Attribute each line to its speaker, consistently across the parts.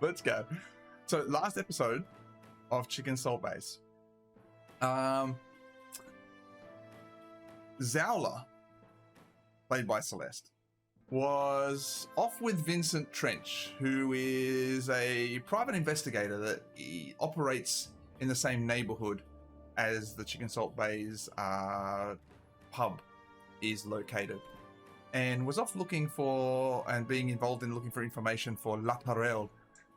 Speaker 1: Let's go. So last episode of Chicken Salt Baes. Zowler, played by Celeste, was off with Vincent Trench, who is a private investigator that operates in the same neighborhood as the Chicken Salt Baes pub is located, and was off looking for and being involved in looking for information for La Tarelle.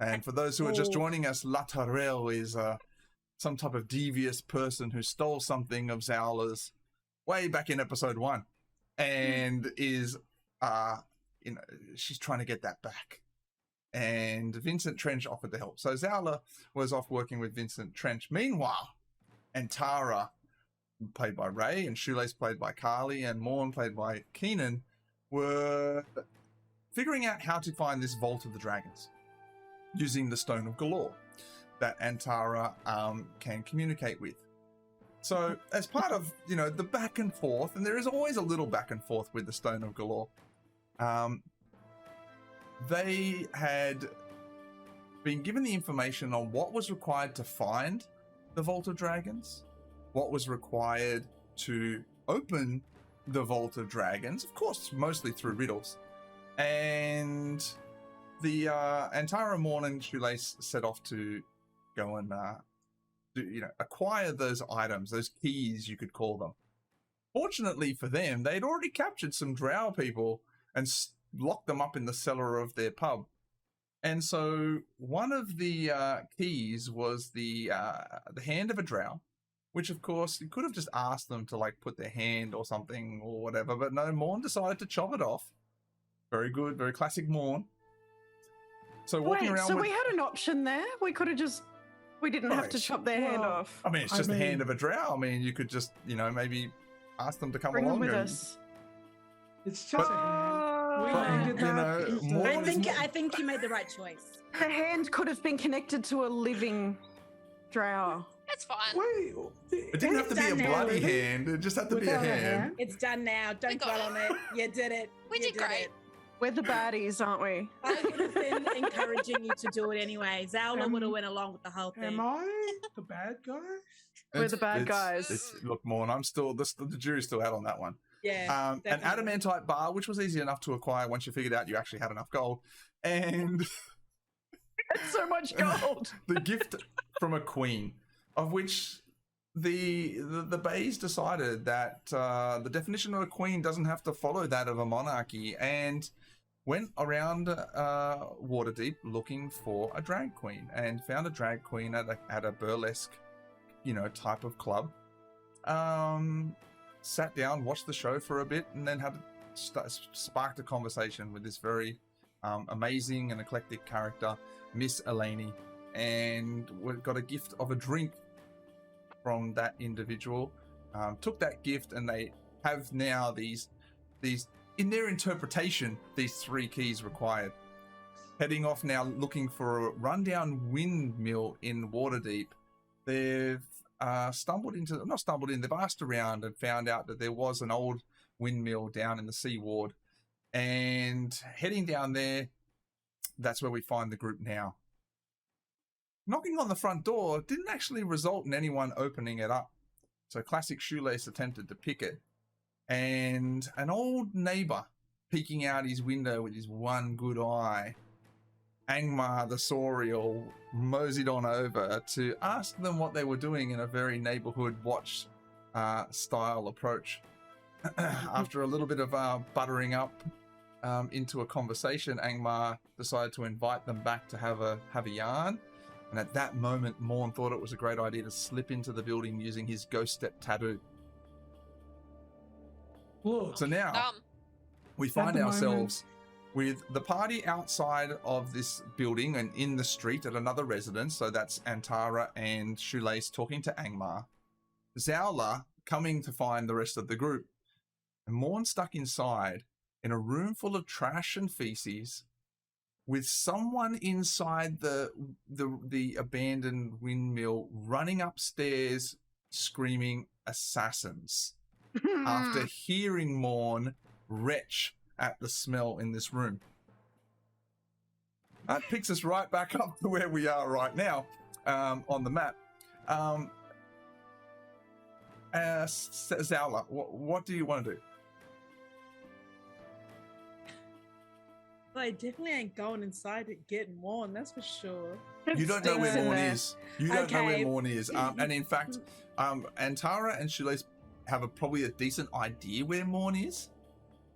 Speaker 1: And for those who are just joining us, La Tarelle is some type of devious person who stole something of Zowler's way back in episode 1, and is she's trying to get that back. And Vincent Trench offered to help. So Zowler was off working with Vincent Trench. Meanwhile, Antara, played by Ray, and Shoelace, played by Carly, and Morn, played by Keenan, were figuring out how to find this Vault of the Dragons using the Stone of Galore that Antara can communicate with. So as part of, the back and forth, and there is always a little back and forth with the Stone of Galore, they had been given the information on what was required to find the Vault of Dragons, what was required to open the Vault of Dragons, of course, mostly through riddles. And the Antara, Morn, and Shoelace set off to go and acquire those items, those keys, you could call them. Fortunately for them, they'd already captured some drow people and locked them up in the cellar of their pub. And so one of the keys was the hand of a drow, which of course you could have just asked them to put their hand or something or whatever, but no, Morn decided to chop it off. Very good, very classic Morn. So walking around. So
Speaker 2: we had an option there. We could have just. We didn't have to chop their hand off.
Speaker 1: I mean, it's just the hand of a drow. I mean, you could just, maybe ask them to come
Speaker 2: bring
Speaker 1: along.
Speaker 2: Bring them with us.
Speaker 3: It's just a hand.
Speaker 4: I think you made the right choice.
Speaker 2: The hand could have been connected to a living drow.
Speaker 5: That's fine.
Speaker 3: Wait,
Speaker 1: it didn't have to be a bloody hand. It just had to be a hand.
Speaker 4: It's done now. Don't dwell on it. You did it.
Speaker 5: We did great.
Speaker 2: We're the baddies, aren't we?
Speaker 4: I would have been encouraging you to do it anyway. Zowler would have went along with the whole thing.
Speaker 3: Am I the bad guy?
Speaker 2: We're the bad guys.
Speaker 1: Look, Morn, I'm still the jury's still out on that one.
Speaker 4: Yeah.
Speaker 1: An adamantite bar, which was easy enough to acquire once you figured out you actually had enough gold, and
Speaker 2: that's so much gold.
Speaker 1: The gift from a queen, of which the Baes decided that the definition of a queen doesn't have to follow that of a monarchy, and went around Waterdeep looking for a drag queen, and found a drag queen at a burlesque, type of club. Sat down, watched the show for a bit, and then had sparked a conversation with this very amazing and eclectic character, Miss Eleni, and got a gift of a drink from that individual. Took that gift, and they have now these in their interpretation, these 3 keys required. Heading off now, looking for a rundown windmill in Waterdeep. They've they've asked around and found out that there was an old windmill down in the Sea Ward. And heading down there, that's where we find the group now. Knocking on the front door didn't actually result in anyone opening it up. So classic Shoelace attempted to pick it. And an old neighbor peeking out his window with his one good eye, Angmar the Sauriel moseyed on over to ask them what they were doing in a very neighborhood watch style approach. After a little bit of buttering up into a conversation, Angmar decided to invite them back to have a yarn. And at that moment, Morn thought it was a great idea to slip into the building using his ghost step tattoo.
Speaker 3: Look,
Speaker 1: so now we find ourselves with the party outside of this building and in the street at another residence. So that's Antara and Shoelace talking to Angmar. Zowler coming to find the rest of the group. And Morn stuck inside in a room full of trash and feces, with someone inside the abandoned windmill running upstairs screaming assassins after hearing Morn retch at the smell in this room. That picks us right back up to where we are right now on the map. Zala, what do you want to do?
Speaker 4: I definitely ain't going inside to get Morn, that's for sure.
Speaker 1: You don't know where
Speaker 2: Stinks in
Speaker 1: Morn
Speaker 2: there.
Speaker 1: is. You don't know where
Speaker 4: Okay.
Speaker 1: Morn is. And in fact, Antara and Shoelace have probably a decent idea where Morn is,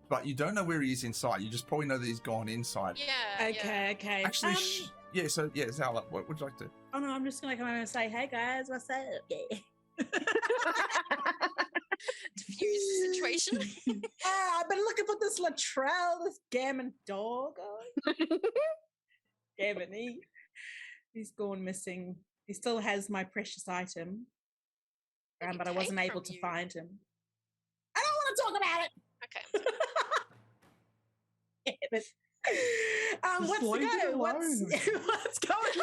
Speaker 1: but you don't know where he is inside. You just probably know that he's gone inside.
Speaker 5: Yeah.
Speaker 4: Okay.
Speaker 1: Actually, Zala, what would you like to do?
Speaker 4: Oh no, I'm just gonna come over and say, hey guys, what's up? Yeah.
Speaker 5: Diffuse the situation.
Speaker 4: I've been looking for this Latrell, this gammon dog. Gammon, he's gone missing. He still has my precious item,
Speaker 5: What did
Speaker 4: but I
Speaker 5: he
Speaker 4: wasn't
Speaker 5: take
Speaker 4: able
Speaker 5: from
Speaker 4: to
Speaker 5: you?
Speaker 4: find him. I don't want to talk about it.
Speaker 5: Okay.
Speaker 4: Yeah, but,
Speaker 3: Just
Speaker 4: what's the
Speaker 3: leave it
Speaker 4: go? What's
Speaker 3: alone.
Speaker 4: what's going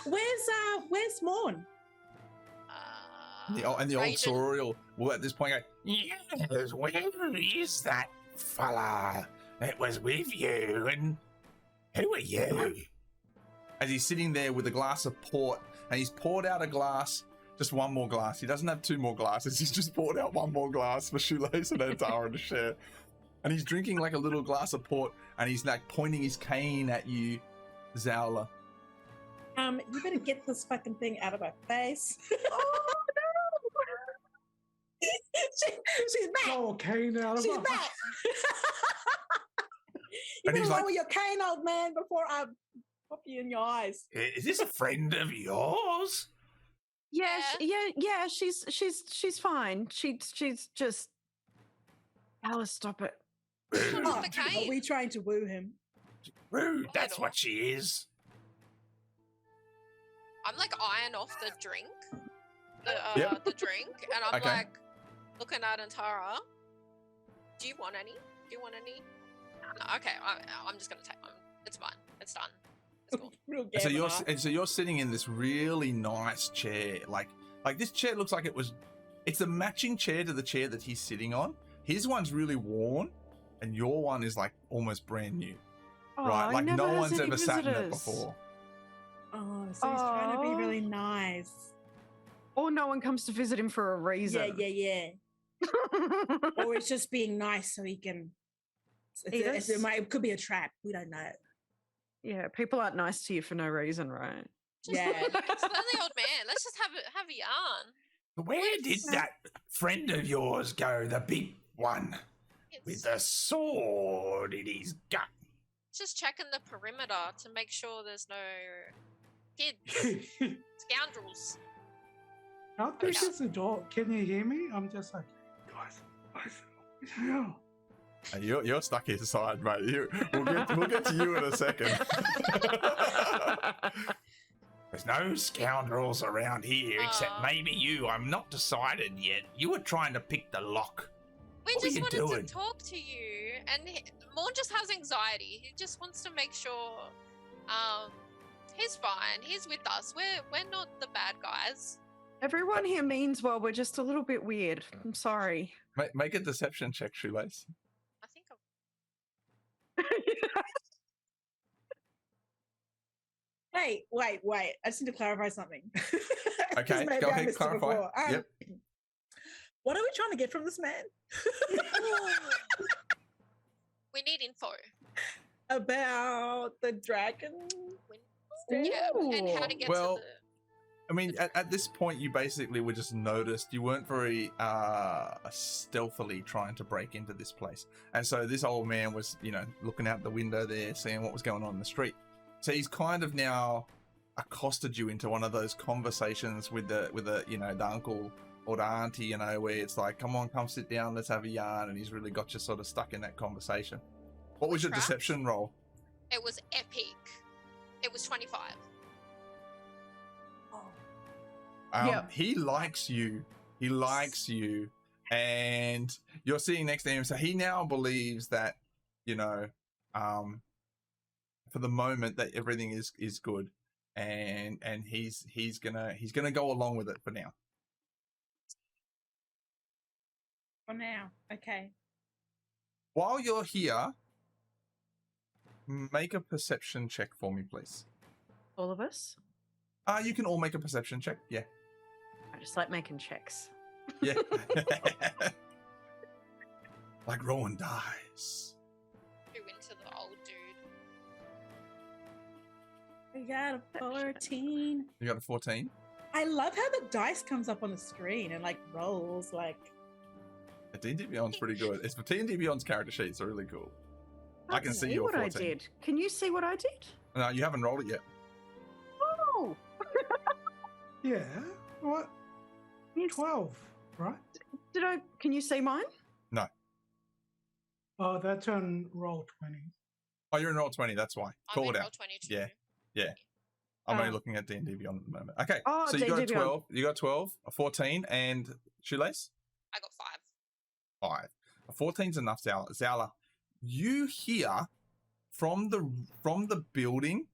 Speaker 4: on? Where's Morn?
Speaker 1: And the old
Speaker 5: Raiden.
Speaker 1: Sorial will at this point go, yes, where is that fella that was with you? And who are you? As he's sitting there with a glass of port, and he's poured out a glass, just one more glass. He doesn't have two more glasses. He's just poured out one more glass for Shoelace and Antara to share. And he's drinking like a little glass of port, and he's like pointing his cane at you, Zowla.
Speaker 4: You better get this fucking thing out of my face. She's back.
Speaker 3: Oh, cane out of
Speaker 4: She's
Speaker 3: her.
Speaker 4: back. You
Speaker 1: And
Speaker 4: better
Speaker 1: he's like-
Speaker 4: lower your cane, old man, before I pop you in your eyes.
Speaker 1: Is this a friend of yours?
Speaker 2: Yeah, yeah. She's fine. She's just. Alice, stop it.
Speaker 5: What's the
Speaker 4: Are
Speaker 5: cane?
Speaker 4: we trying to woo him?
Speaker 1: Rude,
Speaker 5: that's what
Speaker 1: she is.
Speaker 5: I'm like eyeing off the drink,
Speaker 1: Yep.
Speaker 5: the drink, and I'm
Speaker 1: Okay.
Speaker 5: like looking at Antara. Do you want any? Do you want any? No, okay, I'm just gonna take one. It's fine. It's done. It's cool.
Speaker 4: Real
Speaker 1: So
Speaker 4: gammon,
Speaker 1: you're sitting in this really nice chair. Like this chair looks like it's a matching chair to the chair that he's sitting on. His one's really worn, and your one is like almost brand new.
Speaker 2: Oh,
Speaker 1: Right?
Speaker 2: he
Speaker 1: Like
Speaker 2: never
Speaker 1: no
Speaker 2: has
Speaker 1: one's
Speaker 2: any
Speaker 1: ever sat in it
Speaker 2: visitors.
Speaker 1: before.
Speaker 4: Oh, so he's trying to be
Speaker 2: Aw.
Speaker 4: really nice.
Speaker 2: Or no one comes to visit him for a reason.
Speaker 4: Yeah. Or it's just being nice so he can.
Speaker 2: Eat us?
Speaker 4: It could be a trap. We don't know.
Speaker 2: Yeah, people aren't nice to you for no reason, right?
Speaker 5: Just,
Speaker 4: Yeah.
Speaker 5: it's the only old man. Let's just have a yarn.
Speaker 1: Where did that friend of yours go? The big one
Speaker 5: It's
Speaker 1: the sword in his gut.
Speaker 5: just checking the perimeter to make sure there's no kids, scoundrels.
Speaker 3: How big is the door? Can you hear me? I'm just like, guys, hell.
Speaker 1: You're stuck inside, mate. We'll get to you in a second. There's no scoundrels around here except maybe you. I'm not decided yet. You were trying to pick the lock.
Speaker 5: We
Speaker 1: What were
Speaker 5: just
Speaker 1: you
Speaker 5: wanted
Speaker 1: doing?
Speaker 5: to talk to you, and Morn just has anxiety. He just wants to make sure, he's fine. He's with us. We're not the bad guys.
Speaker 2: Everyone here means well. We're just a little bit weird. I'm sorry.
Speaker 1: Make a deception check, Shoelace.
Speaker 5: I think I'm
Speaker 4: Hey, wait. I just need to clarify something.
Speaker 1: Okay,
Speaker 4: Maybe
Speaker 1: go
Speaker 4: I
Speaker 1: ahead,
Speaker 4: missed it
Speaker 1: clarify.
Speaker 4: before.
Speaker 1: Yep.
Speaker 4: What are we trying to get from this man?
Speaker 5: we need info.
Speaker 4: About the dragon?
Speaker 5: Yeah, and how to get
Speaker 1: Well,
Speaker 5: to the.
Speaker 1: I mean, at this point, you basically were just noticed. You weren't very stealthily trying to break into this place. And so this old man was, looking out the window there, seeing what was going on in the street. So he's kind of now accosted you into one of those conversations with the the uncle or the auntie, where it's like, come on, come sit down, let's have a yarn. And he's really got you sort of stuck in that conversation. What was your
Speaker 5: Trapped?
Speaker 1: deception roll?
Speaker 5: It was epic. It was 25.
Speaker 2: Yep.
Speaker 1: He likes you. He likes you. And you're sitting next to him. So he now believes that, for the moment that everything is good. And he's gonna go along with it for now.
Speaker 4: For now. Okay.
Speaker 1: While you're here, Make a perception check for me, please.
Speaker 2: All of us?
Speaker 1: You can all make a perception check. Yeah.
Speaker 2: I just like making checks.
Speaker 1: Yeah. Like rolling dice.
Speaker 5: Who into the old dude.
Speaker 4: I got a 14.
Speaker 1: You got a 14.
Speaker 4: I love how the dice comes up on the screen and like rolls like.
Speaker 1: D&D Beyond's pretty good. It's D&D Beyond's character sheets are really cool. I can see your
Speaker 2: what
Speaker 1: 14.
Speaker 2: I did. Can you see what I did?
Speaker 1: No, you haven't rolled it yet.
Speaker 2: Oh,
Speaker 3: Yeah. What? 12, right?
Speaker 2: did I? Can you see mine?
Speaker 3: Oh, that's on roll 20.
Speaker 1: Oh, you're in roll 20. That's why.
Speaker 5: I'm
Speaker 1: Call
Speaker 5: in
Speaker 1: it
Speaker 5: roll
Speaker 1: out.
Speaker 5: 22.
Speaker 1: Yeah. I'm only
Speaker 2: Oh.
Speaker 1: looking at D&D Beyond at the moment. Okay.
Speaker 2: Oh,
Speaker 1: so you got a
Speaker 2: D&D Beyond.
Speaker 1: 12. You got 12, a 14, and Shoelace?
Speaker 5: I got 5.
Speaker 1: 5. A 14's enough, Zala. Zala, you hear from the building,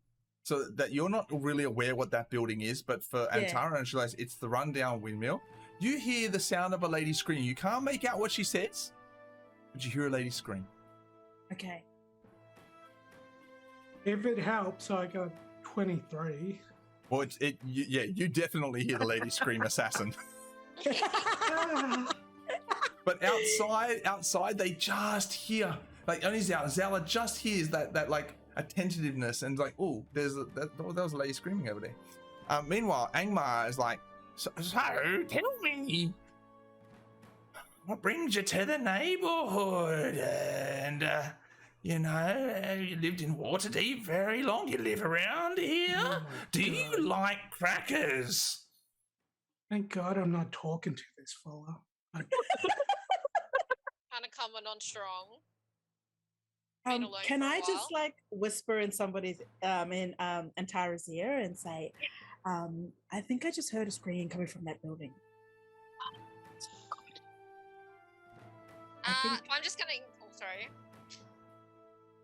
Speaker 1: so that you're not really aware what that building is, but for
Speaker 4: Yeah.
Speaker 1: Antara and Shoelace, it's the rundown windmill. You hear the sound of a lady screaming. You can't make out what she says, but you hear a lady scream.
Speaker 4: Okay.
Speaker 3: If it helps, I got 23.
Speaker 1: Well, you definitely hear the lady scream assassin.
Speaker 3: Ah,
Speaker 1: But outside, they just hear, like, only Zala just hears that like attentiveness and like, oh, there was a lady screaming over there. Meanwhile, Angmar is like, so tell me, what brings you to the neighborhood? And you lived in Waterdeep very long. You live around here.
Speaker 3: oh my
Speaker 1: Do you
Speaker 3: God.
Speaker 1: like crackers?
Speaker 3: Thank God I'm not talking to this fella.
Speaker 5: Kind of coming on strong. Been alone
Speaker 4: Can
Speaker 5: for a
Speaker 4: I just
Speaker 5: while.
Speaker 4: like whisper in somebody's in Antara's ear and say, I think I just heard a scream coming from that building. I think-
Speaker 5: I'm just gonna. Oh, sorry.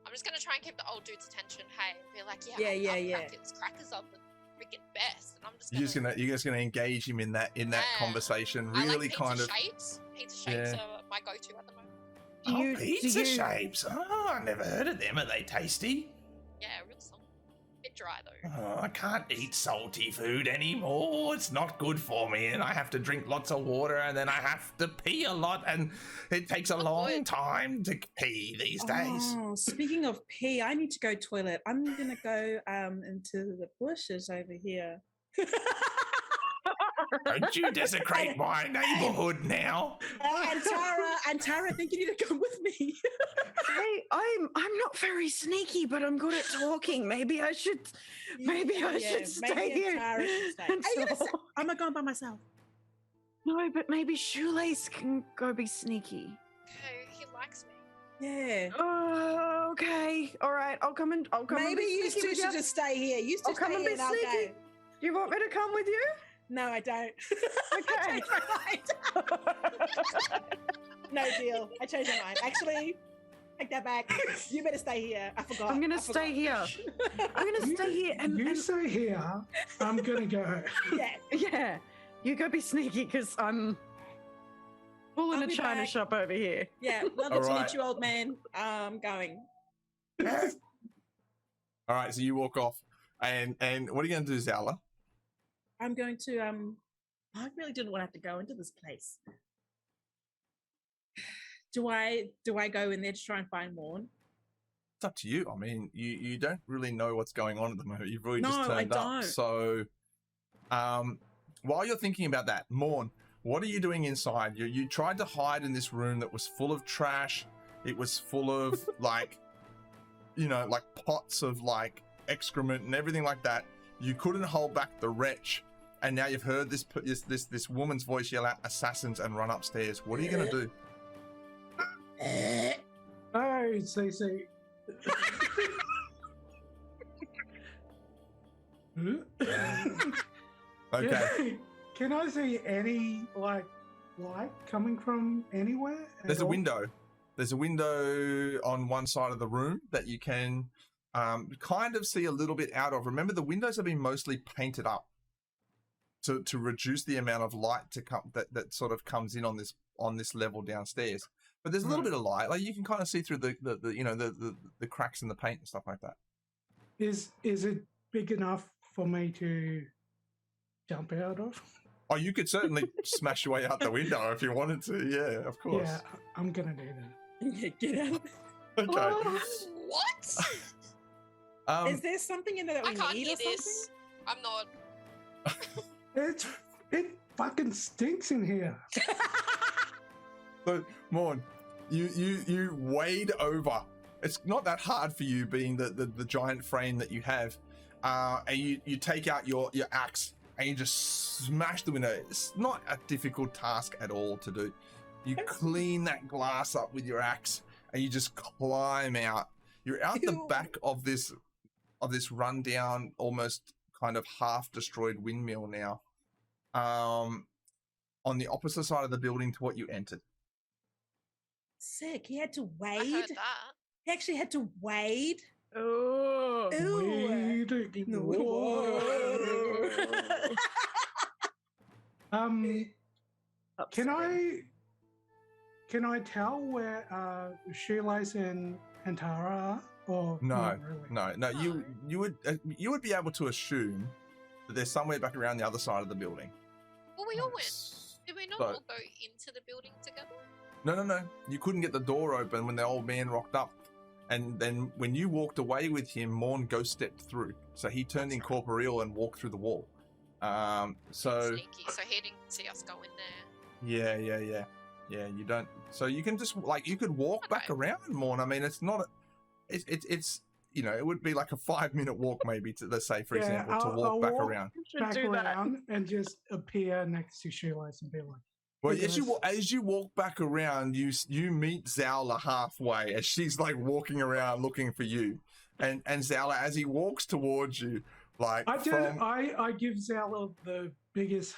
Speaker 5: I'm just gonna try and keep the old dude's attention. Hey, and be like,
Speaker 4: Yeah,
Speaker 5: I
Speaker 4: yeah,
Speaker 5: love
Speaker 4: yeah.
Speaker 5: Crackers. Crackers are the freaking best. And I'm just
Speaker 1: You're just gonna engage him in that
Speaker 5: Yeah.
Speaker 1: conversation.
Speaker 5: I
Speaker 1: Really
Speaker 5: like pizza
Speaker 1: kind of.
Speaker 5: shapes. Pizza shapes
Speaker 1: Yeah.
Speaker 5: are my go-to at the moment.
Speaker 2: Do
Speaker 1: Pizza
Speaker 2: you-
Speaker 1: shapes. Oh, I never heard of them. Are they tasty?
Speaker 5: Yeah, real song. Bit dry though.
Speaker 1: Oh, I can't eat salty food anymore. It's not good for me, and I have to drink lots of water, and then I have to pee a lot, and it takes a
Speaker 5: Not
Speaker 1: long
Speaker 5: good.
Speaker 1: time to pee these days.
Speaker 4: Oh, speaking of pee, I need to go toilet. I'm gonna go into the bushes over here.
Speaker 1: Don't you desecrate my neighborhood now.
Speaker 4: Antara, I think you need to come with me.
Speaker 2: Hey, I'm not very sneaky, but I'm good at talking. Maybe I should stay here.
Speaker 4: Antara should stay. Are you gonna
Speaker 2: until-
Speaker 4: say- I'm not going by myself.
Speaker 2: No, but maybe Shoelace can go be sneaky.
Speaker 5: Okay, he likes me.
Speaker 4: Yeah.
Speaker 2: Oh, okay. All right. I'll come and
Speaker 4: Maybe
Speaker 2: be
Speaker 4: you
Speaker 2: sneaky
Speaker 4: two
Speaker 2: with
Speaker 4: should just stay here. You two
Speaker 2: I'll come
Speaker 4: stay
Speaker 2: and
Speaker 4: here
Speaker 2: be
Speaker 4: and I'll
Speaker 2: sneaky.
Speaker 4: go.
Speaker 2: Do you want me to come with you?
Speaker 4: No, I don't.
Speaker 2: Okay.
Speaker 4: I changed my mind. No deal. I changed my mind. Actually, take that back. You better stay here. I forgot.
Speaker 2: I'm gonna
Speaker 4: I
Speaker 2: stay
Speaker 4: forgot.
Speaker 2: here. I'm gonna stay here and,
Speaker 3: you stay here. I'm gonna go.
Speaker 4: Yeah.
Speaker 2: yeah, you go be sneaky because I'm full in
Speaker 4: I'll
Speaker 2: a
Speaker 4: be
Speaker 2: china
Speaker 4: back.
Speaker 2: shop over here.
Speaker 4: Yeah. Love
Speaker 1: All
Speaker 4: to
Speaker 1: right.
Speaker 4: meet you, old man. Going.
Speaker 1: All right, so you walk off, and what are you going to do, Zala?
Speaker 4: I'm going to I really didn't want to have to go into this place. Do I go in there to try and find Morn?
Speaker 1: It's up to you. I mean, you don't really know what's going on at the moment. You've really
Speaker 4: No,
Speaker 1: just
Speaker 4: I
Speaker 1: turned up.
Speaker 4: don't.
Speaker 1: So, while you're thinking about that, Morn, what are you doing inside? You tried to hide in this room that was full of trash. It was full of like, like pots of like excrement and everything like that. You couldn't hold back the wretch, and now you've heard this woman's voice yell out "assassins" and run upstairs. What are you gonna do?
Speaker 3: Oh, CC.
Speaker 1: Okay.
Speaker 3: Can I see any like light coming from anywhere? at
Speaker 1: There's a
Speaker 3: all?
Speaker 1: window. There's a window on one side of the room that you can kind of see a little bit out of. Remember, the windows have been mostly painted up to reduce the amount of light to come that sort of comes in on this level downstairs. but there's a little bit of light. Like you can kind of see through the cracks in the paint and stuff like that.
Speaker 3: Is it big enough for me to jump out of?
Speaker 1: Oh, you could certainly smash your way out the window if you wanted to. Yeah, of course.
Speaker 3: Yeah, I'm gonna do that.
Speaker 4: Get out.
Speaker 1: Okay.
Speaker 2: Oh,
Speaker 5: What?
Speaker 4: Is there something in there that
Speaker 5: I
Speaker 4: we
Speaker 5: can't
Speaker 4: need
Speaker 5: hear
Speaker 4: or something?
Speaker 5: this. I'm not.
Speaker 3: It fucking stinks in here.
Speaker 1: So, Morn, you wade over. It's not that hard for you, being the giant frame that you have, and you take out your axe and you just smash the window. It's not a difficult task at all to do. You clean that glass up with your axe and you just climb out. You're out the back of this rundown, almost kind of half destroyed windmill now, on the opposite side of the building to what you entered.
Speaker 4: Sick. He had to
Speaker 5: I
Speaker 4: wade.
Speaker 5: heard that.
Speaker 4: He actually had to wade.
Speaker 2: oh.
Speaker 4: Ooh.
Speaker 3: Wade in the water. Can I tell where Shoelace and Tara are? Or
Speaker 1: No,
Speaker 3: not really?
Speaker 1: no. You would be able to assume that there's somewhere back around the other side of the building.
Speaker 5: Well, we all went. Did we not
Speaker 1: So-
Speaker 5: all go into the building together?
Speaker 1: No. You couldn't get the door open when the old man rocked up. And then when you walked away with him, Morn ghost stepped through. So he turned
Speaker 5: That's right.
Speaker 1: incorporeal and walked through the wall. So
Speaker 5: Sneaky. So he didn't see us go in there.
Speaker 1: yeah, you don't. So you can just, like, you could walk back
Speaker 5: Okay.
Speaker 1: around, Morn. I mean, it's not, it's it would be like a 5-minute walk maybe to, let's say, for
Speaker 3: Yeah,
Speaker 1: example, to
Speaker 3: I'll
Speaker 1: walk back
Speaker 3: walk
Speaker 1: around.
Speaker 2: Should
Speaker 3: Back
Speaker 2: do that.
Speaker 3: around and just appear next to Shoelace and be like,
Speaker 1: Well,
Speaker 3: Hey,
Speaker 1: as you walk back around, you meet Zowla halfway as she's like walking around looking for you, and Zowla, as he walks towards you, like
Speaker 3: I give Zala the biggest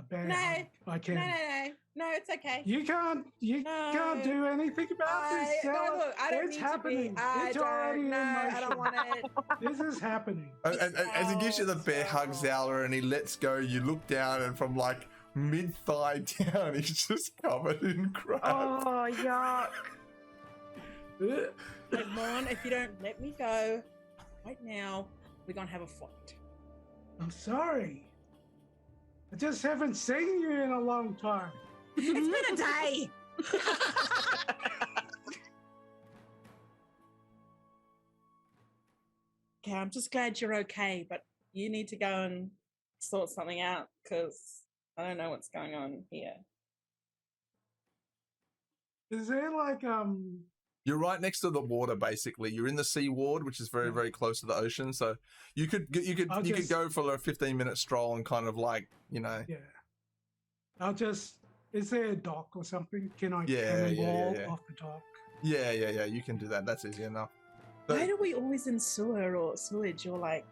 Speaker 3: bear
Speaker 4: No,
Speaker 3: hug I can.
Speaker 4: No, it's okay.
Speaker 3: You can't do anything about this,
Speaker 4: No,
Speaker 3: Zala.
Speaker 4: look, I don't
Speaker 3: It's
Speaker 4: need
Speaker 3: happening.
Speaker 4: to be. I
Speaker 3: It's already
Speaker 4: don't.
Speaker 3: in
Speaker 4: No, I
Speaker 3: motion.
Speaker 4: don't want it.
Speaker 3: This is happening.
Speaker 1: and as he gives you the bear hug, Zowla, and he lets go, you look down, and from like mid-thigh down, he's just covered in crap.
Speaker 2: Oh, yuck.
Speaker 4: Come on, if you don't let me go right now, we're gonna have a fight.
Speaker 3: I'm sorry. I just haven't seen you in a long time.
Speaker 4: It's been a day. Okay, I'm just glad you're okay, but you need to go and sort something out because I don't know what's going on here.
Speaker 3: Is there like
Speaker 1: You're right next to the water, basically. You're in the sea ward, which is very, very close to the ocean. So you could go for a 15-minute stroll and kind of like,
Speaker 3: yeah. Is there a dock or something? Can I
Speaker 1: Yeah.
Speaker 3: off the dock?
Speaker 1: Yeah. You can do that. That's easy enough.
Speaker 4: Why are we always in sewer or sewage or like?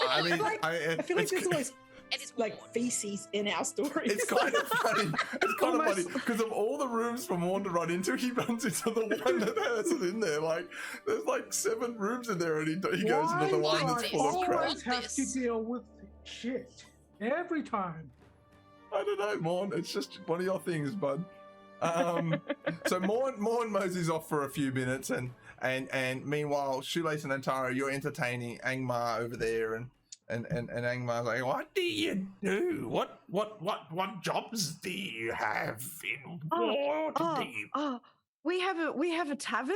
Speaker 1: I mean,
Speaker 4: I feel like
Speaker 1: it's-
Speaker 4: there's always
Speaker 5: It is
Speaker 4: like
Speaker 5: warm.
Speaker 4: feces in our stories.
Speaker 1: It's kind of funny. It's kind of funny
Speaker 3: Almost-
Speaker 1: because of all the rooms for Morn to run into, he runs into the one that has it in there. Like, there's like 7 rooms in there, and he goes into the one that's full of crap.
Speaker 3: always have to deal with shit every time?
Speaker 1: I don't know, Morn. It's just one of your things, bud. So Morn moseys off for a few minutes, and meanwhile, Shoelace and Antara, you're entertaining Angmar over there, and Angmar's like, "What do you do? What jobs do you have in Waterdeep?"
Speaker 2: We have a tavern,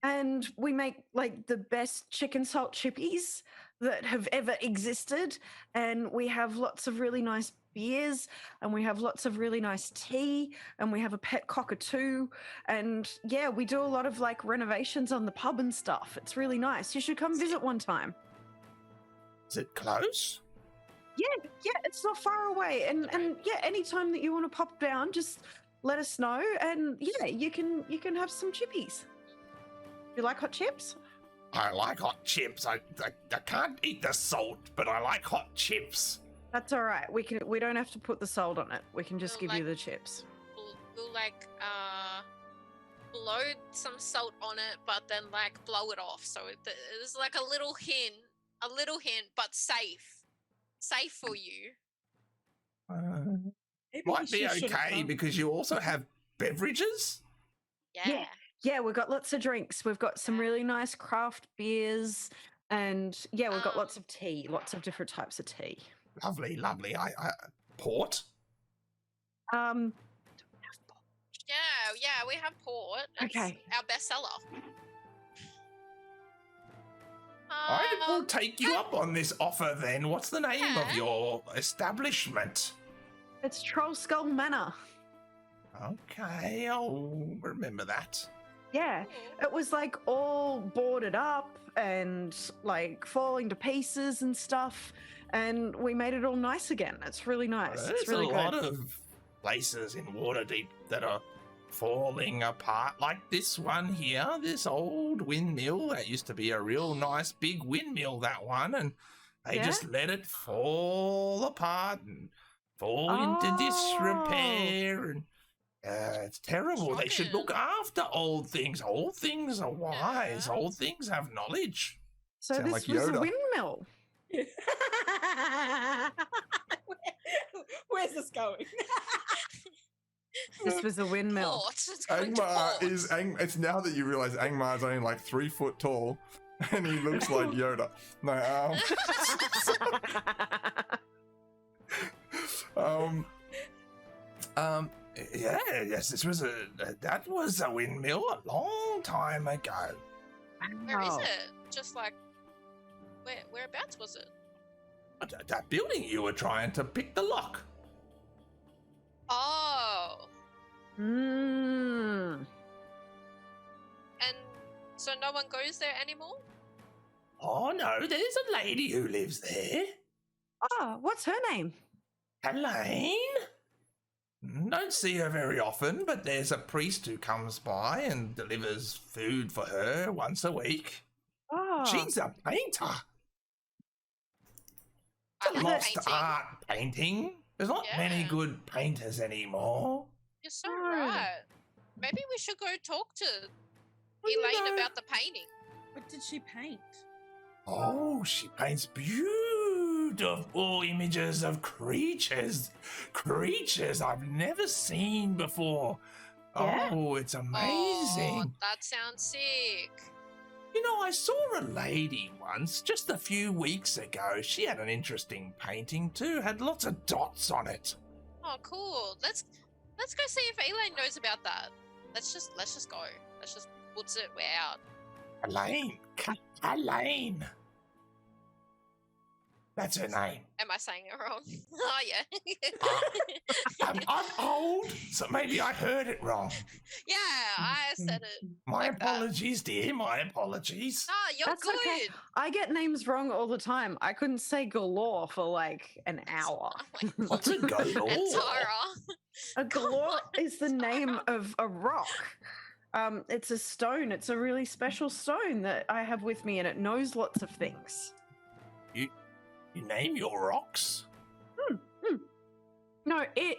Speaker 2: and we make like the best chicken salt chippies that have ever existed, and we have lots of really nice beers, and we have lots of really nice tea, and we have a pet cockatoo, and yeah, we do a lot of like renovations on the pub and stuff. It's really nice. You should come visit one time.
Speaker 1: Is it close?
Speaker 2: Yeah, it's not far away, and yeah, anytime that you want to pop down, just let us know, and yeah, you can have some chippies. You like hot chips?
Speaker 1: I like hot chips. I can't eat the salt, but I like hot chips.
Speaker 2: That's all right. We don't have to put the salt on it. We can just
Speaker 5: We'll
Speaker 2: give you
Speaker 5: like-
Speaker 2: the chips.
Speaker 5: We'll like load some salt on it, but then like blow it off. So there's like a little hint, but safe for you.
Speaker 4: Maybe
Speaker 1: Might
Speaker 4: we
Speaker 1: be
Speaker 4: should've
Speaker 1: okay
Speaker 4: done-
Speaker 1: because you also have beverages?
Speaker 5: Yeah.
Speaker 2: Yeah, we've got lots of drinks. We've got some really nice craft beers, and yeah, we've got lots of tea, lots of different types of tea.
Speaker 1: Lovely, lovely. Port?
Speaker 5: Yeah, we have port. It's
Speaker 2: Okay.
Speaker 5: our bestseller.
Speaker 1: I will take you up on this offer then. What's the name of your establishment?
Speaker 2: It's Troll Skull Manor.
Speaker 1: Okay, I'll remember that.
Speaker 2: Yeah, it was like all boarded up and like falling to pieces and stuff, and we made it all nice again. It's really nice.
Speaker 1: There's
Speaker 2: It's really
Speaker 1: a
Speaker 2: good.
Speaker 1: lot of places in Waterdeep that are falling apart, like this one here, this old windmill. That used to be a real nice big windmill, that one, and they just let it fall apart and fall into disrepair, and it's terrible. They should look after old things. Old things are wise.
Speaker 5: Yeah.
Speaker 1: Old things have knowledge.
Speaker 2: So
Speaker 1: Sound
Speaker 2: this
Speaker 1: like
Speaker 2: was a
Speaker 1: Yoda.
Speaker 2: windmill.
Speaker 4: Where's this going?
Speaker 2: This was a windmill.
Speaker 5: Port. It's going to
Speaker 1: Angmar
Speaker 5: port.
Speaker 1: is it's now that you realise Angmar is only like 3 foot tall, and he looks like Yoda. No, yes, that was a windmill a long time ago.
Speaker 5: Where is
Speaker 2: Wow.
Speaker 5: it? Just like, whereabouts was it?
Speaker 1: That building you were trying to pick the lock.
Speaker 5: Oh,
Speaker 2: Mm.
Speaker 5: and so no one goes there anymore?
Speaker 1: Oh no, there's a lady who lives there.
Speaker 2: Oh, what's her name?
Speaker 1: Elaine? Don't see her very often, but there's a priest who comes by and delivers food for her once a week.
Speaker 2: Oh,
Speaker 1: She's a painter.
Speaker 5: I
Speaker 1: It's a
Speaker 5: love
Speaker 1: lost
Speaker 5: painting.
Speaker 1: art painting. There's not many
Speaker 5: Yeah.
Speaker 1: good painters anymore.
Speaker 5: You're so
Speaker 2: No.
Speaker 5: right. Maybe we should go talk to
Speaker 1: you
Speaker 5: Elaine
Speaker 1: know-
Speaker 5: about the painting.
Speaker 4: What did she paint?
Speaker 1: Oh, she paints beautiful images of creatures. Creatures I've never seen before.
Speaker 2: Yeah.
Speaker 1: Oh, it's
Speaker 5: Oh,
Speaker 1: amazing.
Speaker 5: that sounds sick.
Speaker 1: You know, I saw a lady once, just a few weeks ago. She had an interesting painting too, had lots of dots on it.
Speaker 5: Oh, cool. Let's go see if Elaine knows about that. Let's just go. Let's just woods it. We're out.
Speaker 1: Elaine. Elaine. That's her name.
Speaker 5: Am I saying it wrong? Oh yeah.
Speaker 1: I'm old, so maybe I heard it wrong.
Speaker 5: Yeah, I said it.
Speaker 1: My
Speaker 5: Like that.
Speaker 1: apologies, dear. My apologies.
Speaker 5: Ah, you're
Speaker 2: That's
Speaker 5: good.
Speaker 2: okay. I get names wrong all the time. I couldn't say galore for like an hour.
Speaker 5: Oh my God.
Speaker 1: What's a galore?
Speaker 5: And Tara.
Speaker 2: A galore is the name of a rock. It's a stone. It's a really special stone that I have with me, and it knows lots of things.
Speaker 1: You name your rocks?
Speaker 2: No, it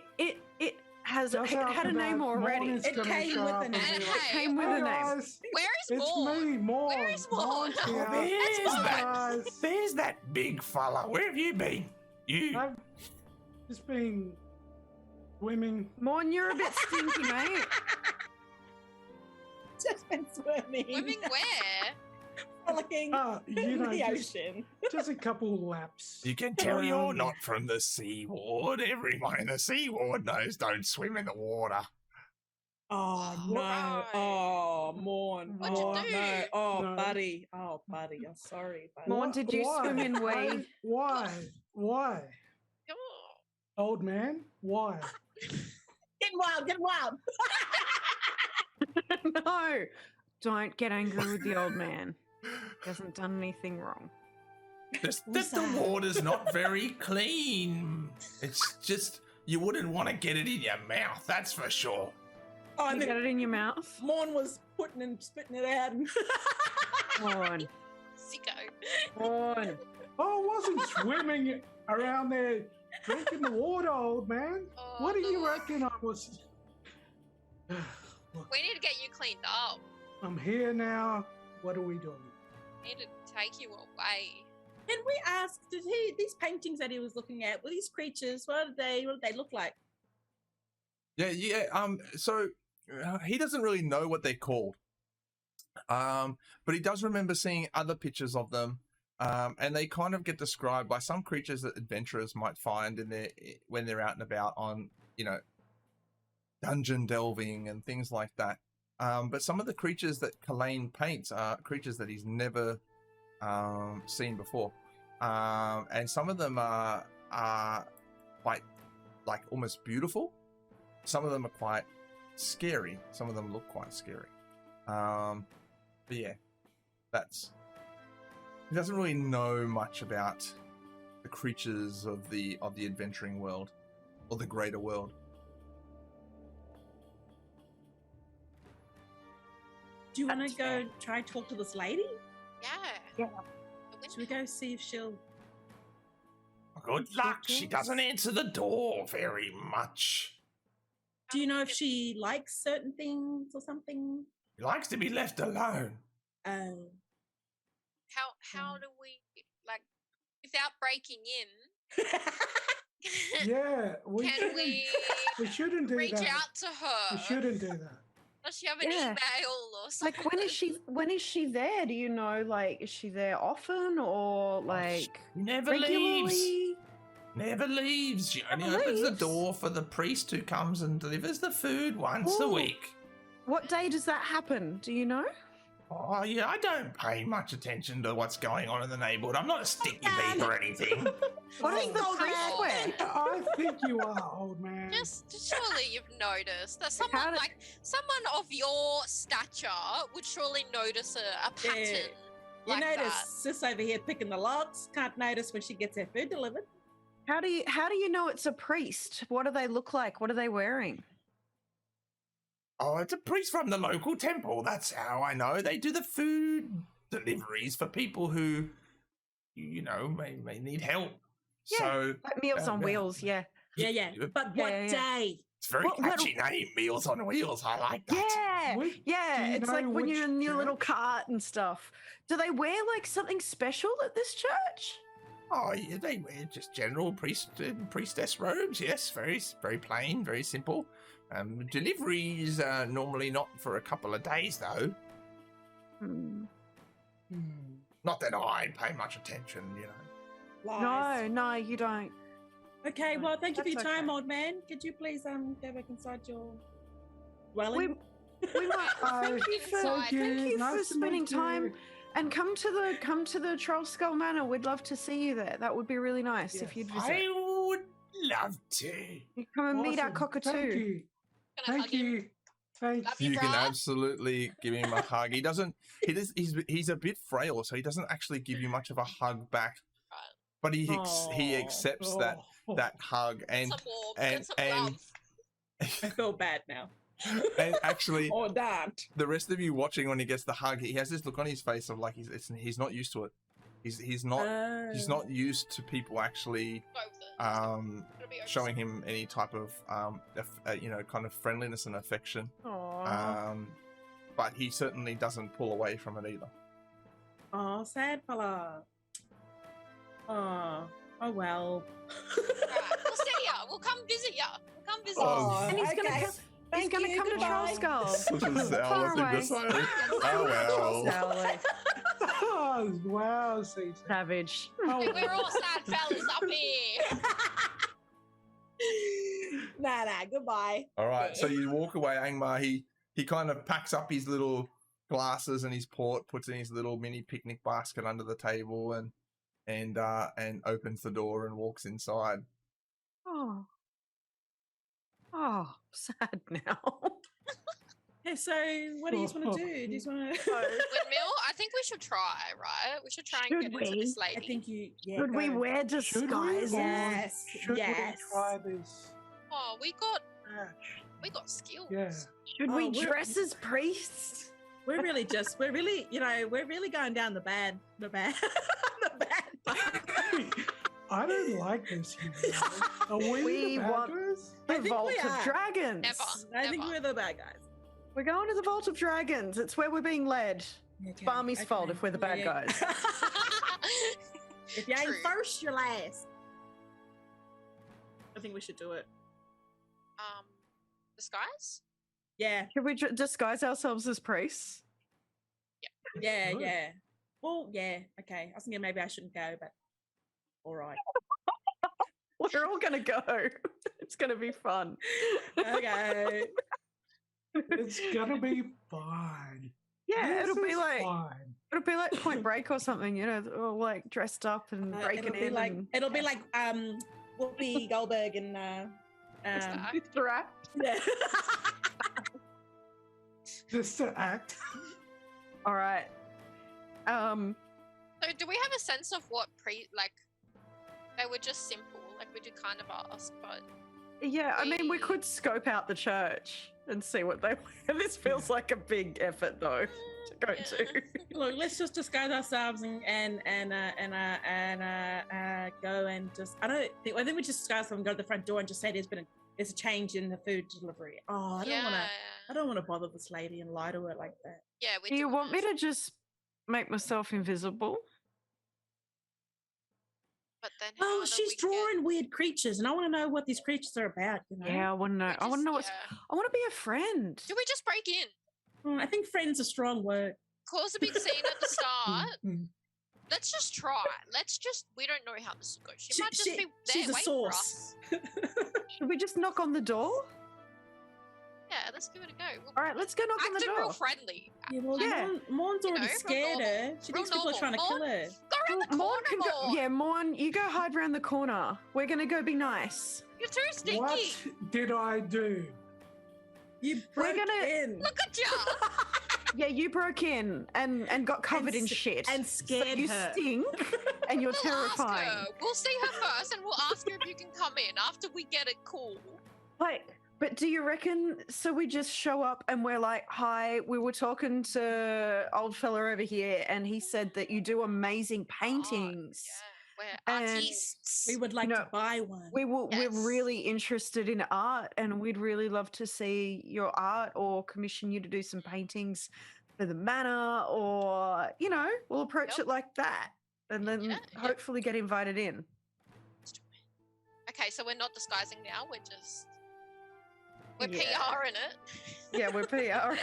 Speaker 2: has
Speaker 3: Just
Speaker 2: it had a
Speaker 3: after
Speaker 2: name
Speaker 3: that,
Speaker 2: already.
Speaker 3: Morn is
Speaker 4: It
Speaker 3: gonna
Speaker 4: came
Speaker 3: show
Speaker 4: with
Speaker 3: up
Speaker 4: a
Speaker 3: and
Speaker 4: name.
Speaker 3: be
Speaker 5: And
Speaker 3: like,
Speaker 5: hey,
Speaker 2: Came with
Speaker 3: "Hey
Speaker 2: a name.
Speaker 3: guys,
Speaker 5: Where is
Speaker 3: it's
Speaker 5: Morn?
Speaker 3: me, Morn.
Speaker 5: Where is Morn?
Speaker 3: Morn's
Speaker 5: Oh,
Speaker 3: here.
Speaker 1: there's
Speaker 3: Hi,
Speaker 1: that.
Speaker 3: guys.
Speaker 1: There's that big fella. Where have you been? You.
Speaker 3: I've just been swimming.
Speaker 2: Morn, you're a bit stinky, mate.
Speaker 4: Just been swimming.
Speaker 5: Swimming where?
Speaker 4: Frolicking
Speaker 3: You
Speaker 4: in
Speaker 3: know,
Speaker 4: the
Speaker 3: just,
Speaker 4: ocean.
Speaker 3: just a couple laps.
Speaker 1: You can tell you're not from the Sea Ward. Everyone in the Sea Ward knows don't swim in the water.
Speaker 4: Oh no!
Speaker 5: Right.
Speaker 4: Oh, Morn!
Speaker 5: What'd you
Speaker 4: Oh
Speaker 5: do?
Speaker 4: no! Oh,
Speaker 3: No.
Speaker 4: buddy! Oh, buddy! I'm sorry, buddy.
Speaker 2: Morn, did you swim in
Speaker 3: Why?
Speaker 2: Wade?
Speaker 3: Why? Why?
Speaker 5: Oh.
Speaker 3: Old man? Why?
Speaker 4: Getting wild! Getting wild!
Speaker 2: No, don't get angry with the old man. He hasn't done anything wrong.
Speaker 1: Just
Speaker 4: What's
Speaker 1: that the
Speaker 4: that?
Speaker 1: water's not very clean. It's just, you wouldn't want to get it in your mouth, that's for sure.
Speaker 4: Oh, I
Speaker 2: You
Speaker 4: think
Speaker 2: get it in your mouth?
Speaker 4: Morn was putting and spitting it out.
Speaker 2: Morn,
Speaker 5: Sicko.
Speaker 2: Morn.
Speaker 3: I wasn't swimming around there drinking the water, old man.
Speaker 5: Oh,
Speaker 3: What do you
Speaker 5: look.
Speaker 3: reckon I was? Look,
Speaker 5: We need to get you cleaned up.
Speaker 3: I'm here now. What are we doing?
Speaker 5: We need to take you away.
Speaker 4: Can we ask? Did these paintings that he was looking at? Were these creatures? What did they look like?
Speaker 1: Yeah. So he doesn't really know what they're called. But he does remember seeing other pictures of them. And they kind of get described by some creatures that adventurers might find when they're out and about on, dungeon delving and things like that. But some of the creatures that Kalane paints are creatures that he's never seen before. And some of them are quite, like, almost beautiful. Some of them are quite scary. Some of them look quite scary. But yeah, he doesn't really know much about the creatures of the adventuring world or the greater world.
Speaker 4: Do you want to go try and talk to this lady?
Speaker 5: Yeah.
Speaker 4: Should we go see if she'll...
Speaker 1: Good luck. She doesn't answer the door very much.
Speaker 4: Do you know if she likes certain things or something?
Speaker 1: She likes to be left alone.
Speaker 4: Oh.
Speaker 5: How do we, like, without breaking in?
Speaker 3: Yeah, we shouldn't do
Speaker 5: reach
Speaker 3: that.
Speaker 5: out to her?
Speaker 3: We shouldn't do that.
Speaker 5: Does she have an email or something?
Speaker 2: Like, when is she there? Do you know, like, is she there often or, like,
Speaker 1: Never
Speaker 2: regularly?
Speaker 1: leaves. Never leaves. She only opens the door for the priest who comes and delivers the food once a week.
Speaker 2: What day does that happen? Do you know?
Speaker 1: Oh, yeah, I don't pay much attention to what's going on in the neighborhood. I'm not a sticky beak or anything.
Speaker 2: What does the priest wear?
Speaker 3: I think you are, old man.
Speaker 5: Just surely you've noticed that someone of your stature would surely notice a pattern.
Speaker 4: You
Speaker 5: like
Speaker 4: notice
Speaker 5: that.
Speaker 4: sis over here picking the locks, can't notice when she gets her food delivered.
Speaker 2: How do you know it's a priest? What do they look like? What are they wearing?
Speaker 1: Oh, it's a priest from the local temple. That's how I know. They do the food deliveries for people who, may need help.
Speaker 2: Yeah,
Speaker 1: so
Speaker 2: like Meals on Wheels, yeah.
Speaker 4: Yeah. But what day?
Speaker 1: It's a very catchy name, Meals on Wheels. I like
Speaker 2: Yeah,
Speaker 1: that.
Speaker 3: Do you
Speaker 2: it's like
Speaker 3: know
Speaker 2: when you're
Speaker 3: which
Speaker 2: in your little
Speaker 3: church?
Speaker 2: cart and stuff. Do they wear like something special at this church?
Speaker 1: Oh, yeah, they wear just general priestess robes. Yes, very, very plain, very simple. Deliveries are normally not for a couple of days, though. Not that I pay much attention,
Speaker 4: Lies.
Speaker 2: No, you don't.
Speaker 4: Okay, well, thank you for your
Speaker 2: That's
Speaker 4: time,
Speaker 2: okay.
Speaker 4: old man. Could you please go back inside your dwelling?
Speaker 2: We might thank you for
Speaker 3: Thank you. Nice
Speaker 2: for
Speaker 3: to
Speaker 2: spending
Speaker 3: meet you.
Speaker 2: time, and come to the Troll Skull Manor. We'd love to see you there. That would be really nice if you'd visit.
Speaker 1: I would love to.
Speaker 2: You come and meet our
Speaker 3: Awesome.
Speaker 2: cockatoo.
Speaker 3: Thank you.
Speaker 5: Can I
Speaker 3: Thank
Speaker 5: hug him?
Speaker 3: you. Thank
Speaker 5: Love
Speaker 3: you.
Speaker 1: You can
Speaker 5: brah.
Speaker 1: absolutely give him a hug. He doesn't. He's a bit frail, so he doesn't actually give you much of a hug back.
Speaker 5: Right.
Speaker 1: But he accepts that hug and
Speaker 5: Some warmth
Speaker 1: and
Speaker 5: some
Speaker 1: and
Speaker 5: love.
Speaker 4: I feel bad now.
Speaker 1: and actually
Speaker 4: Or that.
Speaker 1: the rest of you watching when he gets the hug, he has this look on his face of like he's not used to it. He's not used to people actually
Speaker 5: It'll be over
Speaker 1: showing him any type of kind of friendliness and affection.
Speaker 2: Aww.
Speaker 1: But he certainly doesn't pull away from it either.
Speaker 4: Oh, sad fella. Oh well.
Speaker 5: Right, we'll see ya. We'll come visit ya. We'll come visit
Speaker 1: Oh,
Speaker 2: And he's gonna
Speaker 4: okay.
Speaker 2: come. He's
Speaker 4: Thank
Speaker 2: gonna
Speaker 4: you,
Speaker 2: come to Troll
Speaker 4: goodbye.
Speaker 2: Skull. Far away.
Speaker 1: Oh well.
Speaker 2: Sally.
Speaker 3: Oh, wow, Caesar.
Speaker 2: Savage.
Speaker 3: Oh,
Speaker 5: We're all sad fellas up here.
Speaker 4: Nah, goodbye.
Speaker 1: All right, so you walk away, Angmar. He kind of packs up his little glasses and his port, puts in his little mini picnic basket under the table, and opens the door and walks inside.
Speaker 2: Oh, sad now.
Speaker 4: Okay, so what do you want to do? Do you want to?
Speaker 5: Windmill, I think we should try, right? We should try and
Speaker 2: Should
Speaker 5: get into this
Speaker 2: we?
Speaker 5: lady.
Speaker 4: I think you. Yeah,
Speaker 2: Should we
Speaker 4: go.
Speaker 2: wear
Speaker 3: Should we?
Speaker 2: disguises?
Speaker 4: Yes.
Speaker 3: Should
Speaker 4: Yes.
Speaker 3: we try this
Speaker 5: Oh, we
Speaker 3: match?
Speaker 5: got skills.
Speaker 3: Yeah.
Speaker 2: Should
Speaker 4: Oh,
Speaker 2: we
Speaker 4: we're-
Speaker 2: dress as priests?
Speaker 4: We're really going down the bad, the bad path.
Speaker 3: I don't like this. Are we
Speaker 2: We
Speaker 3: the bad
Speaker 2: want-
Speaker 3: guys?
Speaker 4: I
Speaker 2: The
Speaker 4: think
Speaker 2: Vault
Speaker 4: we
Speaker 2: of
Speaker 4: are.
Speaker 2: Dragons.
Speaker 5: Never.
Speaker 4: I think we're the bad guys.
Speaker 2: We're going to the Vault of Dragons. It's where we're being led. It's
Speaker 4: Okay,
Speaker 2: Barmy's fault if we're the bad guys.
Speaker 4: If you ain't
Speaker 5: True.
Speaker 4: first, you're last. I think we should do it.
Speaker 5: Disguise?
Speaker 4: Yeah,
Speaker 2: Can we disguise ourselves as priests?
Speaker 4: yeah,
Speaker 3: Good.
Speaker 4: yeah. Well, yeah. Okay. I was thinking maybe I shouldn't go, but all right.
Speaker 2: We're all gonna go. It's gonna be fun.
Speaker 4: Okay.
Speaker 3: It's gonna be fine.
Speaker 2: Yeah,
Speaker 3: This
Speaker 2: it'll be
Speaker 3: is
Speaker 2: like
Speaker 3: fine.
Speaker 2: Point Break or something. You know, they're all like dressed up and breaking
Speaker 4: it'll be
Speaker 2: in.
Speaker 4: like
Speaker 2: and...
Speaker 4: it'll be like Whoopi Goldberg and
Speaker 2: Mr. Act.
Speaker 4: yeah.
Speaker 3: Just to act.
Speaker 2: All right.
Speaker 5: So do we have a sense of what they were just simple, like we did kind of ask, but
Speaker 2: Yeah, I mean, we could scope out the church and see what they. This feels like a big effort, though, to go to.
Speaker 4: Look, let's just disguise ourselves and go and just. I think we just disguise them and go to the front door and just say there's a change in the food delivery. Oh, I don't want to bother this lady and lie to her like that.
Speaker 5: Yeah, we
Speaker 2: Do you want me to just make myself invisible?
Speaker 5: But then how
Speaker 4: Oh,
Speaker 5: do
Speaker 4: she's
Speaker 5: we
Speaker 4: drawing weird creatures, and I want to know what these creatures are about. You know?
Speaker 2: Yeah, I want to know. I want to know what's.
Speaker 5: yeah.
Speaker 2: I want to be a friend.
Speaker 5: Do we just break in?
Speaker 4: I think friend's a strong word.
Speaker 5: Cause a big scene at the start.
Speaker 3: Mm.
Speaker 5: Let's just try. We don't know how this will go. She might just be there
Speaker 4: she's a
Speaker 5: waiting
Speaker 4: source.
Speaker 5: for us.
Speaker 2: Should we just knock on the door?
Speaker 5: Yeah, let's give it a go. We'll
Speaker 2: All right, let's go knock on the
Speaker 5: act
Speaker 2: door.
Speaker 5: real friendly.
Speaker 4: Yeah, well,
Speaker 2: Yeah.
Speaker 4: Morn's already
Speaker 5: real
Speaker 4: scared
Speaker 5: normal.
Speaker 4: her. She thinks people are trying to
Speaker 5: normal.
Speaker 4: kill her.
Speaker 5: Go around the
Speaker 2: Morn
Speaker 5: corner,
Speaker 2: can go.
Speaker 5: Morn.
Speaker 2: Yeah, Morn, you go hide around the corner. We're gonna go be nice.
Speaker 5: You're too stinky.
Speaker 3: What did I do?
Speaker 4: You
Speaker 2: We're
Speaker 4: broke
Speaker 2: gonna-
Speaker 4: in
Speaker 5: Look at you.
Speaker 2: Yeah, you broke in and got covered in shit.
Speaker 4: and
Speaker 2: So
Speaker 4: scared
Speaker 2: you
Speaker 4: her.
Speaker 2: stink and you're
Speaker 5: We'll ask
Speaker 2: terrifying.
Speaker 5: her. We'll see her first, and we'll ask her if you can come in after we get it cool.
Speaker 2: Wait, but do you reckon? So we just show up and we're like, "Hi, we were talking to old fella over here, and he said that you do amazing paintings.
Speaker 5: Yeah, we're
Speaker 2: And
Speaker 5: artists.
Speaker 4: We would like
Speaker 2: No.
Speaker 4: to buy one.
Speaker 2: We're
Speaker 5: Yes.
Speaker 2: really interested in art, and we'd really love to see your art or commission you to do some paintings for the manor, or we'll approach
Speaker 5: Yep.
Speaker 2: it like that, and then
Speaker 5: Yeah, yeah.
Speaker 2: hopefully get invited in."
Speaker 5: Okay, so we're not disguising now. We're
Speaker 2: Yeah.
Speaker 5: PRing it.
Speaker 2: Yeah, we're PR.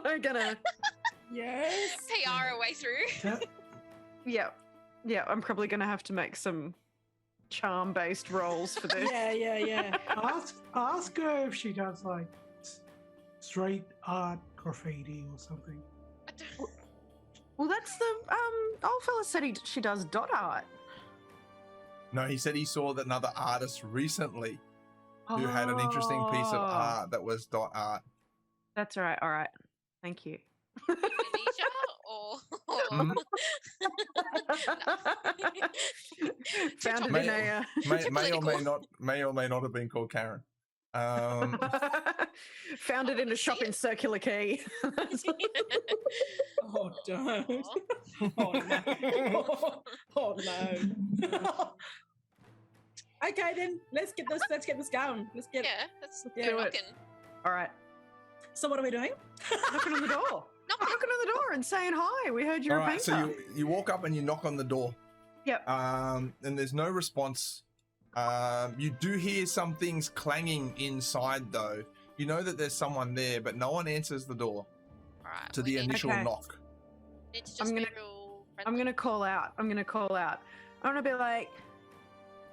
Speaker 2: we're gonna.
Speaker 4: Yes.
Speaker 5: PR our way through.
Speaker 3: That,
Speaker 2: Yeah. I'm probably gonna have to make some charm-based rolls for this.
Speaker 4: Yeah.
Speaker 3: ask her if she does like street art graffiti or something.
Speaker 2: Well, that's the old fella said she does dot art.
Speaker 1: No, he said he saw that another artist recently who had an interesting piece of
Speaker 2: Oh,
Speaker 1: art that was dot art.
Speaker 2: That's all right. All right. Thank you.
Speaker 5: Indonesia or
Speaker 1: Mhm.
Speaker 2: Found it
Speaker 1: May-
Speaker 2: in a.
Speaker 1: May or may not have been called Karen.
Speaker 2: Found it in a shop in Circular Quay.
Speaker 4: Oh, don't. Oh, no. Oh, no. Okay, then let's get this going. Let's get
Speaker 5: yeah, let's
Speaker 4: Yeah.
Speaker 5: go
Speaker 2: Do it.
Speaker 5: knocking.
Speaker 2: All right.
Speaker 4: So what are we doing?
Speaker 2: Knocking on the door.
Speaker 5: Knocking.
Speaker 2: Knocking on the door and saying hi. We heard you're
Speaker 1: All
Speaker 2: a
Speaker 1: right,
Speaker 2: painter.
Speaker 1: so you walk up and you knock on the door.
Speaker 2: Yep.
Speaker 1: And there's no response. You do hear some things clanging inside, though. You know that there's someone there, but no one answers the door
Speaker 5: All right,
Speaker 1: to
Speaker 5: we
Speaker 1: the
Speaker 5: need,
Speaker 1: initial
Speaker 2: Okay.
Speaker 1: knock.
Speaker 5: need to just
Speaker 2: I'm
Speaker 5: be
Speaker 2: gonna-
Speaker 5: real
Speaker 2: I'm
Speaker 5: friendly.
Speaker 2: gonna call out. I'm gonna be like,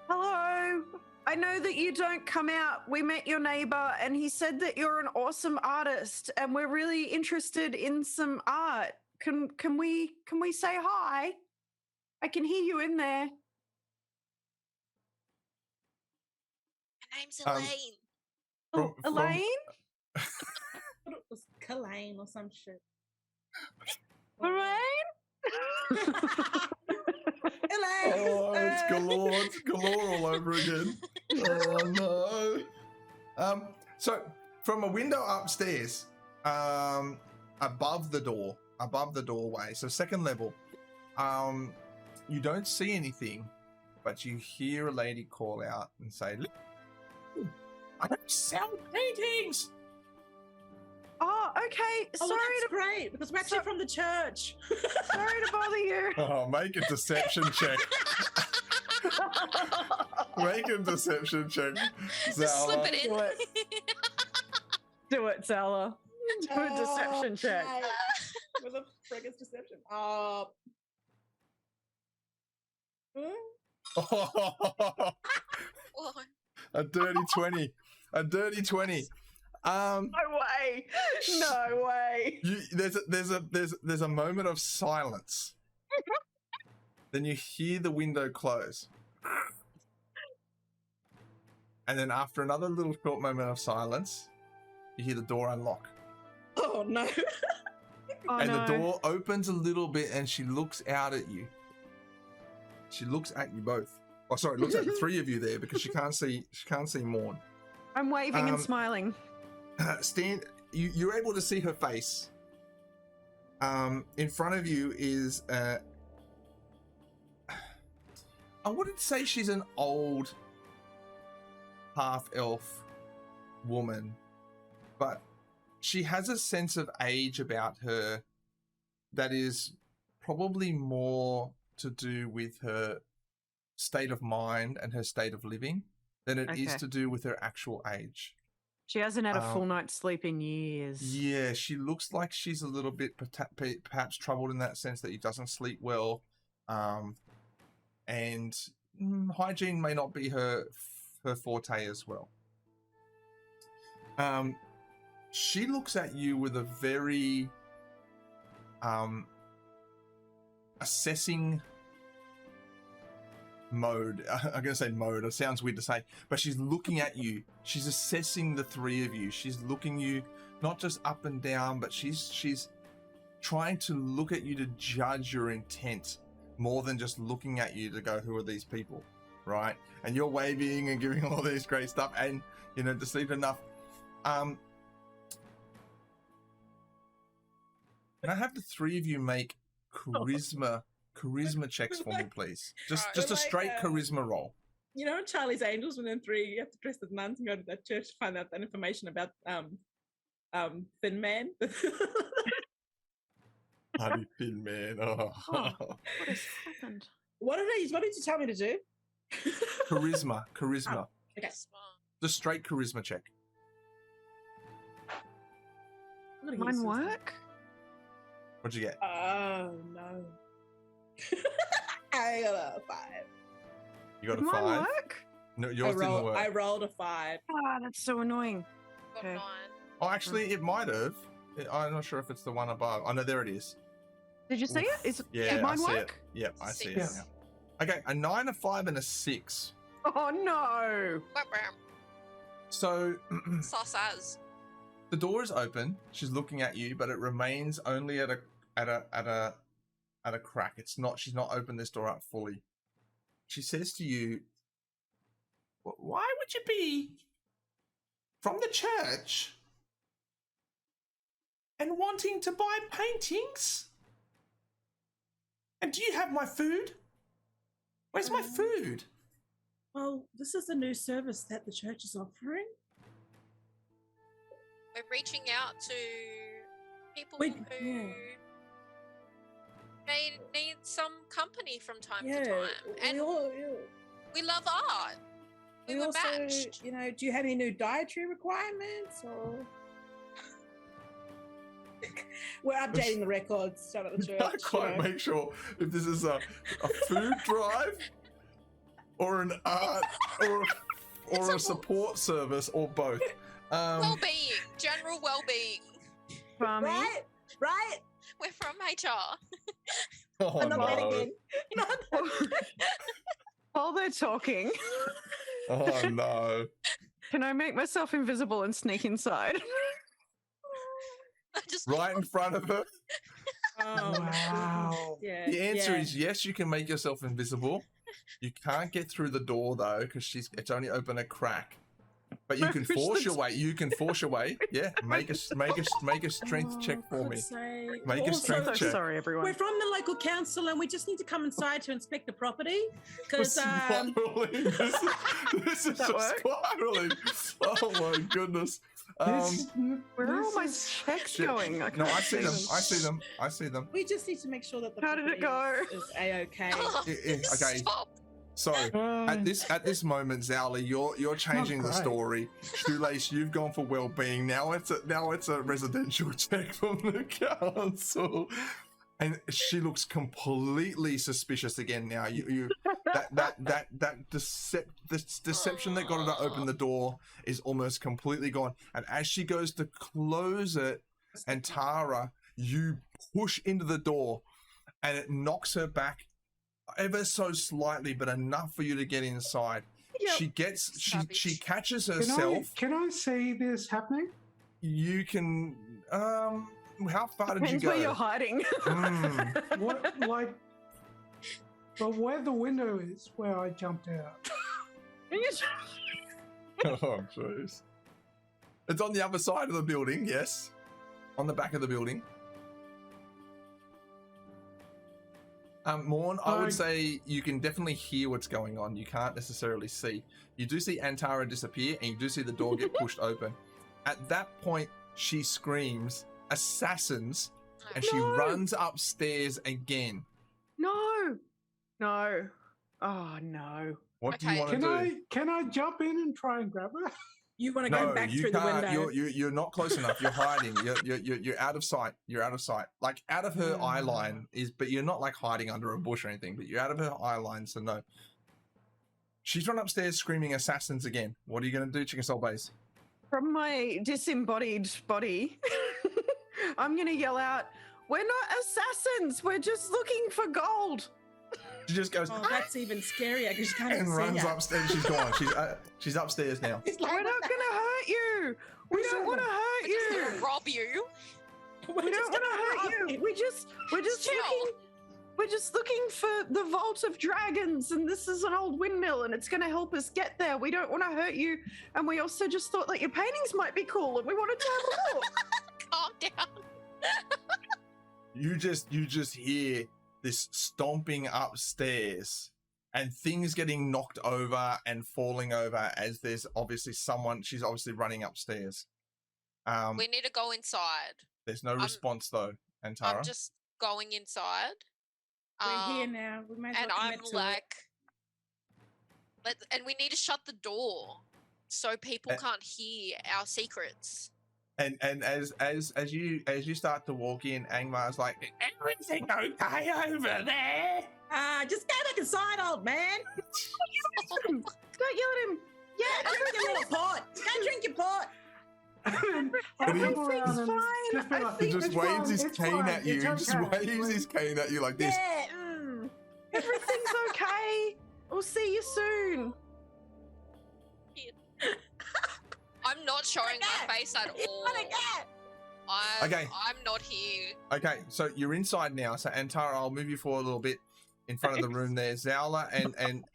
Speaker 2: "Hello. I know that you don't come out. We met your neighbor, and he said that you're an awesome artist, and we're really interested in some art. Can we say hi? I can hear you in there."
Speaker 5: Her name's
Speaker 1: Um,
Speaker 5: Elaine.
Speaker 2: Oh,
Speaker 1: From-
Speaker 2: Elaine.
Speaker 4: I thought it was Kalane or some shit.
Speaker 2: Elaine.
Speaker 4: Elaine!
Speaker 1: Oh, it's galore all over again. Oh no. So from a window upstairs, above the doorway, so second level, you don't see anything, but you hear a lady call out and say, "Listen, I don't sell paintings."
Speaker 2: Oh, okay.
Speaker 4: Oh,
Speaker 2: Sorry
Speaker 4: that's great, because we're actually from the church.
Speaker 2: sorry to bother you.
Speaker 1: Oh, make a deception check. Make a deception check.
Speaker 5: Just slip
Speaker 1: Zala.
Speaker 5: it in.
Speaker 2: Do it. Do it, Zella. Do a deception check.
Speaker 4: With a friggin' deception. Oh.
Speaker 5: Oh,
Speaker 1: A dirty 20. A dirty 20.
Speaker 2: No way. No way.
Speaker 1: There's a moment of silence. Then you hear the window close. And then after another little short moment of silence, you hear the door unlock.
Speaker 4: Oh no.
Speaker 2: Oh,
Speaker 1: And
Speaker 2: no.
Speaker 1: the door opens a little bit and she looks out at you. She looks at you both. Oh, sorry, looks at the three of you there because she can't see Morn.
Speaker 2: I'm waving and smiling.
Speaker 1: Stan, you're able to see her face. In front of you is I wouldn't say she's an old half-elf woman, but she has a sense of age about her that is probably more to do with her state of mind and her state of living than it is
Speaker 2: Okay.
Speaker 1: to do with her actual age.
Speaker 2: She hasn't had a full night's sleep in years.
Speaker 1: Yeah, she looks like she's a little bit perhaps troubled in that sense that she doesn't sleep well, and hygiene may not be her forte as well. She looks at you with a very assessing mode. I'm going to say mode. It sounds weird to say, but she's looking at you. She's assessing the three of you. She's looking you not just up and down, but she's trying to look at you to judge your intent more than just looking at you to go, who are these people, right? And you're waving and giving all this great stuff, and deceived enough. Can I have the three of you make charisma checks for me, please? Just a straight charisma roll.
Speaker 4: You know in Charlie's Angels when in 3 you have to dress as nuns and go to that church to find out that information about Thin Man?
Speaker 1: Bloody Thin Man. Oh.
Speaker 2: What has happened?
Speaker 4: What did you tell me to do?
Speaker 1: Charisma.
Speaker 4: Okay.
Speaker 5: smart.
Speaker 1: The straight charisma check.
Speaker 4: I'm gonna use
Speaker 2: Mine
Speaker 4: this.
Speaker 2: work?
Speaker 1: What'd you get?
Speaker 4: Oh no. I got a 5.
Speaker 1: You got
Speaker 2: Did
Speaker 1: a
Speaker 2: mine
Speaker 1: 5?
Speaker 2: work?
Speaker 1: No, yours didn't work.
Speaker 4: I rolled a 5.
Speaker 2: Ah, that's so annoying.
Speaker 5: Got
Speaker 2: Okay.
Speaker 5: 9.
Speaker 1: Oh, actually, it might have. I'm not sure if it's the one above. Oh, no, there it is.
Speaker 2: Did you see
Speaker 1: Oof.
Speaker 2: it? Did
Speaker 1: Yeah,
Speaker 2: mine
Speaker 1: I see it.
Speaker 2: work?
Speaker 1: Yep, I see it.
Speaker 5: 6.
Speaker 1: now. Okay, a 9, a 5, and a 6.
Speaker 2: Oh no!
Speaker 1: So
Speaker 5: Sauce as.
Speaker 1: the door is open. She's looking at you, but it remains only at a crack. It's not. She's not opened this door up fully. She says to you, "Why would you be from the church and wanting to buy paintings? And do you have my food? Where's my food?"
Speaker 4: Well, this is a new service that the church is offering.
Speaker 5: We're reaching out to people
Speaker 4: Wait,
Speaker 5: who
Speaker 4: yeah.
Speaker 5: may need some company from time
Speaker 4: Yeah,
Speaker 5: to time. And we love art. We were
Speaker 4: also,
Speaker 5: matched.
Speaker 4: do you have any new dietary requirements or? We're updating the records down at the church.
Speaker 1: Can't quite make sure if this is a food drive or an art or a support service or both.
Speaker 5: Well-being, general well-being.
Speaker 2: Farmy.
Speaker 4: Right?
Speaker 5: We're from HR.
Speaker 1: Oh,
Speaker 4: I'm not that
Speaker 1: no.
Speaker 4: again.
Speaker 2: While they're talking,
Speaker 1: Oh no.
Speaker 2: can I make myself invisible and sneak inside?
Speaker 5: I just
Speaker 1: Right in front of her.
Speaker 4: Oh,
Speaker 3: Wow.
Speaker 4: yeah.
Speaker 1: The answer
Speaker 4: yeah.
Speaker 1: is yes, you can make yourself invisible. You can't get through the door though, because it's only open a crack. But you can force your way. You can force your way. Yeah. Make a strength check for me.
Speaker 4: God's sake.
Speaker 1: Make a
Speaker 4: Also,
Speaker 1: strength
Speaker 2: So
Speaker 1: check.
Speaker 2: sorry, everyone.
Speaker 4: We're from the local council and we just need to come inside to inspect the property because
Speaker 1: Spiraling. This is
Speaker 2: That work?
Speaker 1: spiraling. Oh my goodness.
Speaker 2: Where are all my
Speaker 3: This is-
Speaker 2: checks
Speaker 1: Shit.
Speaker 2: going? I
Speaker 1: No,
Speaker 2: can't
Speaker 1: I see them.
Speaker 2: them.
Speaker 1: I see them.
Speaker 4: we just need to make sure that the
Speaker 2: How did it
Speaker 4: property
Speaker 2: go?
Speaker 4: is A-okay.
Speaker 5: Oh,
Speaker 1: Okay.
Speaker 5: Stop.
Speaker 1: So at this moment, Zowli, you're changing the
Speaker 3: great.
Speaker 1: story. Shoelace, you've gone for well-being. Now it's a residential check from the council, and she looks completely suspicious again. Now this deception that got her to open the door is almost completely gone. And as she goes to close it, and Tara, you push into the door, and it knocks her back ever so slightly, but enough for you to get inside.
Speaker 2: Yep.
Speaker 1: She catches herself.
Speaker 3: Can I see this happening?
Speaker 1: You can how far did you
Speaker 2: Depends
Speaker 1: go?
Speaker 2: where you're hiding.
Speaker 3: What, like, but where the window is, where I jumped out.
Speaker 1: Oh jeez. It's on the other side of the building, yes. On the back of the building. Morn, I would say you can definitely hear what's going on. You can't necessarily see. You do see Antara disappear, and you do see the door get pushed open. At that point, she screams, "Assassins!" and she runs upstairs again.
Speaker 2: No. Oh no.
Speaker 1: What do you want to do?
Speaker 3: Can I jump in and try and grab her?
Speaker 4: You want to go back
Speaker 1: you
Speaker 4: through the
Speaker 1: can't.
Speaker 4: window?
Speaker 1: You're not close enough. You're hiding. You're out of sight. You're out of sight. Like out of her eye line but you're not like hiding under a bush or anything. But you're out of her eye line, so no. She's run upstairs screaming "Assassins!" again. What are you going to do, Chicken Salt Baes?
Speaker 2: From my disembodied body, I'm gonna yell out, "We're not assassins. We're just looking for gold."
Speaker 1: She just goes,
Speaker 4: Oh, that's even scarier because you can't
Speaker 1: and
Speaker 4: even
Speaker 1: runs
Speaker 4: see her.
Speaker 1: upstairs. She's gone. She's upstairs now.
Speaker 4: It's like,
Speaker 2: We're not gonna hurt you. We don't want to hurt
Speaker 5: We're just
Speaker 2: you.
Speaker 5: gonna rob you.
Speaker 2: We don't want to hurt you. We're just
Speaker 5: Chill.
Speaker 2: looking. We're just looking for the Vault of Dragons, and this is an old windmill, and it's going to help us get there. We don't want to hurt you, and we also just thought that your paintings might be cool, and we wanted to have a look.
Speaker 5: Calm down.
Speaker 1: You just hear this stomping upstairs and things getting knocked over and falling over as there's obviously someone. She's obviously running upstairs.
Speaker 5: We need to go inside.
Speaker 1: There's no response though, Antara.
Speaker 5: I'm just going inside.
Speaker 4: We're here now. We may as
Speaker 5: And
Speaker 4: well
Speaker 5: I'm
Speaker 4: commit to
Speaker 5: like, and we need to shut the door so people can't hear our secrets.
Speaker 1: And as you start to walk in, Angmar's like, "Everything okay over there?"
Speaker 4: just go back inside, old man.
Speaker 2: Don't yell at him.
Speaker 4: Yeah, drink your little pot. Go drink your pot.
Speaker 2: Everything's fine.
Speaker 1: He just waves his cane at you. He just waves his cane at you like this.
Speaker 2: Yeah, everything's okay. We'll see you soon.
Speaker 5: I'm not showing my face at all. I'm not here.
Speaker 1: Okay, so you're inside now. So Antara, I'll move you forward a little bit in front of the room there. Zowla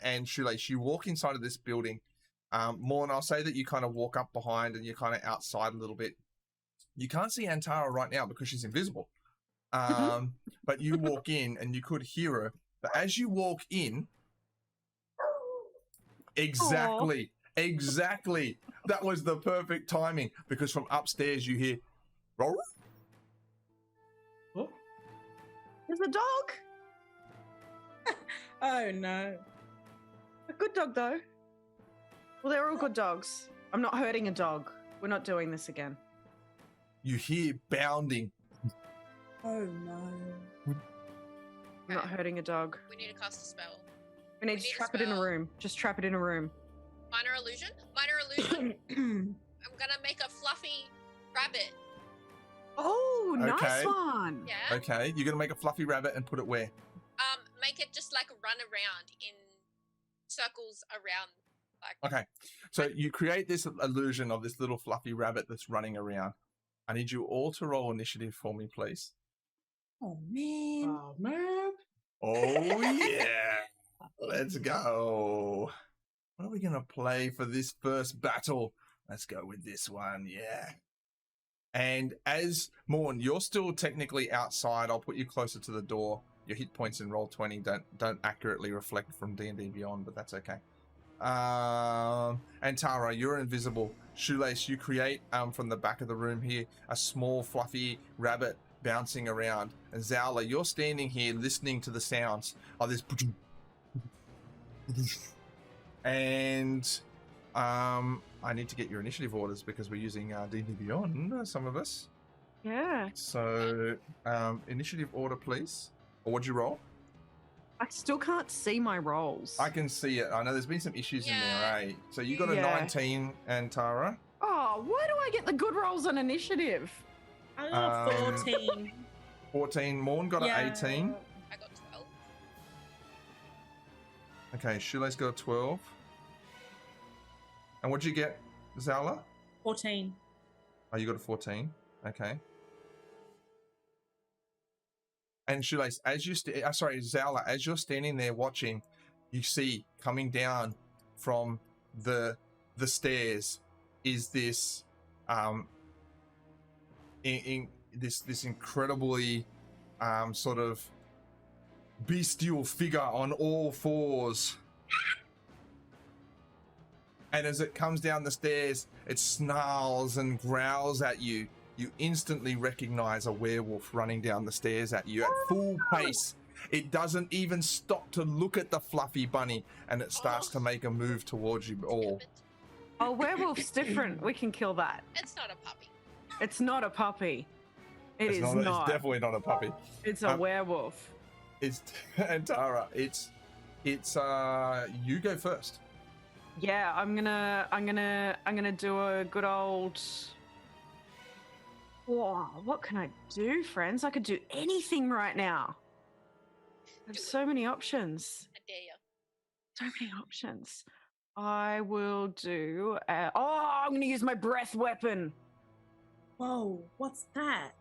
Speaker 1: and Shoelace, you walk inside of this building. Morn, I'll say that you kind of walk up behind and you're kind of outside a little bit. You can't see Antara right now because she's invisible. But you walk in and you could hear her. But as you walk in, exactly. That was the perfect timing because from upstairs you hear, "Roll."
Speaker 3: Oh,
Speaker 2: There's a dog.
Speaker 4: Oh no.
Speaker 2: A good dog, though. Well, they're all good dogs. I'm not hurting a dog. We're not doing this again.
Speaker 1: You hear bounding.
Speaker 4: Oh no.
Speaker 2: I'm not hurting a dog.
Speaker 5: We need to cast a spell.
Speaker 2: We need to trap it in a room. Just trap it in a room.
Speaker 5: Minor illusion? I'm gonna make a fluffy rabbit.
Speaker 2: Oh,
Speaker 1: Okay.
Speaker 2: nice one.
Speaker 5: Yeah?
Speaker 1: Okay, you're gonna make a fluffy rabbit and put it where?
Speaker 5: Make it just like run around in circles around. Like,
Speaker 1: Okay, so you create this illusion of this little fluffy rabbit that's running around. I need you all to roll initiative for me, please.
Speaker 4: Oh man.
Speaker 3: oh man.
Speaker 1: Oh yeah, let's go. What are we gonna play for this first battle? Let's go with this one, yeah. And as Morn, you're still technically outside. I'll put you closer to the door. Your hit points in Roll20 don't accurately reflect from D&D Beyond, but that's okay. And Tara, you're invisible. Shoelace, you create from the back of the room here a small fluffy rabbit bouncing around. And Zowla, you're standing here listening to the sounds of this And I need to get your initiative orders because we're using D&D Beyond, some of us.
Speaker 2: Yeah.
Speaker 1: So, initiative order, please. Or what'd you roll?
Speaker 2: I still can't see my rolls.
Speaker 1: I can see it. I know there's been some issues in there, eh? So you got a
Speaker 2: Yeah.
Speaker 1: 19, and Tara?
Speaker 2: Oh, why do I get the good rolls on initiative?
Speaker 4: I got 14.
Speaker 1: 14. Morn got an 18.
Speaker 5: I got 12.
Speaker 1: Okay, Shoelace got a 12. And what'd you get, Zala?
Speaker 4: 14.
Speaker 1: Oh, you got a 14. Okay. And Shoelace, as you Zala, as you're standing there watching, you see coming down from the stairs is this this incredibly sort of bestial figure on all fours. And as it comes down the stairs, it snarls and growls at you. You instantly recognize a werewolf running down the stairs at you at full pace. It doesn't even stop to look at the fluffy bunny, and it starts to make a move towards you all.
Speaker 2: Oh, werewolf's different. We can kill that.
Speaker 5: It's not a puppy.
Speaker 2: It's not a puppy. It's
Speaker 1: It's definitely not a puppy.
Speaker 2: It's a werewolf.
Speaker 1: And Tara, it's you go first.
Speaker 2: Yeah, I'm gonna do a good old. Whoa, what can I do, friends? I could do anything right now. There's so many options.
Speaker 5: I dare you.
Speaker 2: So many options. I will do. I'm gonna use my breath weapon.
Speaker 4: Whoa, what's that?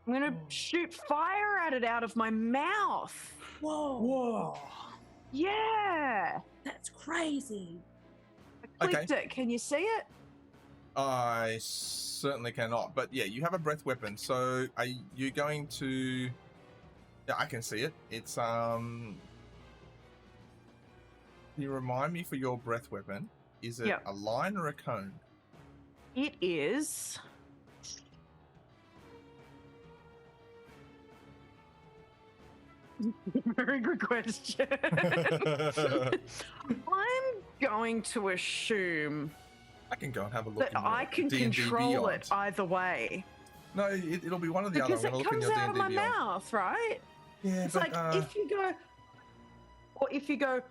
Speaker 2: I'm gonna shoot fire at it out of my mouth.
Speaker 4: Whoa.
Speaker 3: Whoa.
Speaker 2: Yeah.
Speaker 4: That's crazy.
Speaker 2: I clicked it. Can you see it?
Speaker 1: I certainly cannot. But yeah, you have a breath weapon. So are you going to? Yeah, I can see it. It's Can you remind me for your breath weapon? Is it a line or a cone?
Speaker 2: It is. Very good question. I'm going to assume
Speaker 1: I can go and have a look.
Speaker 2: that I can
Speaker 1: D&D
Speaker 2: control
Speaker 1: Beyond.
Speaker 2: it either way.
Speaker 1: No, it'll be one or the
Speaker 2: Because
Speaker 1: other. I'm
Speaker 2: it
Speaker 1: gonna look in
Speaker 2: comes
Speaker 1: your
Speaker 2: out of
Speaker 1: D&D
Speaker 2: my
Speaker 1: Beyond.
Speaker 2: mouth, right?
Speaker 1: Yeah,
Speaker 2: It's
Speaker 1: but
Speaker 2: like if you go, or if you go.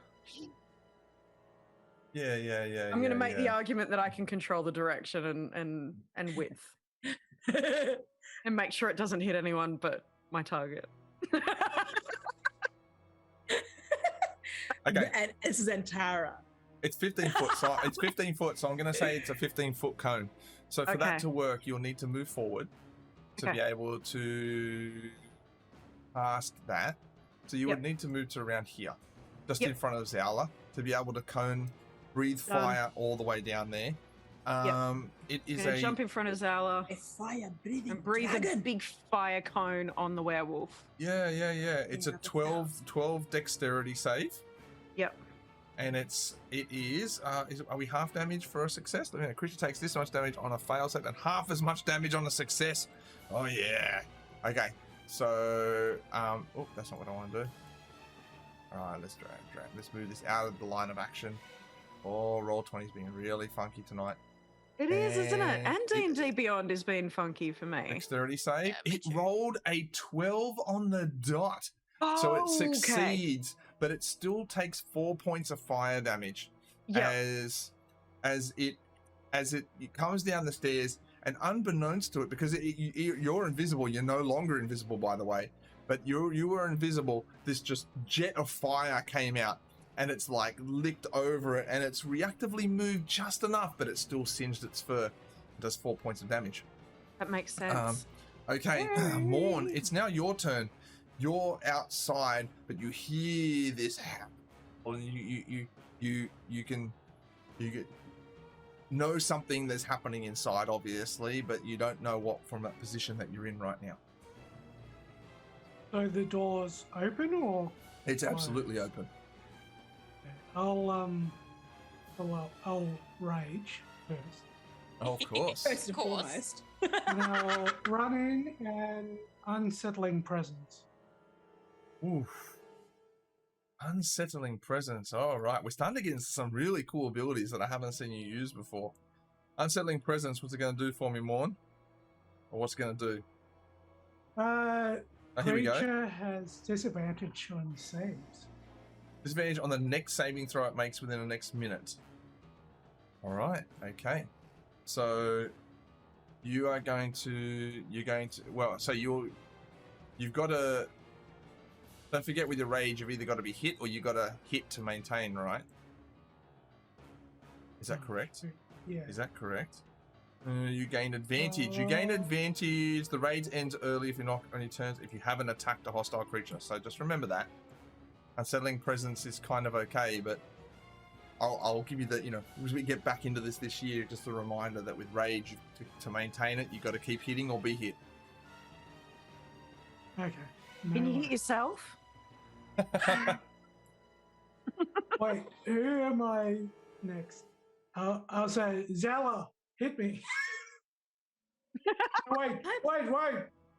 Speaker 1: yeah.
Speaker 2: I'm going to make the argument that I can control the direction and width, and make sure it doesn't hit anyone but my target.
Speaker 1: Okay.
Speaker 4: And this is Antara.
Speaker 1: It's 15 foot, so it's 15 foot. So I'm going to say it's a 15-foot cone. So for that to work, you'll need to move forward to be able to past that. So you would need to move to around here, just in front of Zala, to be able to cone, breathe fire all the way down there. It is a
Speaker 2: jump in front of Zala.
Speaker 4: A fire breathing
Speaker 2: And breathe
Speaker 4: dragon.
Speaker 2: a big fire cone on the werewolf.
Speaker 1: Yeah. It's a 12 dexterity save.
Speaker 2: Yep.
Speaker 1: And it is are we half damage for a success? I mean, a creature takes this much damage on a fail save and half as much damage on a success. Oh yeah. Okay. So that's not what I want to do. Alright, let's drag. Let's move this out of the line of action. Oh, Roll20's being really funky tonight.
Speaker 2: It is, isn't it? And
Speaker 1: And
Speaker 2: D&D Beyond has been funky for me.
Speaker 1: Dexterity save.
Speaker 5: Yeah, me
Speaker 1: It
Speaker 5: too.
Speaker 1: rolled a 12 on the dot.
Speaker 2: Oh,
Speaker 1: So it
Speaker 2: okay.
Speaker 1: succeeds, but it still takes 4 points of fire damage
Speaker 2: Yeah.
Speaker 1: as it comes down the stairs, and unbeknownst to it, because you're invisible, you're no longer invisible, by the way, but you were invisible. This just jet of fire came out, and it's like licked over it, and it's reactively moved just enough, but it still singed its fur. It does 4 points of damage.
Speaker 2: That makes sense.
Speaker 1: Okay, Morn, it's now your turn. You're outside, but you hear this happen. You can know something that's happening inside, obviously, but you don't know what from that position that you're in right now.
Speaker 3: So the door's open, or
Speaker 1: It's absolutely open.
Speaker 3: I'll rage first.
Speaker 1: Of course.
Speaker 4: First and
Speaker 5: Of course.
Speaker 4: foremost.
Speaker 3: And I'll run in and unsettling presence.
Speaker 1: Oof. Unsettling presence. All right. We're starting to get into some really cool abilities that I haven't seen you use before. Unsettling presence. What's it going to do for me, Morn? Or what's it going to do? Here we go.
Speaker 3: Creature has disadvantage on saves.
Speaker 1: Disadvantage on the next saving throw it makes within the next minute. All right. Okay. So you're going to, well, so you've got to, don't forget with your rage, you've either got to be hit or you got to hit to maintain, right? Is that correct?
Speaker 3: Yeah.
Speaker 1: Is that correct? You gain advantage. You gain advantage. The rage ends early if you're not on your turns, if you haven't attacked a hostile creature. So just remember that. Unsettling presence is kind of okay, but I'll give you the, as we get back into this year, just a reminder that with rage, to maintain it, you've got to keep hitting or be hit.
Speaker 3: Okay.
Speaker 2: Can you hit yourself?
Speaker 3: Wait, who am I next? I'll say, Zella, hit me. wait,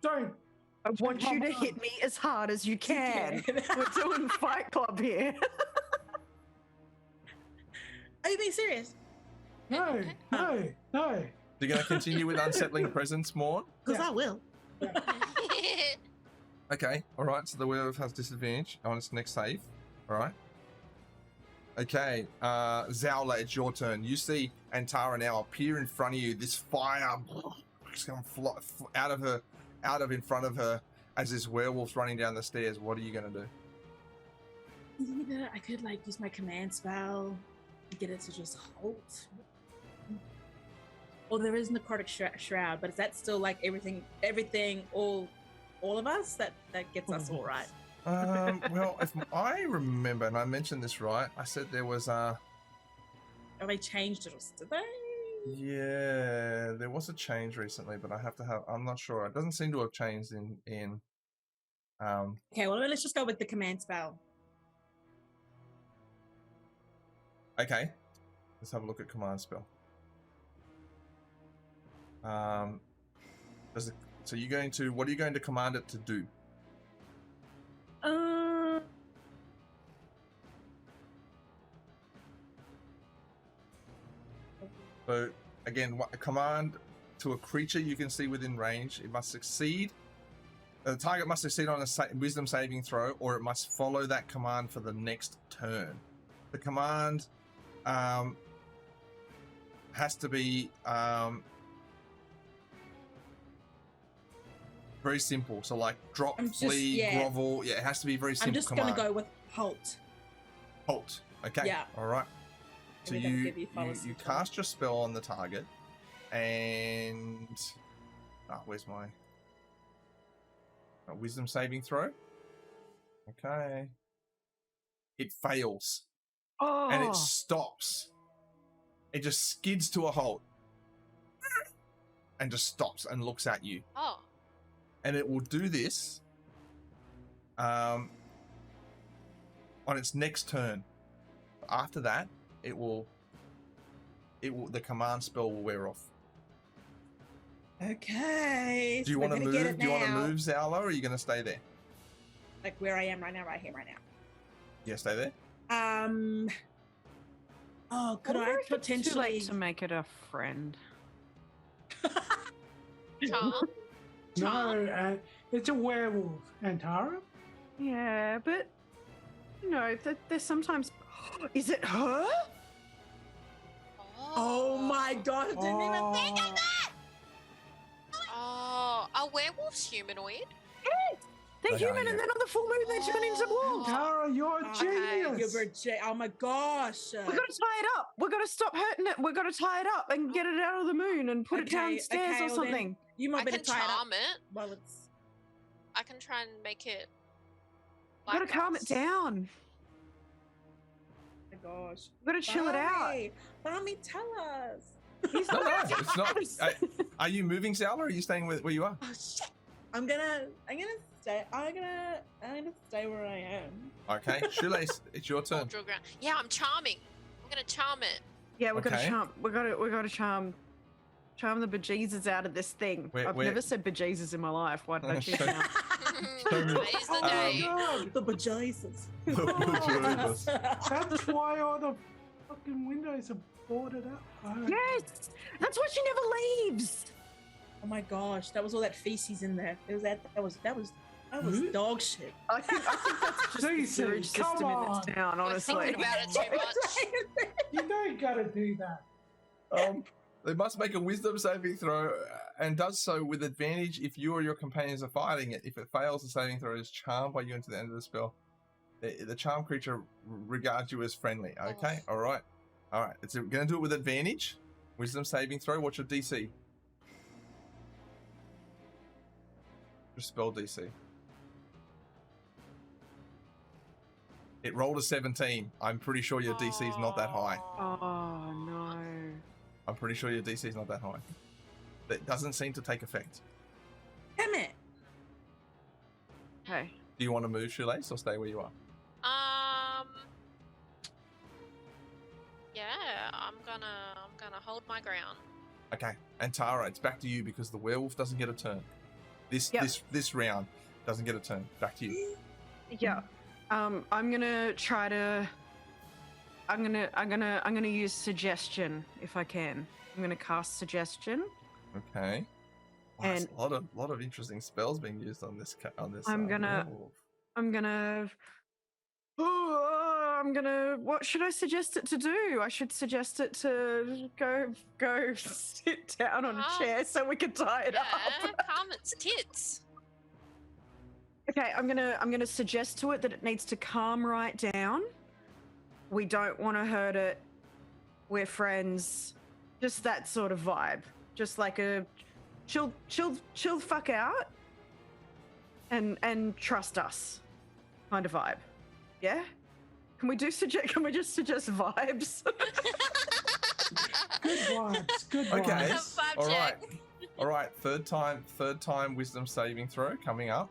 Speaker 3: don't.
Speaker 2: I want you to hit me as hard as you can. We're doing Fight Club here.
Speaker 4: Are you being serious?
Speaker 3: No.
Speaker 1: You're going to continue with unsettling presence more?
Speaker 4: Because I will.
Speaker 1: Okay, all right. So the werewolf has disadvantage on its next save. All right. Okay, Zowla, it's your turn. You see Antara now appear in front of you. This fire is going to fly out of in front of her as this werewolf's running down the stairs. What are you going to do?
Speaker 4: I could use my command spell and get it to just halt. Well, there is necrotic shroud, but is that still everything, all of us? That gets us all right.
Speaker 1: Well, if I remember, and I mentioned this right, I said there was
Speaker 4: Oh, they changed it, did they?
Speaker 1: Yeah, there was a change recently, but I'm not sure. It doesn't seem to have changed in.
Speaker 4: Okay, well, let's just go with the command spell.
Speaker 1: Okay, let's have a look at command spell. So you're going to, what are you going to command it to do? So again, a command to a creature you can see within range. It must succeed. The target must succeed on a wisdom saving throw, or it must follow that command for the next turn. The command has to be very simple. So drop, flee, grovel. Yeah, it has to be very simple.
Speaker 4: I'm just going to go with halt.
Speaker 1: Halt. Okay. Yeah. All right. So you cast your spell on the target, and where's my wisdom saving throw? Okay. It fails.
Speaker 2: Oh.
Speaker 1: And it stops. It just skids to a halt. And just stops and looks at you.
Speaker 5: Oh.
Speaker 1: And it will do this on its next turn. After that, the command spell will wear off.
Speaker 4: Okay.
Speaker 1: Do you want to move? Do you want to move, Zowla, or are you going to stay there?
Speaker 4: Where I am right now, right here, right now.
Speaker 1: Yeah, stay there.
Speaker 4: Oh, could I potentially
Speaker 2: too late to make it a friend?
Speaker 5: Tom?
Speaker 3: No, it's a werewolf, Antara.
Speaker 2: Yeah, but there's sometimes. Is it her?
Speaker 4: Oh my god, I didn't even think of that!
Speaker 5: Oh, are werewolves humanoid?
Speaker 2: Yes! They're human, and then on the full moon they turn into wolves.
Speaker 3: Antara, you're a genius.
Speaker 4: Oh my gosh.
Speaker 2: We've got to tie it up. We've got to stop hurting it. We've got to tie it up and get it out of the moon and put it downstairs or something.
Speaker 4: You might
Speaker 5: I can charm it.
Speaker 4: Well, it's...
Speaker 5: I can try and make it.
Speaker 2: We've got to calm it down.
Speaker 4: Oh my gosh.
Speaker 2: We've got to chill it out.
Speaker 4: Mommy, tell us.
Speaker 1: No, it's not. Are you moving, Zowla, or are you staying where you are?
Speaker 4: Oh shit! I'm gonna stay. I'm gonna stay where I am.
Speaker 1: Okay, Shoelace, it's your turn.
Speaker 5: Yeah, I'm charming. I'm gonna charm it.
Speaker 2: Yeah, we've got to charm. We've got to charm. charm the bejesus out of this thing.
Speaker 1: Where-
Speaker 2: I've
Speaker 1: where-
Speaker 2: never said bejesus in my life. Why did I choose
Speaker 1: Show-
Speaker 2: now?
Speaker 5: Today's the day.
Speaker 3: God,
Speaker 4: The bejesus.
Speaker 1: The bejesus.
Speaker 3: that's why all the fucking windows are boarded up.
Speaker 2: Yes, that's why she never leaves.
Speaker 4: Oh my gosh, that was all that feces in there. It was that was
Speaker 3: Hmm?
Speaker 4: dog shit.
Speaker 2: I think that's just the
Speaker 3: Cece,
Speaker 2: sewage
Speaker 3: come
Speaker 2: system in this
Speaker 3: on.
Speaker 2: town.
Speaker 5: We're
Speaker 2: Honestly,
Speaker 5: thinking about it too much.
Speaker 3: You don't gotta do that.
Speaker 1: They must make a wisdom saving throw and does so with advantage if you or your companions are fighting it. If it fails, the saving throw is charmed by you until the end of the spell. The charmed creature regards you as friendly. Okay, all right. It's going to do it with advantage. Wisdom saving throw. What's your DC? Your spell DC. It rolled a 17. I'm pretty sure your DC is not that high.
Speaker 2: oh no.
Speaker 1: I'm pretty sure your DC is not that high. That doesn't seem to take effect.
Speaker 4: Damn it.
Speaker 2: Okay.
Speaker 1: Do you want to move, Shoelace, or stay where you are?
Speaker 5: Yeah, I'm gonna hold my ground.
Speaker 1: Okay. And Tara, it's back to you because the werewolf doesn't get a turn. This
Speaker 2: Yep.
Speaker 1: this round doesn't get a turn. Back to you.
Speaker 2: Yeah. I'm gonna try to. I'm gonna use suggestion if I can. I'm gonna cast suggestion.
Speaker 1: Okay. Wow, there's
Speaker 2: And-
Speaker 1: a lot of interesting spells being used on this
Speaker 2: I'm gonna-
Speaker 1: werewolf.
Speaker 2: I'm gonna. What should I suggest it to do? I should suggest it to go sit down on a
Speaker 5: Oh.
Speaker 2: chair so we can tie it
Speaker 5: Yeah,
Speaker 2: up.
Speaker 5: calm its tits.
Speaker 2: Okay, I'm gonna suggest to it that it needs to calm right down. We don't want to hurt it. We're friends. Just that sort of vibe. Just like a chill the fuck out and trust us kind of vibe. Yeah? Can we just suggest vibes?
Speaker 3: Good vibes. Good
Speaker 1: Okay.
Speaker 3: vibes.
Speaker 5: Vibe
Speaker 1: All right.
Speaker 5: check.
Speaker 1: All right. Third time wisdom saving throw coming up.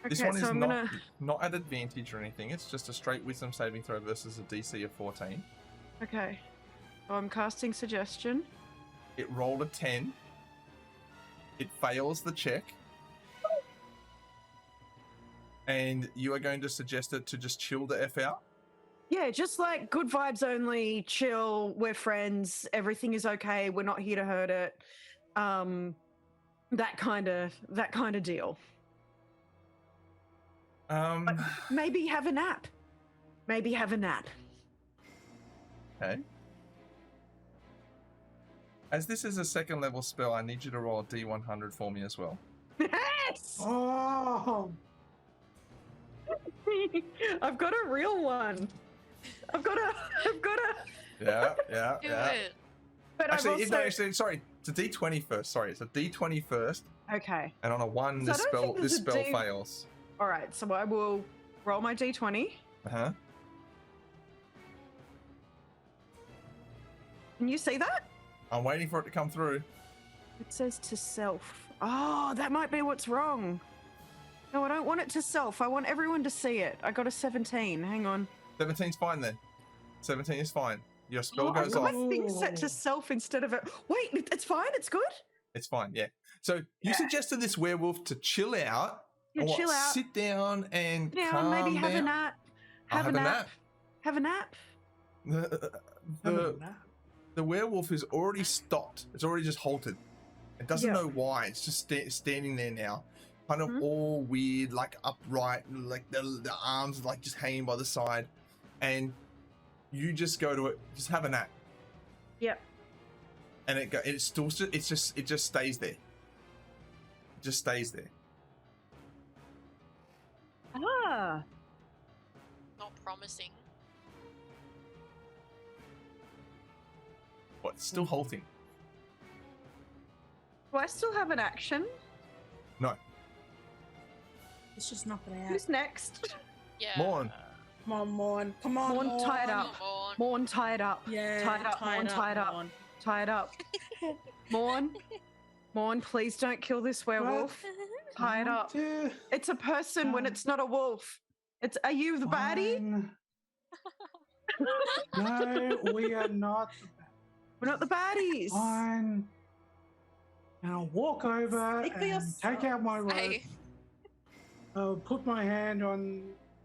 Speaker 1: This
Speaker 2: Okay,
Speaker 1: one
Speaker 2: so
Speaker 1: is
Speaker 2: I'm
Speaker 1: not
Speaker 2: gonna
Speaker 1: not at advantage or anything. It's just a straight wisdom saving throw versus a DC of 14.
Speaker 2: Okay. So I'm casting suggestion.
Speaker 1: It rolled a 10. It fails the check. And you are going to suggest it to just chill the F out?
Speaker 2: Yeah, just like good vibes only, chill, we're friends, everything is okay, we're not here to hurt it. That kind of deal. Maybe have a nap.
Speaker 1: Okay. As this is a second level spell, I need you to roll a D100 for me as well.
Speaker 2: Yes!
Speaker 3: Oh,
Speaker 2: I've got a real one. I've got a
Speaker 1: Yeah.
Speaker 5: Do it.
Speaker 2: but
Speaker 1: Actually,
Speaker 2: I've also...
Speaker 1: sorry. It's a D20 first. Sorry, it's a D20 first.
Speaker 2: Okay.
Speaker 1: And on a 1,
Speaker 2: So I
Speaker 1: this
Speaker 2: don't think
Speaker 1: spell
Speaker 2: there's a D-
Speaker 1: fails.
Speaker 2: All right, so I will roll my d20.
Speaker 1: Uh-huh.
Speaker 2: Can you see that?
Speaker 1: I'm waiting for it to come through.
Speaker 2: It says to self. Oh, that might be what's wrong. No, I don't want it to self. I want everyone to see it. I got a 17. Hang on.
Speaker 1: 17's fine then. 17 is fine. Your spell
Speaker 2: Oh,
Speaker 1: goes
Speaker 2: I
Speaker 1: off.
Speaker 2: got my thing set to
Speaker 3: Ooh.
Speaker 2: self instead of it. Wait, it's fine. It's good.
Speaker 1: It's fine, yeah. So you suggested this werewolf to chill out.
Speaker 2: Yeah,
Speaker 1: or what,
Speaker 2: chill out.
Speaker 1: Sit down and
Speaker 2: Yeah,
Speaker 1: calm
Speaker 2: maybe have a
Speaker 1: down?
Speaker 2: nap.
Speaker 1: I'll
Speaker 2: Have a nap. Have a nap.
Speaker 1: The werewolf is already stopped. It's already just halted. It doesn't
Speaker 2: Yeah.
Speaker 1: know why. It's just standing there now, kind of
Speaker 2: Mhm.
Speaker 1: all weird, like upright, like the arms like just hanging by the side, and you just go to it. Just have a nap,
Speaker 2: Yep.
Speaker 1: and it just stays there. It just stays there.
Speaker 2: Ah.
Speaker 5: Not promising.
Speaker 1: What? It's still halting.
Speaker 2: Do I still have an action?
Speaker 1: No.
Speaker 4: It's just not gonna happen.
Speaker 2: Who's next?
Speaker 5: Yeah.
Speaker 1: Morn.
Speaker 4: Come on, Morn. Come on,
Speaker 2: Morn, tie it
Speaker 5: Come
Speaker 2: up.
Speaker 5: on.
Speaker 2: Morn, tie it up.
Speaker 4: Yeah,
Speaker 2: Tie it up, Morn, tie it up.
Speaker 4: Morn.
Speaker 2: Tie it up. Morn, please don't kill this werewolf. Tie it up. It's a person when it's not a wolf. Are you the baddie?
Speaker 3: No, we are not.
Speaker 2: We're not the baddies.
Speaker 3: Fine. And I'll walk over
Speaker 4: Speak for
Speaker 3: and take out my rope.
Speaker 5: Hey,
Speaker 3: I'll put my hand on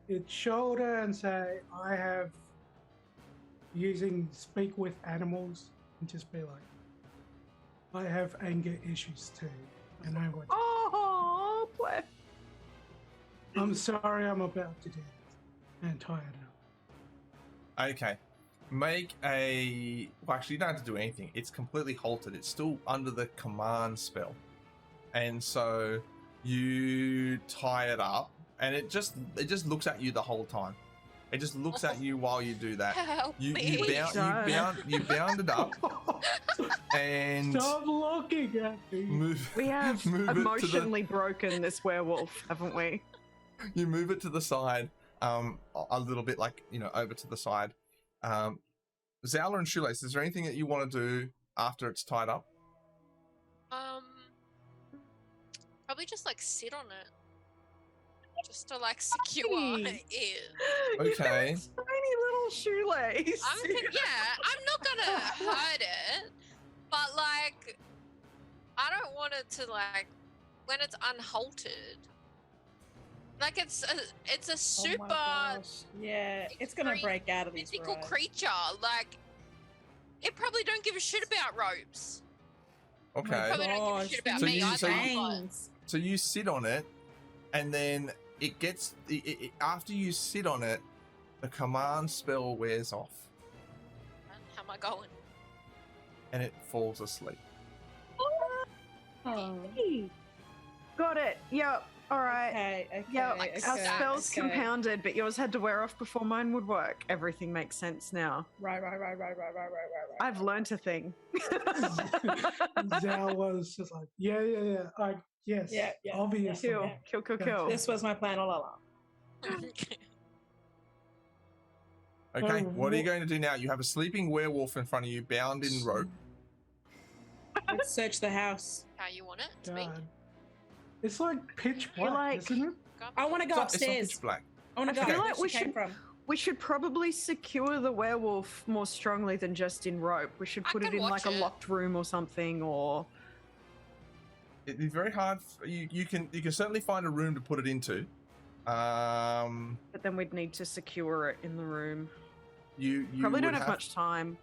Speaker 3: its shoulder and say, I have, using speak with animals, and just be like, I have anger issues too. And I would,
Speaker 2: Oh, boy.
Speaker 3: I'm sorry I'm about to do this. And tie it up.
Speaker 1: Okay. Make a... Well, actually, you don't have to do anything. It's completely halted. It's still under the command spell. And so you tie it up, and it just looks at you the whole time. It just looks at you while you do that.
Speaker 5: help
Speaker 1: You
Speaker 5: me.
Speaker 1: bound it up, and
Speaker 3: Stop looking at me.
Speaker 2: We have
Speaker 1: move it to the-
Speaker 2: emotionally broken this werewolf, haven't we?
Speaker 1: you move it to the side, a little bit, like, over to the side. Zowler and Shoelace, is there anything that you want to do after it's tied up?
Speaker 5: Probably just like sit on it. Just to like secure
Speaker 2: Hey.
Speaker 5: it.
Speaker 1: Okay.
Speaker 2: Tiny little shoelace.
Speaker 5: I'm not gonna hurt it, but like, I don't want it to like, when it's unhalted. Like it's a
Speaker 4: Oh my
Speaker 5: super
Speaker 4: gosh. Yeah, it's gonna break out of these
Speaker 5: mythical
Speaker 4: ropes.
Speaker 5: creature. Like, it probably don't give a shit about ropes.
Speaker 1: Okay.
Speaker 5: Probably don't give a shit about
Speaker 1: So
Speaker 5: me
Speaker 1: you-
Speaker 5: either.
Speaker 1: so you-
Speaker 4: Fangs.
Speaker 1: So you sit on it, and then it gets... after you sit on it, the command spell wears off,
Speaker 5: How am I going?
Speaker 1: and it falls asleep.
Speaker 4: Oh.
Speaker 2: Hey. Got it. Yep. All right.
Speaker 4: Okay,
Speaker 2: Yep.
Speaker 5: Like
Speaker 2: Our
Speaker 5: okay,
Speaker 2: spells compounded, but yours had to wear off before mine would work. Everything makes sense now.
Speaker 4: Right.
Speaker 2: I've learnt a thing.
Speaker 3: Zhao was just like, yeah. Yes,
Speaker 4: Yeah,
Speaker 3: obviously.
Speaker 2: Kill.
Speaker 4: This was my plan all along.
Speaker 1: Okay,
Speaker 3: Oh,
Speaker 1: what are you going to do now? You have a sleeping werewolf in front of you, bound in rope.
Speaker 4: Let's search the house.
Speaker 5: How you want it to be?
Speaker 3: God. It's like pitch
Speaker 2: feel
Speaker 3: black,
Speaker 2: like-
Speaker 3: isn't it?
Speaker 4: I want to go
Speaker 1: It's not
Speaker 4: upstairs.
Speaker 1: pitch black.
Speaker 4: I want to
Speaker 2: I
Speaker 4: go
Speaker 2: feel
Speaker 4: where
Speaker 2: like we
Speaker 4: she came
Speaker 2: should-
Speaker 4: from.
Speaker 2: We should probably secure the werewolf more strongly than just in rope. We should
Speaker 5: I
Speaker 2: put it
Speaker 5: can
Speaker 2: in like
Speaker 5: watch
Speaker 2: a
Speaker 5: it.
Speaker 2: locked room or something, or
Speaker 1: It'd be very hard. You can certainly find a room to put it into.
Speaker 2: but then we'd need to secure it in the room.
Speaker 1: You
Speaker 2: Probably don't
Speaker 1: would
Speaker 2: have much time.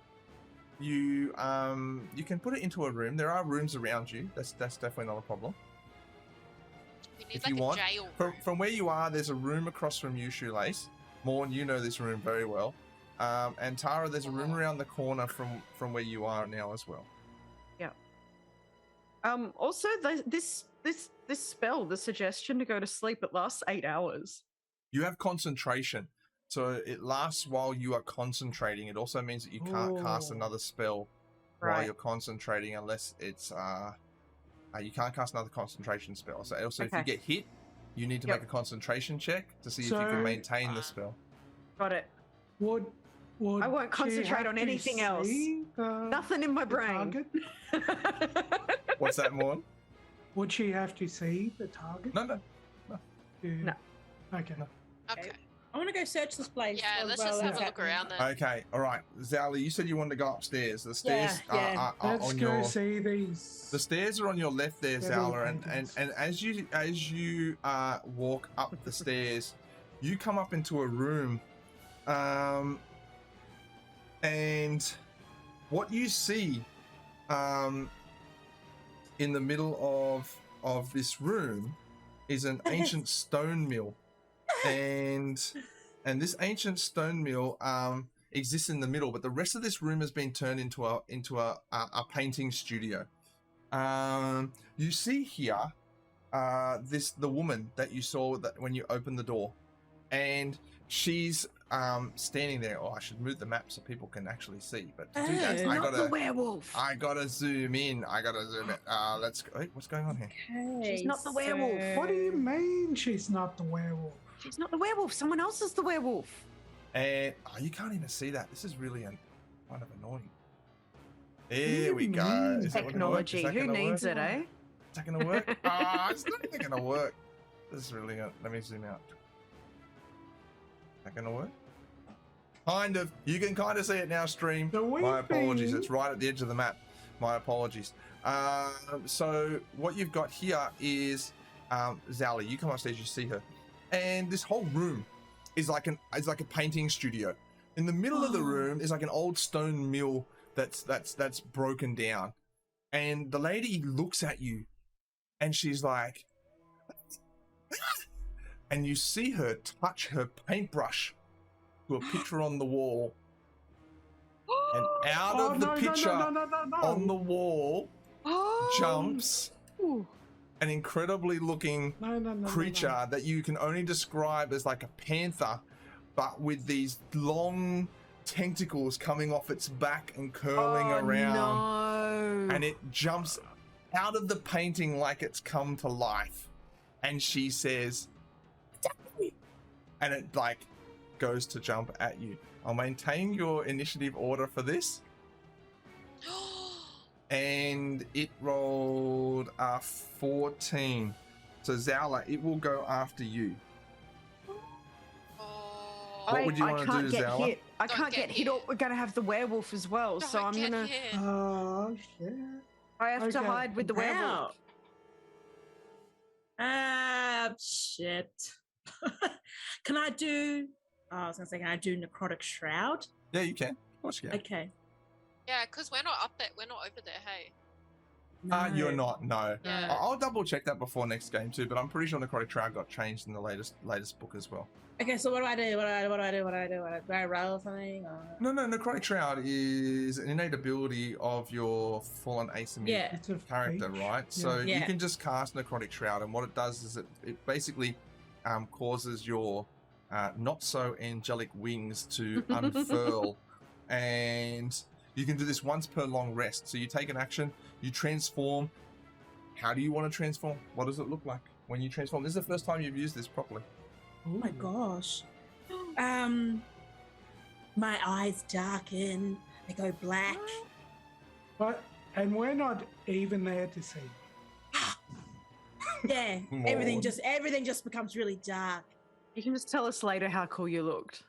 Speaker 1: You can put it into a room. There are rooms around you. That's definitely not a problem.
Speaker 5: We need
Speaker 1: If
Speaker 5: like
Speaker 1: you
Speaker 5: a
Speaker 1: want,
Speaker 5: jail
Speaker 1: From where you are, there's a room across from you, Shoelace. Morn, you know this room very well. And Tara, there's a room around the corner from where you are now as well.
Speaker 2: Also, this spell, the suggestion to go to sleep, it lasts 8 hours.
Speaker 1: You have concentration, so it lasts while you are concentrating. It also means that you can't cast
Speaker 3: Oh.
Speaker 1: another spell while
Speaker 2: Right.
Speaker 1: you're concentrating unless it's you can't cast another concentration spell. So also, if you
Speaker 2: Okay.
Speaker 1: get hit, you need to
Speaker 2: Yep.
Speaker 1: make a concentration check to see if you
Speaker 3: So-
Speaker 1: can maintain the spell.
Speaker 2: Got it.
Speaker 3: Would
Speaker 2: I won't
Speaker 3: she
Speaker 2: concentrate
Speaker 3: have
Speaker 2: on
Speaker 3: to
Speaker 2: anything else.
Speaker 3: see
Speaker 2: Nothing in my
Speaker 3: the
Speaker 2: brain.
Speaker 3: target?
Speaker 1: What's that, Morn?
Speaker 3: Would she have to see the target?
Speaker 1: No.
Speaker 3: to-
Speaker 2: No.
Speaker 3: Okay.
Speaker 5: Okay.
Speaker 4: I want to go search this place.
Speaker 5: Yeah,
Speaker 4: as
Speaker 5: let's
Speaker 4: well
Speaker 5: just
Speaker 4: as
Speaker 5: have a look
Speaker 4: happening.
Speaker 5: around then.
Speaker 1: Okay, all right. Zali, you said you wanted to go upstairs. The stairs
Speaker 4: Yeah.
Speaker 1: are
Speaker 3: Let's
Speaker 1: on
Speaker 3: go
Speaker 1: your.
Speaker 3: see these.
Speaker 1: The stairs are on your left there,
Speaker 3: Several
Speaker 1: Zala, and
Speaker 3: paintings.
Speaker 1: as you walk up the stairs, you come up into a room, and what you see, in the middle of this room, is an ancient stone mill, and this ancient stone mill exists in the middle, but the rest of this room has been turned into a painting studio. You see here, the woman that you saw when you opened the door, and she's standing there. Oh, I should move the map so people can actually see. But to do that,
Speaker 4: Oh.
Speaker 1: I
Speaker 2: Not the
Speaker 1: gotta
Speaker 2: werewolf.
Speaker 1: zoom in. Let's go. Wait, what's going on here?
Speaker 4: Okay,
Speaker 2: She's not the werewolf.
Speaker 3: What do you mean she's not the werewolf?
Speaker 2: She's not the werewolf. Someone else is the werewolf.
Speaker 1: And you can't even see that. This is really kind of annoying. There we go. Is that gonna work?
Speaker 2: Technology.
Speaker 1: Is that
Speaker 2: Who
Speaker 1: gonna
Speaker 2: needs
Speaker 1: work?
Speaker 2: it, eh?
Speaker 1: Is that gonna work? It's not even gonna work. This is really good. Let me zoom out. Is that gonna work? Kind of. You can kind of see it now, stream.
Speaker 3: The
Speaker 1: My apologies.
Speaker 3: weeping.
Speaker 1: It's right at the edge of the map. My apologies. So what you've got here is Zala. You come upstairs, you see her, and this whole room is like a painting studio. In the middle of the room is like an old stone mill that's broken down, and the lady looks at you, and she's like, and you see her touch her paintbrush to a picture on the wall, and out of the picture on the wall jumps an incredibly looking creature that you can only describe as like a panther, but with these long tentacles coming off its back and curling around.
Speaker 2: No.
Speaker 1: And it jumps out of the painting like it's come to life. And she says, and it like goes to jump at you. I'll maintain your initiative order for this. And it rolled a 14. So Zala, it will go after you. What would you want to do, Zala?
Speaker 2: Hit. I can't get hit. Or we're gonna have the werewolf as well. So I'm gonna.
Speaker 3: Oh shit!
Speaker 2: I have to hide with the werewolf.
Speaker 4: Shit. Can I do? Oh, I was gonna say, can I do necrotic shroud?
Speaker 1: Yeah, you can. Of course you can.
Speaker 4: Okay.
Speaker 5: Yeah, because we're not up there. We're not over there. Hey.
Speaker 4: No.
Speaker 1: You're not. No.
Speaker 5: Yeah.
Speaker 1: I'll double check that before next game too. But I'm pretty sure necrotic shroud got changed in the latest book as well.
Speaker 4: Okay, so what do I do? What do I do? Do I roll something? Or...
Speaker 1: No. Necrotic shroud is an innate ability of your fallen asymmetric
Speaker 4: Yeah.
Speaker 1: character, right? So
Speaker 4: Yeah.
Speaker 1: you can just cast necrotic shroud, and what it does is it basically causes your not so angelic wings to unfurl, and you can do this once per long rest. So you take an action, you transform. How do you want to transform? What does it look like when you transform? This is the first time you've used this properly.
Speaker 4: Oh my gosh. My eyes darken. They go black.
Speaker 3: And we're not even there to see.
Speaker 4: Yeah. Everything just becomes really dark.
Speaker 2: You can just tell us later how cool you looked.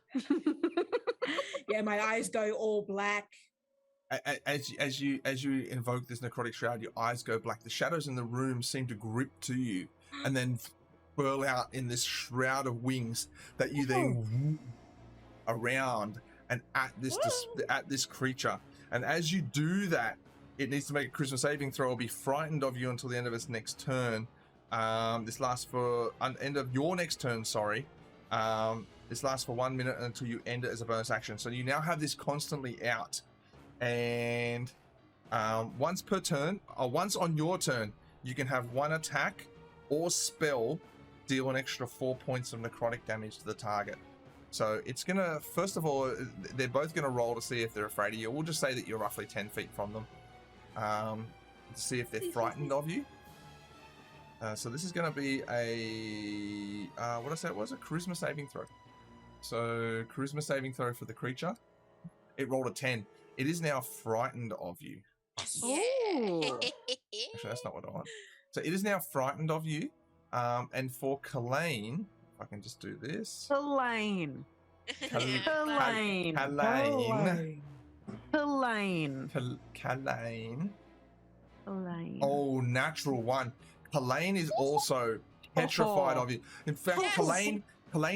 Speaker 4: Yeah, my eyes go all black.
Speaker 1: As you invoke this necrotic shroud, your eyes go black. The shadows in the room seem to grip to you, and then furl out in this shroud of wings that you then around and at this creature. And as you do that, it needs to make a charisma saving throw or be frightened of you until the end of its next turn. This lasts for end of your next turn. Sorry. This lasts for 1 minute until you end it as a bonus action. So you now have this constantly out, and once per turn, or once on your turn, you can have one attack or spell deal an extra 4 points of necrotic damage to the target. So it's gonna, first of all, they're both gonna roll to see if they're afraid of you. We'll just say that you're roughly 10 feet from them. To see if they're frightened of you. So this is gonna be a what did I say it was? A charisma saving throw. So charisma saving throw for the creature. It rolled a 10. It is now frightened of you.
Speaker 5: Yeah.
Speaker 1: Actually, that's not what I want. So it is now frightened of you. And for Kalain, if I can just do this.
Speaker 2: Elaine.
Speaker 1: Kalain. Oh, natural one. Kalain is also petrified of you. In fact, Kalain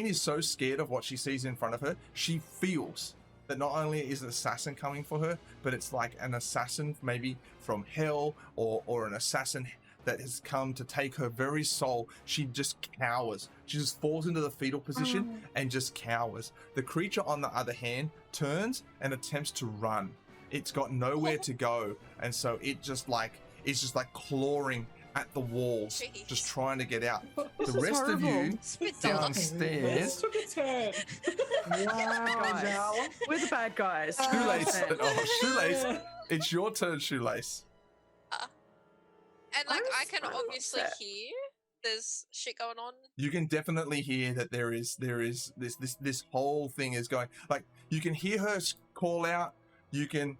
Speaker 1: is so scared of what she sees in front of her, she feels that not only is an assassin coming for her, but it's like an assassin maybe from hell or an assassin that has come to take her very soul. She just cowers. She just falls into the fetal position and just cowers. The creature, on the other hand, turns and attempts to run. It's got nowhere to go, and so it's just like clawing at the walls, just trying to get out. The rest of you downstairs.
Speaker 2: Wow, we're the bad guys.
Speaker 1: Shoelace, it's your turn, Shoelace.
Speaker 5: And like I can obviously hear there's shit going on.
Speaker 1: You can definitely hear that there is this whole thing is going, like, you can hear her call out. You can,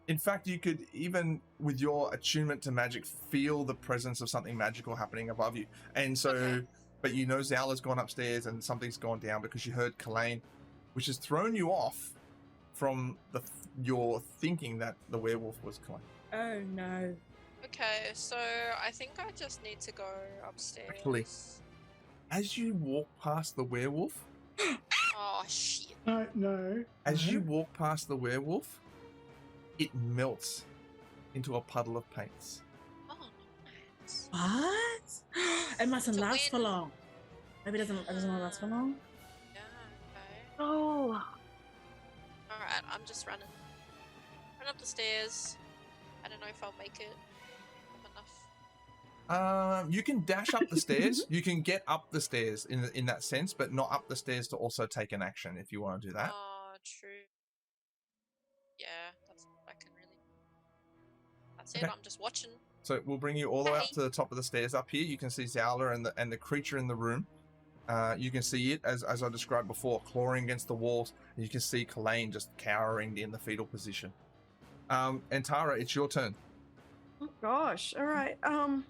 Speaker 1: in fact, you could even with your attunement to magic feel the presence of something magical happening above you. And so, but you know Zala's gone upstairs and something's gone down because you heard Kalain, which has thrown you off from your thinking that the werewolf was Kalane.
Speaker 4: Oh no.
Speaker 5: Okay, so I think I just need to go upstairs.
Speaker 1: Actually, as you walk past the werewolf,
Speaker 5: Oh shit.
Speaker 3: No.
Speaker 1: as you walk past the werewolf, it melts into a puddle of paints.
Speaker 5: Oh, nice.
Speaker 4: What? It mustn't
Speaker 5: To
Speaker 4: last for
Speaker 5: win.
Speaker 4: long. Maybe it doesn't last for long.
Speaker 5: Yeah, okay.
Speaker 2: Oh,
Speaker 5: Alright, I'm just running. Run up the stairs. I don't know if I'll make it enough.
Speaker 1: You can dash up the stairs. You can get up the stairs in that sense, but not up the stairs to also take an action if you want to do that.
Speaker 5: Oh, true. Yeah, that's I can really. That's it.
Speaker 1: Okay.
Speaker 5: I'm just watching.
Speaker 1: So we'll bring you all the way up
Speaker 5: Hey.
Speaker 1: to the top of the stairs. Up here, you can see Zowler and the creature in the room. You can see it as I described before, clawing against the walls. And you can see Kalane just cowering in the fetal position. And Tara, it's your turn.
Speaker 2: oh gosh. All right. How do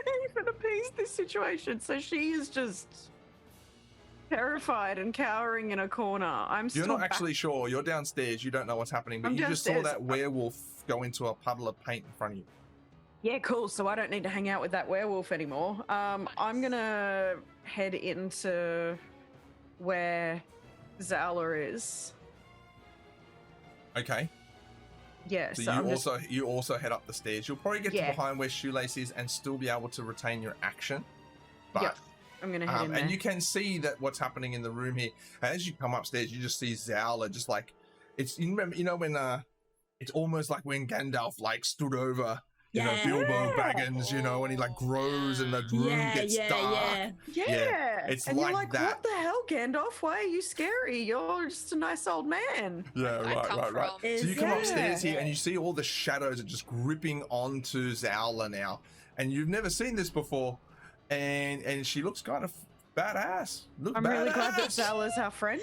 Speaker 2: I even appease this situation? So she is just terrified and cowering in a corner. I'm
Speaker 1: You're
Speaker 2: still
Speaker 1: not actually sure. You're downstairs. You don't know what's happening, but
Speaker 2: I'm
Speaker 1: you just saw
Speaker 2: downstairs.
Speaker 1: that werewolf go into a puddle of paint in front of you.
Speaker 2: Yeah, cool. So I don't need to hang out with that werewolf anymore. I'm gonna head into where Zowler is.
Speaker 1: Okay.
Speaker 2: Yeah.
Speaker 1: So
Speaker 2: So
Speaker 1: you
Speaker 2: I'm just,
Speaker 1: also head up the stairs. You'll probably get
Speaker 2: Yeah.
Speaker 1: to behind where Shoelace is and still be able to retain your action. But
Speaker 2: Yep. I'm gonna head in there.
Speaker 1: and you can see that what's happening in the room here. As you come upstairs, you just see Zowler just like you remember, when it's almost like when Gandalf like stood over Bilbo Baggins, when he like grows and the room gets dark.
Speaker 2: Yeah.
Speaker 1: it's
Speaker 2: and
Speaker 1: like
Speaker 2: you're like,
Speaker 1: that.
Speaker 2: what the hell, Gandalf? Why are you scary? You're just a nice old man.
Speaker 1: Yeah,
Speaker 5: I come
Speaker 1: right.
Speaker 5: from.
Speaker 1: So you come
Speaker 2: Yeah.
Speaker 1: upstairs here and you see all the shadows are just gripping onto Zowler now. And you've never seen this before. And she looks kind of badass.
Speaker 2: I'm really glad that Zowler's our friend.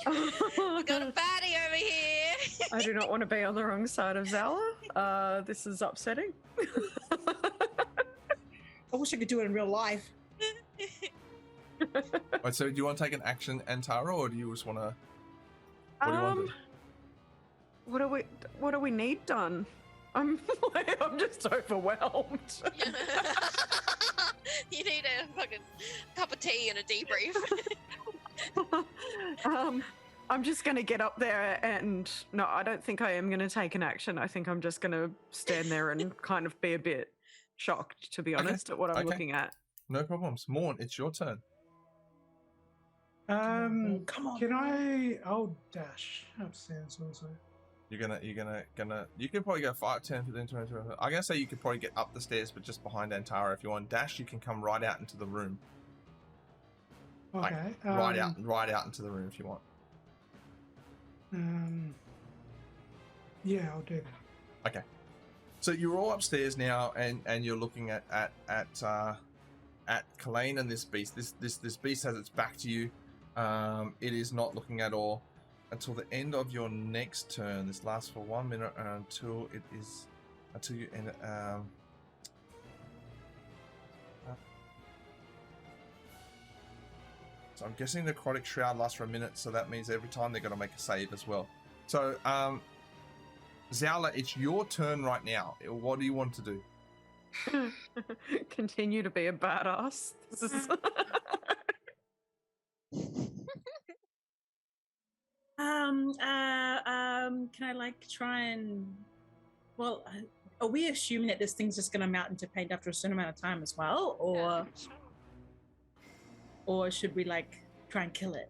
Speaker 5: We got a baddie over here.
Speaker 2: I do not want to be on the wrong side of Zowler. This is upsetting.
Speaker 4: I wish I could do it in real life.
Speaker 1: Right, so do you want to take an action, Antara, or do you just want to... What do you want to do?
Speaker 2: What do we need done? I'm just overwhelmed.
Speaker 5: You need a fucking cup of tea and a debrief.
Speaker 2: I'm just gonna get up there and no, I don't think I am gonna take an action. I think I'm just gonna stand there and kind of be a bit shocked, to be
Speaker 1: Okay,
Speaker 2: honest, at what I'm
Speaker 1: okay.
Speaker 2: looking at.
Speaker 1: No problems. Morn, it's your turn.
Speaker 4: Come on.
Speaker 3: I'll dash upstairs also.
Speaker 1: You can probably go 5, 10, 15, 20, 25. I'm going to say you could probably get up the stairs, but just behind Antara. If you want dash, you can come right out into the room. Like,
Speaker 3: Okay.
Speaker 1: right out into the room if you want.
Speaker 3: Yeah, I'll do that.
Speaker 1: So you're all upstairs now, and you're looking at Kalane and this beast. This beast has its back to you. It is not looking at all until the end of your next turn. This lasts for 1 minute until you end. So I'm guessing the necrotic shroud lasts for a minute, so that means every time they're going to make a save as well. So, Zowler, it's your turn right now. What do you want to do?
Speaker 2: Continue to be a badass. This is
Speaker 4: Can I like try and? Well, are we assuming that this thing's just going to melt into paint after a certain amount of time as well, or should we like try and kill it?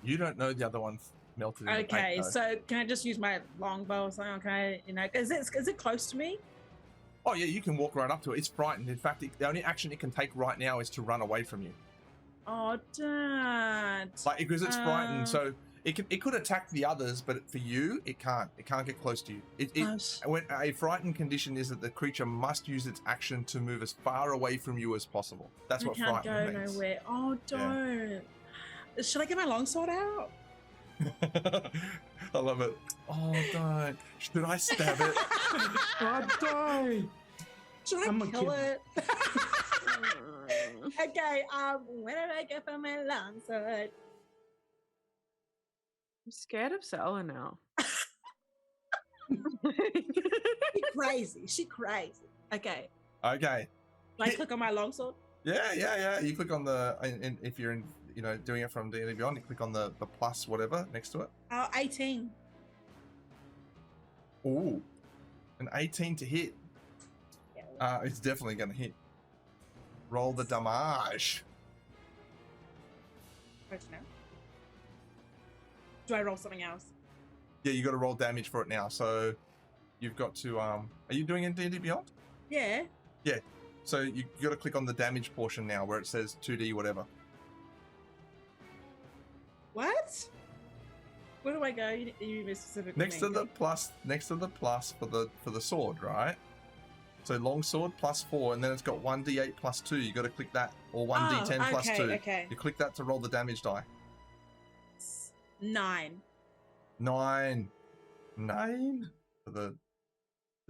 Speaker 1: You don't know the other one's melted in the
Speaker 4: Okay,
Speaker 1: paint, though.
Speaker 4: so can I just use my longbow or something? Okay, is it close to me?
Speaker 1: Oh yeah, you can walk right up to it. It's frightened. In fact, the only action it can take right now is to run away from you.
Speaker 4: Oh, Dad.
Speaker 1: Like, because it's frightened, so it could attack the others, but for you, it can't. It can't get close to you. When a frightened condition is that the creature must use its action to move as far away from you as possible. That's what
Speaker 4: can't
Speaker 1: frightened
Speaker 4: go
Speaker 1: means.
Speaker 4: nowhere. Oh, don't. Should I get my longsword out?
Speaker 1: I love it. Oh, don't. Should I stab it?
Speaker 3: Oh, die!
Speaker 4: Should
Speaker 3: I'm
Speaker 4: I
Speaker 3: a
Speaker 4: kill
Speaker 3: kid.
Speaker 4: it? Okay, where did I get from my longsword?
Speaker 2: I'm scared of Zella now.
Speaker 4: She crazy. She crazy. Okay.
Speaker 1: Okay.
Speaker 4: Like, click on my longsword.
Speaker 1: Yeah. You click on the, and if you're in, doing it from D&D Beyond, you click on the plus whatever next to it.
Speaker 4: 18.
Speaker 1: Ooh, an 18 to hit.
Speaker 4: Yeah.
Speaker 1: It's definitely going to hit. Roll the damage.
Speaker 4: Do I roll something else?
Speaker 1: Yeah, you got to roll damage for it now. So you've got to. Are you doing it in D&D Beyond?
Speaker 4: Yeah.
Speaker 1: Yeah. So you got to click on the damage portion now, where it says 2D whatever.
Speaker 4: What? Where do I go? You be specific.
Speaker 1: Next to the plus for the sword, right? So long sword +4, and then it's got 1d8 +2. You got to click that, or 1d10 +2.
Speaker 4: Okay.
Speaker 1: You click that to roll the damage die.
Speaker 4: 9.
Speaker 1: 9 for the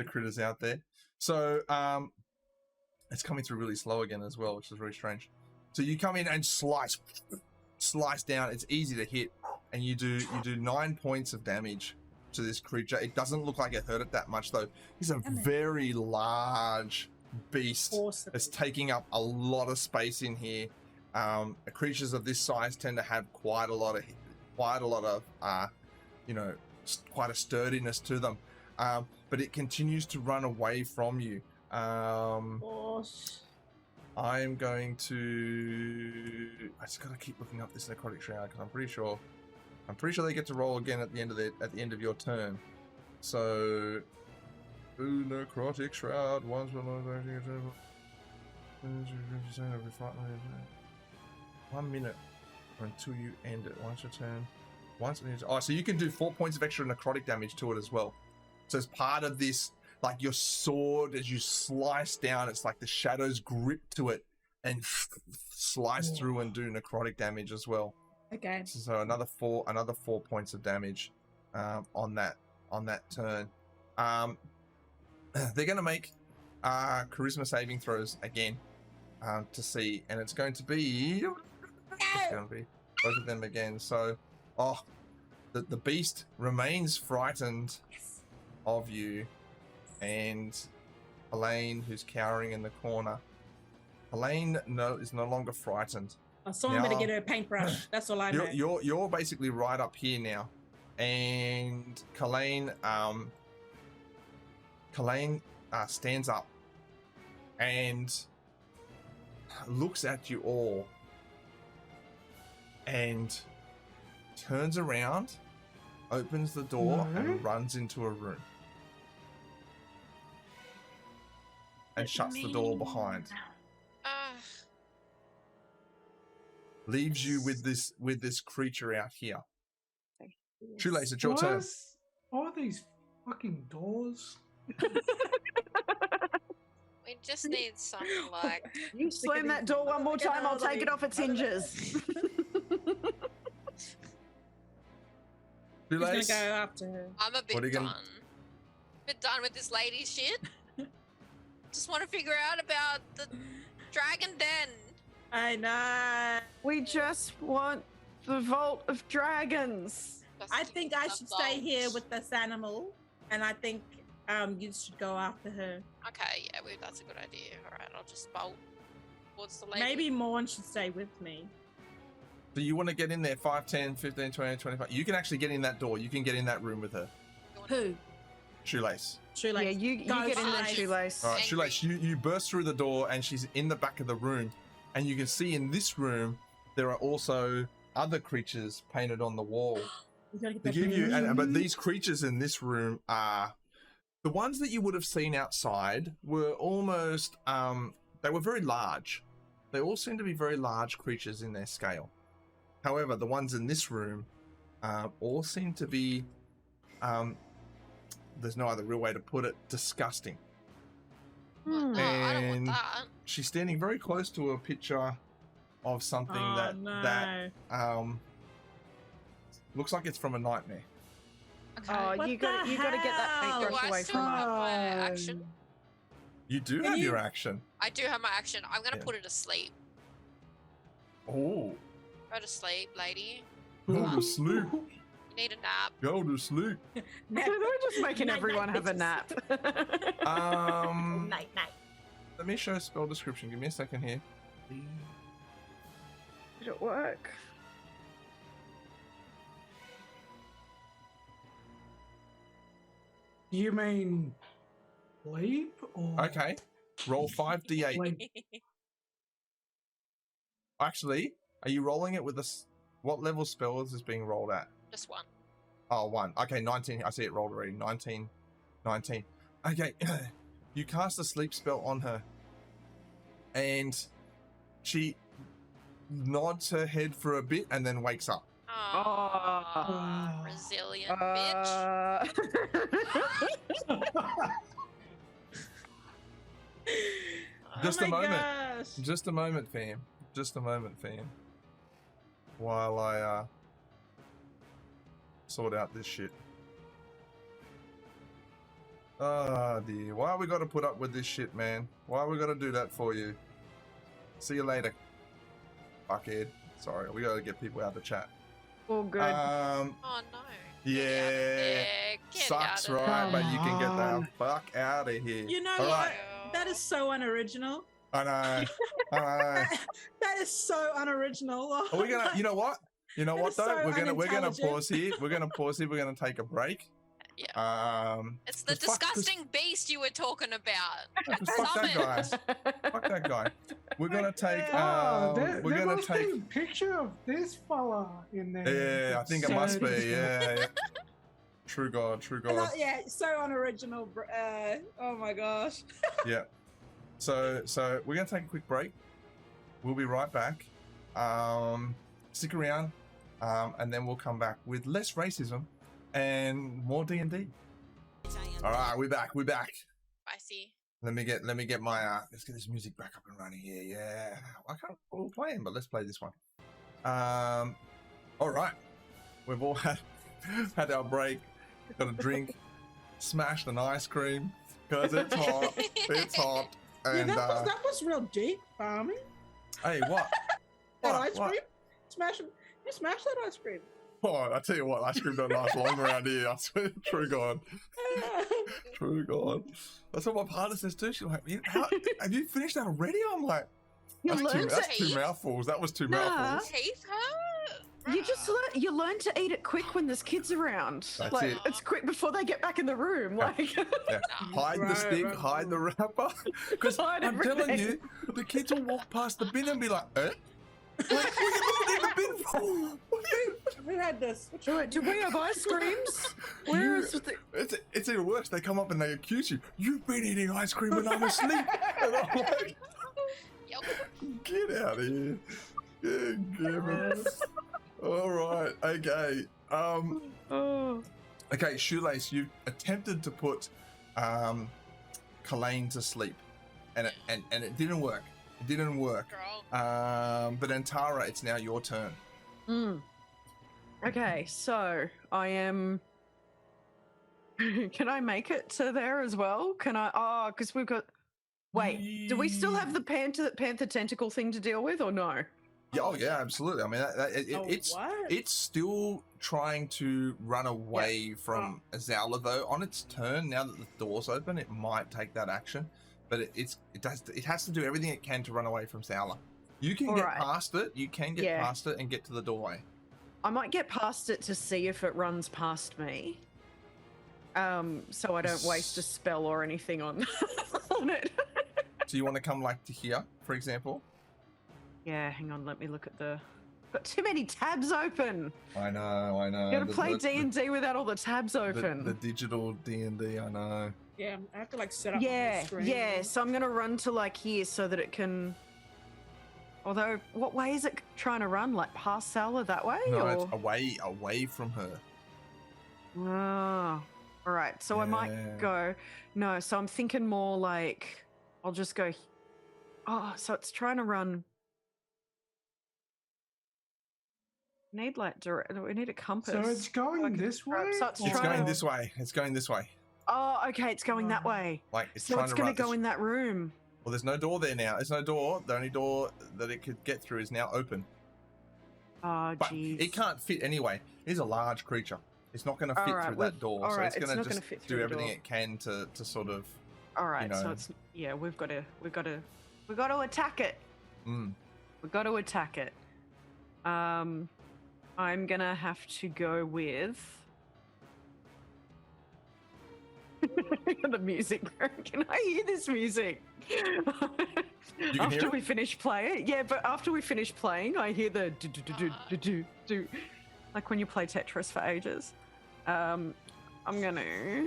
Speaker 1: critters out there. So it's coming through really slow again as well, which is very strange. So you come in and slice down. It's easy to hit, and you do 9 points of damage to this creature. It doesn't look like it hurt it that much though. He's a very large beast.
Speaker 4: Awesome.
Speaker 1: It's taking up a lot of space in here. Creatures of this size tend to have quite a lot of quite a sturdiness to them. But it continues to run away from you. I'm going to. I just gotta keep looking up this necrotic shroud because I'm pretty sure they get to roll again at the end of your turn. So, necrotic shroud. Once per long, 1 minute until you end it. Once your turn. So you can do 4 points of extra necrotic damage to it as well. So as part of this, like your sword, as you slice down, it's like the shadows grip to it and slice through and do necrotic damage as well.
Speaker 4: Okay.
Speaker 1: So another 4 points of damage on that turn. They're going to make charisma saving throws again to see, and it's going to be both of them again. So, the beast remains frightened of you, and Elaine, who's cowering in the corner. Elaine is no longer frightened.
Speaker 4: Someone better get her a paintbrush. That's all I know.
Speaker 1: You're basically right up here now, and Colleen stands up and looks at you all and turns around, opens the door, and runs into a room and shuts the door behind. Leaves you with this creature out here. Shoelace, it's your turn.
Speaker 3: All these fucking doors.
Speaker 5: We just need something like.
Speaker 2: You slam that door one more time, I'll take it off its hinges.
Speaker 4: Who's gonna go after her?
Speaker 5: I'm a bit done. Bit done with this lady shit. Just want to figure out about the dragon den.
Speaker 4: I know.
Speaker 2: We just want the Vault of Dragons.
Speaker 4: I think I should stay here with this animal, and I think you should go after her.
Speaker 5: Okay, yeah, that's a good idea. All right, I'll just bolt towards the lady.
Speaker 4: Maybe Morn should stay with me.
Speaker 1: So you want to get in there 5, 10, 15, 20, 25. You can actually get in that door. You can get in that room with her.
Speaker 4: Who?
Speaker 1: Shoelace.
Speaker 2: Yeah, you get in there, Shoelace.
Speaker 1: All right, Shoelace, you burst through the door and she's in the back of the room. And you can see in this room, there are also other creatures painted on the wall. But these creatures in this room are the ones that you would have seen outside were almost, they were very large. They all seem to be very large creatures in their scale. However, the ones in this room all seem to be, there's no other real way to put it, disgusting.
Speaker 5: No, I don't want
Speaker 1: And
Speaker 5: that.
Speaker 1: she's standing very close to a picture of something that looks like it's from a nightmare.
Speaker 5: Okay.
Speaker 2: Oh, you got to get that paintbrush
Speaker 5: Do I
Speaker 2: away
Speaker 5: still
Speaker 2: from
Speaker 5: have
Speaker 2: her.
Speaker 5: my action?
Speaker 1: You do have your action.
Speaker 5: I do have my action. I'm gonna
Speaker 1: Yeah.
Speaker 5: put her to sleep.
Speaker 1: Oh,
Speaker 5: Go to sleep, lady.
Speaker 1: go to sleep.
Speaker 5: You need a nap.
Speaker 1: Go to sleep.
Speaker 2: We're just making
Speaker 4: Night,
Speaker 2: everyone
Speaker 4: night,
Speaker 2: have a
Speaker 4: bitches.
Speaker 2: nap.
Speaker 4: Night, night.
Speaker 1: Let me show spell description. Give me a second here.
Speaker 2: Did it work?
Speaker 3: You mean sleep or
Speaker 1: Okay. Roll 5d8.
Speaker 3: sleep?
Speaker 1: Actually, are you rolling it with this? What level spell is this being rolled at?
Speaker 5: Just one.
Speaker 1: Oh, 1. Okay, 19. I see it rolled already. 19. 19. Okay. You cast a sleep spell on her. And she nods her head for a bit and then wakes up.
Speaker 5: Oh, resilient bitch.
Speaker 1: Just
Speaker 4: oh
Speaker 1: a
Speaker 4: my
Speaker 1: moment.
Speaker 4: Gosh.
Speaker 1: Just a moment, fam. Just a moment, fam. While I sort out this shit. Ah, dear. Why we gotta put up with this shit, man? Why we gotta do that for you? See you later. Fuckhead. Sorry, we gotta get people out of the chat.
Speaker 2: All good.
Speaker 5: Oh no.
Speaker 1: Yeah.
Speaker 5: Get out of there. Get
Speaker 1: Sucks,
Speaker 5: out of
Speaker 1: right? But you can get
Speaker 3: Come
Speaker 1: the fuck out of here.
Speaker 4: You know
Speaker 1: All
Speaker 4: what?
Speaker 1: right.
Speaker 4: That is so unoriginal.
Speaker 1: I know. I know.
Speaker 4: That is so unoriginal. Oh
Speaker 1: Are we gonna?
Speaker 4: my-
Speaker 1: You know what? You know
Speaker 4: That
Speaker 1: what
Speaker 4: is
Speaker 1: though?
Speaker 4: so
Speaker 1: we're gonna
Speaker 4: unintelligent.
Speaker 1: pause here. We're gonna pause here. We're gonna take a break.
Speaker 5: Yeah. It's the
Speaker 1: 'cause fuck- 'cause-
Speaker 5: disgusting beast you were talking about.
Speaker 1: 'cause fuck that guy. Fuck that guy. We're gonna take.
Speaker 3: Oh,
Speaker 1: We're
Speaker 3: there
Speaker 1: gonna
Speaker 3: must
Speaker 1: take.
Speaker 3: be a picture of this fella in there.
Speaker 1: Yeah, I think it
Speaker 3: So
Speaker 1: must be.
Speaker 3: disgusting.
Speaker 1: Yeah. True God. True
Speaker 4: And
Speaker 1: God.
Speaker 4: yeah, so unoriginal. Oh my gosh.
Speaker 1: Yeah. So we're gonna take a quick break. We'll be right back. Stick around, and then we'll come back with less racism and more D&D. All right, we're back. We're back.
Speaker 5: Spicy.
Speaker 1: Let me get my let's get this music back up and running here. Yeah, I can't all playing, but let's play this one. All right, we've all had our break. Got a drink, smashed an ice cream because it's hot. It's hot. And
Speaker 4: Yeah, that was real deep, Barmy.
Speaker 1: hey, what?
Speaker 4: That
Speaker 1: What?
Speaker 4: ice
Speaker 1: What?
Speaker 4: cream. You smashed that ice cream.
Speaker 1: Oh, I tell you what, ice cream don't last long around here. I swear, true God. True God. That's what my partner says too. She's like, have you finished that already? I'm like,
Speaker 2: You
Speaker 1: that's
Speaker 2: learn
Speaker 1: two
Speaker 5: to eat.
Speaker 1: mouthfuls. That was two
Speaker 2: Nah.
Speaker 1: mouthfuls.
Speaker 5: Teeth hurt?
Speaker 2: You just you learn to eat it quick when there's kids around.
Speaker 1: That's
Speaker 2: like
Speaker 1: it.
Speaker 2: it's quick before they get back in the room.
Speaker 1: Yeah.
Speaker 2: Like
Speaker 1: Yeah. Hide the
Speaker 4: Right,
Speaker 1: stick,
Speaker 4: right.
Speaker 1: hide the wrapper. Because
Speaker 2: Hide
Speaker 1: I'm telling
Speaker 2: everything.
Speaker 1: you, the kids will walk past the bin and be like, eh? Like, what are you looking in the bin for? What are you-
Speaker 4: We had this.
Speaker 2: do we have ice creams? Where is the
Speaker 1: It's even worse. They come up and they accuse you. You've been eating ice cream when I'm asleep. And I'm like,
Speaker 5: Yup.
Speaker 1: get out of here. Good goodness. All right. Okay.
Speaker 2: oh
Speaker 1: Okay, Shoelace, you attempted to put Kalain to sleep, and it didn't work. It didn't work.
Speaker 5: Girl.
Speaker 1: But Antara, it's now your turn.
Speaker 2: Mm. Okay, so I am. Can I make it to there as well? Can I? Oh, because we've got. Wait, do we still have the panther tentacle thing to deal with, or no?
Speaker 1: Yeah, oh yeah, absolutely. I mean,
Speaker 4: What?
Speaker 1: it's still trying to run away from Azala, though. On its turn, now that the door's open, it might take that action, but it has to do everything it can to run away from Zala. You can get
Speaker 2: Alright.
Speaker 1: past it. You can get
Speaker 2: Yeah.
Speaker 1: past it and get to the doorway.
Speaker 2: I might get past it to see if it runs past me. So I don't waste a spell or anything on on it.
Speaker 1: So you want to come like to here, for example?
Speaker 2: Yeah, hang on, let me look at the. Got too many tabs open.
Speaker 1: I know.
Speaker 2: You gotta play D&D without all the tabs open.
Speaker 1: The digital D&D. I know.
Speaker 4: Yeah, I have to like set up. my
Speaker 2: Yeah,
Speaker 4: whole screen.
Speaker 2: yeah. So I'm gonna run to like here so that it can. Although, what way is it trying to run? Like past Sala that way?
Speaker 1: No,
Speaker 2: or...
Speaker 1: it's away from her.
Speaker 2: Ah, all right. So I
Speaker 1: Yeah.
Speaker 2: might go. No, so I'm thinking more like I'll just go. Oh, so it's trying to run. Need like direct. We need a compass.
Speaker 3: So it's going
Speaker 2: Okay,
Speaker 3: this
Speaker 2: right,
Speaker 3: way?
Speaker 2: so it's
Speaker 3: or-
Speaker 1: It's
Speaker 2: trying
Speaker 1: going
Speaker 2: to-
Speaker 1: this way. It's going this way.
Speaker 2: Oh, okay. It's going that way.
Speaker 1: Like it's
Speaker 2: So
Speaker 1: trying
Speaker 2: it's
Speaker 1: to
Speaker 2: gonna
Speaker 1: run.
Speaker 2: go in that room.
Speaker 1: Well, there's no door there now. There's no door. The only door that it could get through is now open.
Speaker 2: Oh,
Speaker 1: But
Speaker 2: jeez.
Speaker 1: it can't fit anyway. It's a large creature. It's not going to fit
Speaker 2: Alright,
Speaker 1: through
Speaker 2: well,
Speaker 1: that door, so
Speaker 2: alright,
Speaker 1: it's
Speaker 2: it's
Speaker 1: going
Speaker 2: not
Speaker 1: to
Speaker 2: gonna
Speaker 1: just
Speaker 2: fit through
Speaker 1: do
Speaker 2: the
Speaker 1: everything
Speaker 2: door.
Speaker 1: it can to sort of.
Speaker 2: All right,
Speaker 1: you
Speaker 2: so
Speaker 1: know.
Speaker 2: it's we've got to attack it.
Speaker 1: Mm.
Speaker 2: We've got to attack it. I'm gonna have to go with the music. Can I hear this music?
Speaker 1: can
Speaker 2: After
Speaker 1: hear
Speaker 2: we finish playing, yeah, but after we finish playing, I hear the do, like when you play Tetris for ages. I'm gonna.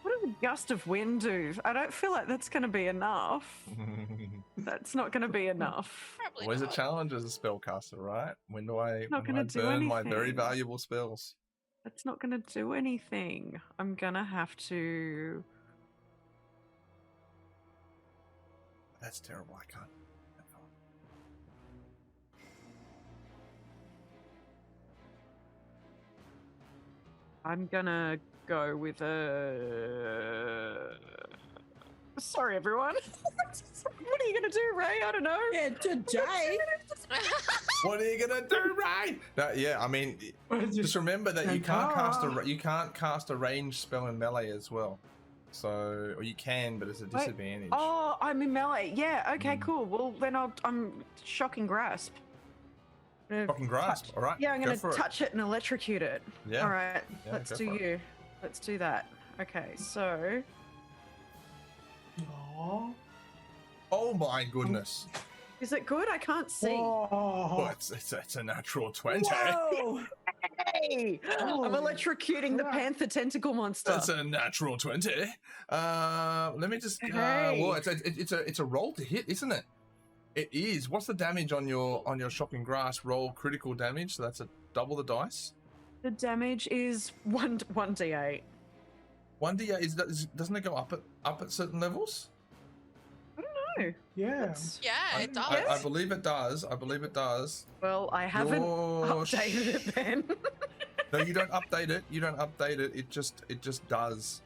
Speaker 2: What does a gust of wind do? I don't feel like that's going to be enough. That's not going to be enough.
Speaker 5: Probably
Speaker 1: Always a
Speaker 5: not.
Speaker 1: challenge as a spellcaster, right? When do I
Speaker 2: Not gonna do
Speaker 1: burn my very
Speaker 2: anything.
Speaker 1: valuable spells?
Speaker 2: That's not going to do anything. I'm going to have to.
Speaker 1: That's terrible. I can't.
Speaker 2: I'm going to go with a. Sorry, everyone. What are you going to do, Ray? I don't know.
Speaker 4: Yeah, today.
Speaker 1: What are you gonna do, Ray? No, yeah, I mean, just remember that you can't cast a ranged spell in melee as well. So, or you can, but it's a disadvantage.
Speaker 2: Oh, I'm in melee. Yeah. Okay.
Speaker 1: Mm.
Speaker 2: Cool. Well, then I'm shocking grasp.
Speaker 1: Fucking grasp. All right.
Speaker 2: Yeah, I'm
Speaker 1: go
Speaker 2: gonna
Speaker 1: for it.
Speaker 2: touch it and electrocute it.
Speaker 1: Yeah.
Speaker 2: All right.
Speaker 1: Yeah,
Speaker 2: Let's
Speaker 1: go
Speaker 2: do
Speaker 1: for it.
Speaker 2: you. Let's do that. Okay. So.
Speaker 3: Aw.
Speaker 1: Oh my goodness.
Speaker 2: Is it good? I can't see.
Speaker 1: Oh,
Speaker 3: Whoa.
Speaker 1: it's a natural 20.
Speaker 4: Whoa.
Speaker 2: Hey! I'm
Speaker 3: Holy
Speaker 2: electrocuting the
Speaker 3: crap.
Speaker 2: panther tentacle monster.
Speaker 1: That's a natural 20. Let me just.
Speaker 2: Hey.
Speaker 1: Well, it's a roll to hit, isn't it? It is. What's the damage on your shocking grasp? Roll critical damage. So that's a double the dice.
Speaker 2: The damage is 1d8.
Speaker 1: 1d8 doesn't it go up at certain levels?
Speaker 2: No.
Speaker 3: Yeah.
Speaker 2: That's-
Speaker 5: Yeah, it does.
Speaker 1: I believe it does. I believe it does.
Speaker 2: Well, I haven't
Speaker 1: Your
Speaker 2: updated it then.
Speaker 1: No, you don't update it. You don't update it. It just does.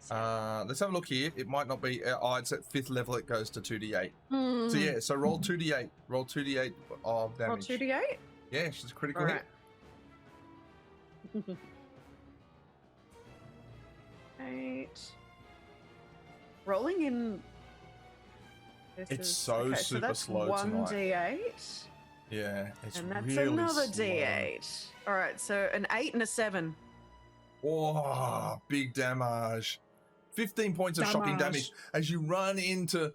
Speaker 1: Let's have a look here. It might not be. It's at 5th level. It goes to 2d8. So yeah. So roll 2d8. Roll 2d8 of
Speaker 2: Roll
Speaker 1: damage.
Speaker 2: 2d8?
Speaker 1: Yeah, it's just a critical
Speaker 2: Alright.
Speaker 1: hit.
Speaker 2: 8. Rolling in.
Speaker 1: It's so super
Speaker 2: that's
Speaker 1: slow tonight.
Speaker 2: 1d8.
Speaker 1: Yeah, it's
Speaker 2: And that's
Speaker 1: really
Speaker 2: another
Speaker 1: slow.
Speaker 2: d8. Alright, so an 8 and a 7.
Speaker 1: Oh, big damage. 15 points of shocking damage as you run into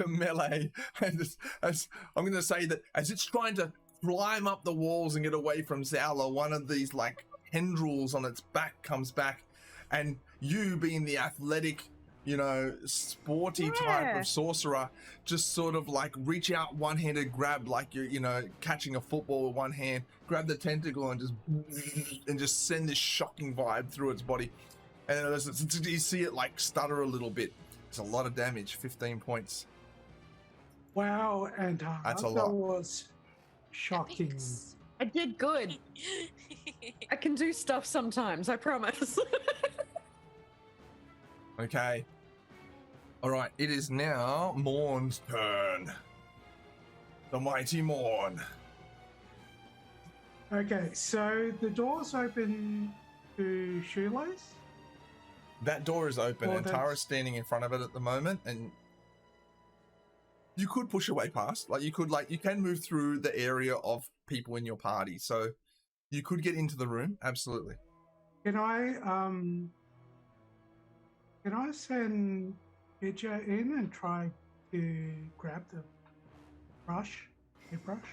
Speaker 1: melee. And as I'm going to say that as it's trying to climb up the walls and get away from Zala, one of these like tendrils on its back comes back, and you being the athletic, sporty type of sorcerer, just sort of like reach out one-handed grab, like you're catching a football with one hand, grab the tentacle and just send this shocking vibe through its body. And you see it like stutter a little bit. It's a lot of damage. 15 points.
Speaker 3: Wow, and
Speaker 1: That's a
Speaker 3: that
Speaker 1: lot.
Speaker 3: was shocking.
Speaker 5: Thanks.
Speaker 2: I did good. I can do stuff sometimes, I promise.
Speaker 1: Okay. All right. It is now Morn's turn. The mighty Morn.
Speaker 3: Okay, so the door's open to Shoelace?
Speaker 1: That door is open,
Speaker 3: Well,
Speaker 1: and
Speaker 3: that's-
Speaker 1: Tara's standing in front of it at the moment, and you could push away past. You can move through the area of people in your party, so you could get into the room. Absolutely.
Speaker 3: Can I send Bidger in and try to grab the hairbrush?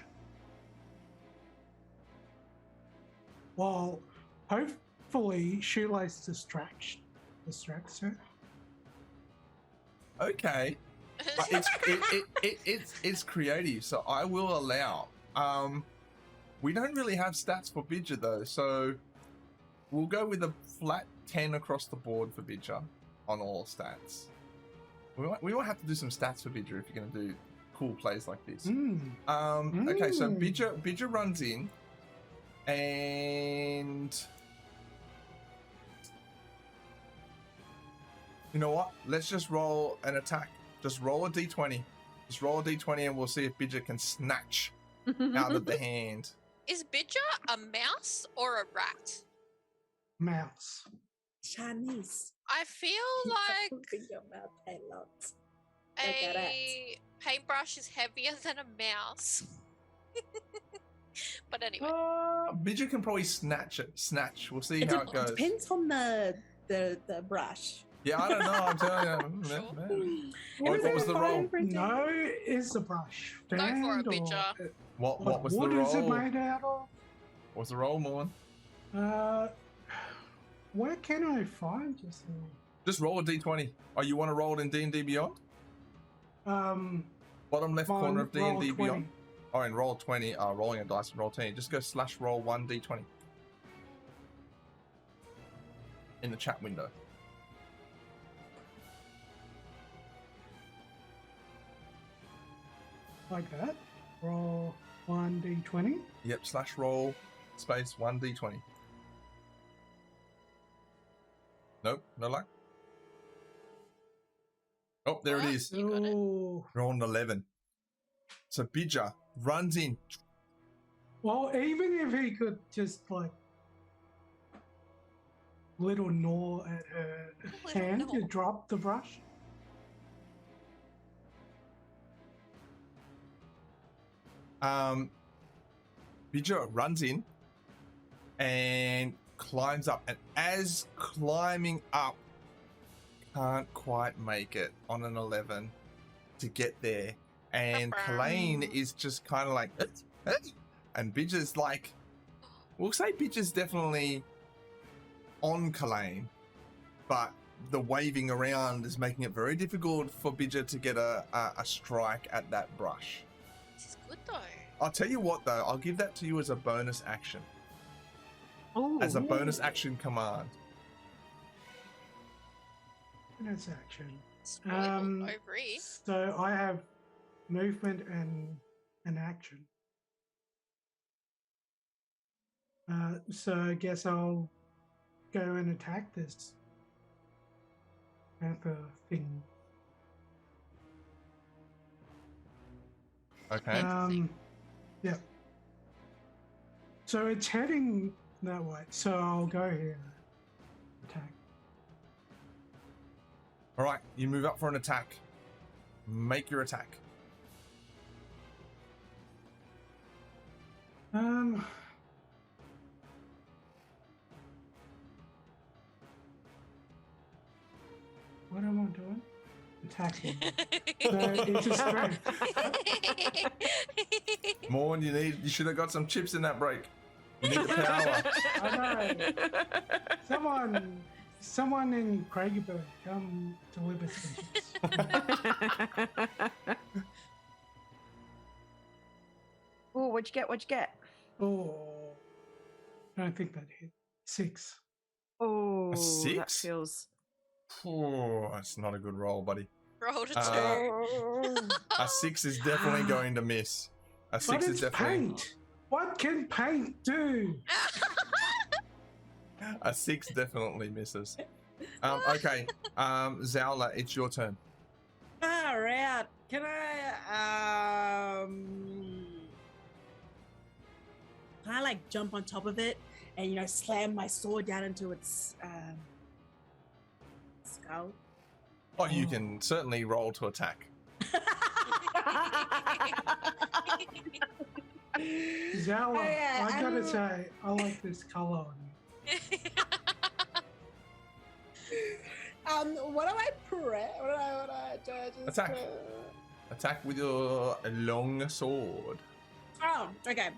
Speaker 3: Well, hopefully Shoelace distracts her.
Speaker 1: Okay. But it's creative, so I will allow. We don't really have stats for Bidger though, so we'll go with a flat 10 across the board for Bidger on all stats. We might have to do some stats for Bidger if you're going to do cool plays like this. Okay, so Bidger runs in, and you know what? Let's just roll an attack. Just roll a d20. Just roll a d20 and we'll see if Bidger can snatch out of the hand.
Speaker 5: Is Bidger a mouse or a rat?
Speaker 3: Mouse.
Speaker 4: Chinese.
Speaker 5: I feel like
Speaker 4: Open your mouth a lot.
Speaker 5: a paintbrush is heavier than a mouse. But anyway.
Speaker 1: Bidger can probably snatch it. Snatch. We'll see how it goes.
Speaker 4: Depends on the brush.
Speaker 1: Yeah, I don't know. I'm telling you.
Speaker 5: Sure.
Speaker 1: What was the roll?
Speaker 3: No is the brush.
Speaker 5: Go for it,
Speaker 3: Stand or-
Speaker 5: Bidger.
Speaker 1: What was the
Speaker 3: What
Speaker 1: roll?
Speaker 3: is it made out of?
Speaker 1: What's the roll, Morn?
Speaker 3: Where can I find just
Speaker 1: Just roll a d20. Oh, you want to roll it in D&D Beyond? Bottom left corner of
Speaker 3: roll
Speaker 1: D&D
Speaker 3: 20.
Speaker 1: Beyond. Oh, and roll 20. Rolling a dice and roll 10. Just go /roll 1d20 in the chat window.
Speaker 3: Like that. Roll 1d20.
Speaker 1: Yep, /roll space 1d20. Nope, no luck. Oh, there it
Speaker 5: What?
Speaker 1: is.
Speaker 5: You got it.
Speaker 3: Ooh.
Speaker 1: Roll an 11. So Bidger runs in.
Speaker 3: Well, even if he could just like little gnaw at her
Speaker 5: Little
Speaker 3: hand to
Speaker 5: gnaw.
Speaker 3: drop the brush.
Speaker 1: Bidger runs in and climbs up, and as climbing up, can't quite make it on an 11 to get there, and Kalain is just kind of like, and Bidger's like, we'll say Bidger's definitely on Kalain, but the waving around is making it very difficult for Bidger to get a strike at that brush.
Speaker 5: This is good though.
Speaker 1: I'll tell you what though, I'll give that to you as a bonus action.
Speaker 2: Oh,
Speaker 1: As a bonus action command.
Speaker 3: Bonus action.
Speaker 5: Spoiled ovary.
Speaker 3: So I have movement and an action. So I guess I'll go and attack this panther thing.
Speaker 1: Okay.
Speaker 3: Yeah. So it's heading that way. So I'll go here. Attack.
Speaker 1: All right, you move up for an attack. Make your attack.
Speaker 3: What am I doing? Attacking. So it's a strength.
Speaker 1: Morn, you should have got some chips in that break. You need the power.
Speaker 3: I know. Someone in Craigieburg, come deliver some chips.
Speaker 2: Oh, what'd you get? What'd you get?
Speaker 3: Oh, I don't think that hit. 6.
Speaker 2: Oh, that
Speaker 1: 6?
Speaker 2: feels.
Speaker 1: Oh, that's not a good roll, buddy.
Speaker 5: Rolled a 2.
Speaker 1: A 6 is definitely going to miss. A 6
Speaker 3: But
Speaker 1: is
Speaker 3: it's
Speaker 1: definitely.
Speaker 3: paint. What can paint do?
Speaker 1: A 6 definitely misses. Okay, Zowla, it's your turn.
Speaker 4: All right. Can I like jump on top of it and slam my sword down into its skull?
Speaker 1: Oh, you can certainly roll to attack.
Speaker 3: Zala,
Speaker 4: Yeah,
Speaker 3: I
Speaker 4: I
Speaker 3: gotta
Speaker 4: don't-
Speaker 3: say, I like this color on you.
Speaker 4: What do I press? What do I do? I just,
Speaker 1: Attack. Attack with your long sword.
Speaker 4: Oh, okay.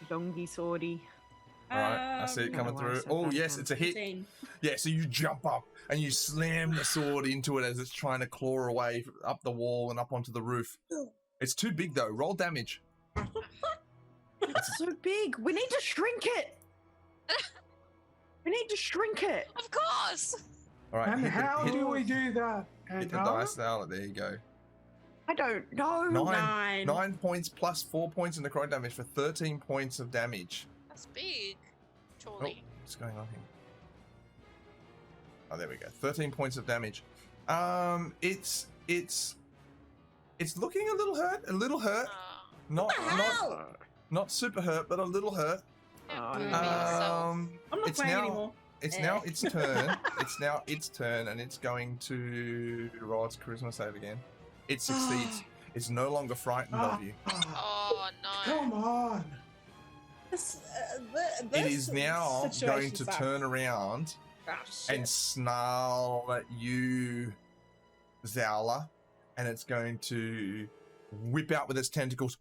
Speaker 2: Longy swordy.
Speaker 1: All right, I see it
Speaker 2: don't
Speaker 1: coming
Speaker 2: know why I
Speaker 1: through.
Speaker 2: said
Speaker 1: Oh,
Speaker 2: that
Speaker 1: yes,
Speaker 2: then.
Speaker 1: it's a hit.
Speaker 4: 15.
Speaker 1: Yeah, so you jump up and you slam the sword into it as it's trying to claw away up the wall and up onto the roof. It's too big though. Roll damage.
Speaker 2: It's so big. We need to shrink it. We need to shrink it.
Speaker 5: Of course.
Speaker 1: All right,
Speaker 3: And
Speaker 1: hit the-
Speaker 3: how
Speaker 1: hit,
Speaker 3: do we do that?
Speaker 1: hit the
Speaker 3: Angela?
Speaker 1: dice now. There you go.
Speaker 2: I don't know.
Speaker 1: 9
Speaker 4: 9.
Speaker 1: points plus 4 points of necrotic damage for 13 points of damage.
Speaker 5: That's big.
Speaker 1: Oh,
Speaker 5: Surely.
Speaker 1: what's going on here? Oh, there we go. 13 points of damage. It's looking a little hurt. A little hurt.
Speaker 5: Ah.
Speaker 1: Not Not super hurt, but a little hurt.
Speaker 5: Yeah,
Speaker 2: Oh,
Speaker 5: booby
Speaker 2: no.
Speaker 5: yourself.
Speaker 4: I'm not
Speaker 1: It's
Speaker 4: playing
Speaker 1: now-
Speaker 4: anymore.
Speaker 1: It's
Speaker 4: Eh.
Speaker 1: now its turn. It's now its turn, and it's going to roll its charisma save again. It succeeds. It's no longer frightened of you.
Speaker 5: Oh no.
Speaker 3: Come on.
Speaker 1: It is now going to turn around and snarl at you, Zowla, and it's going to whip out with its tentacles.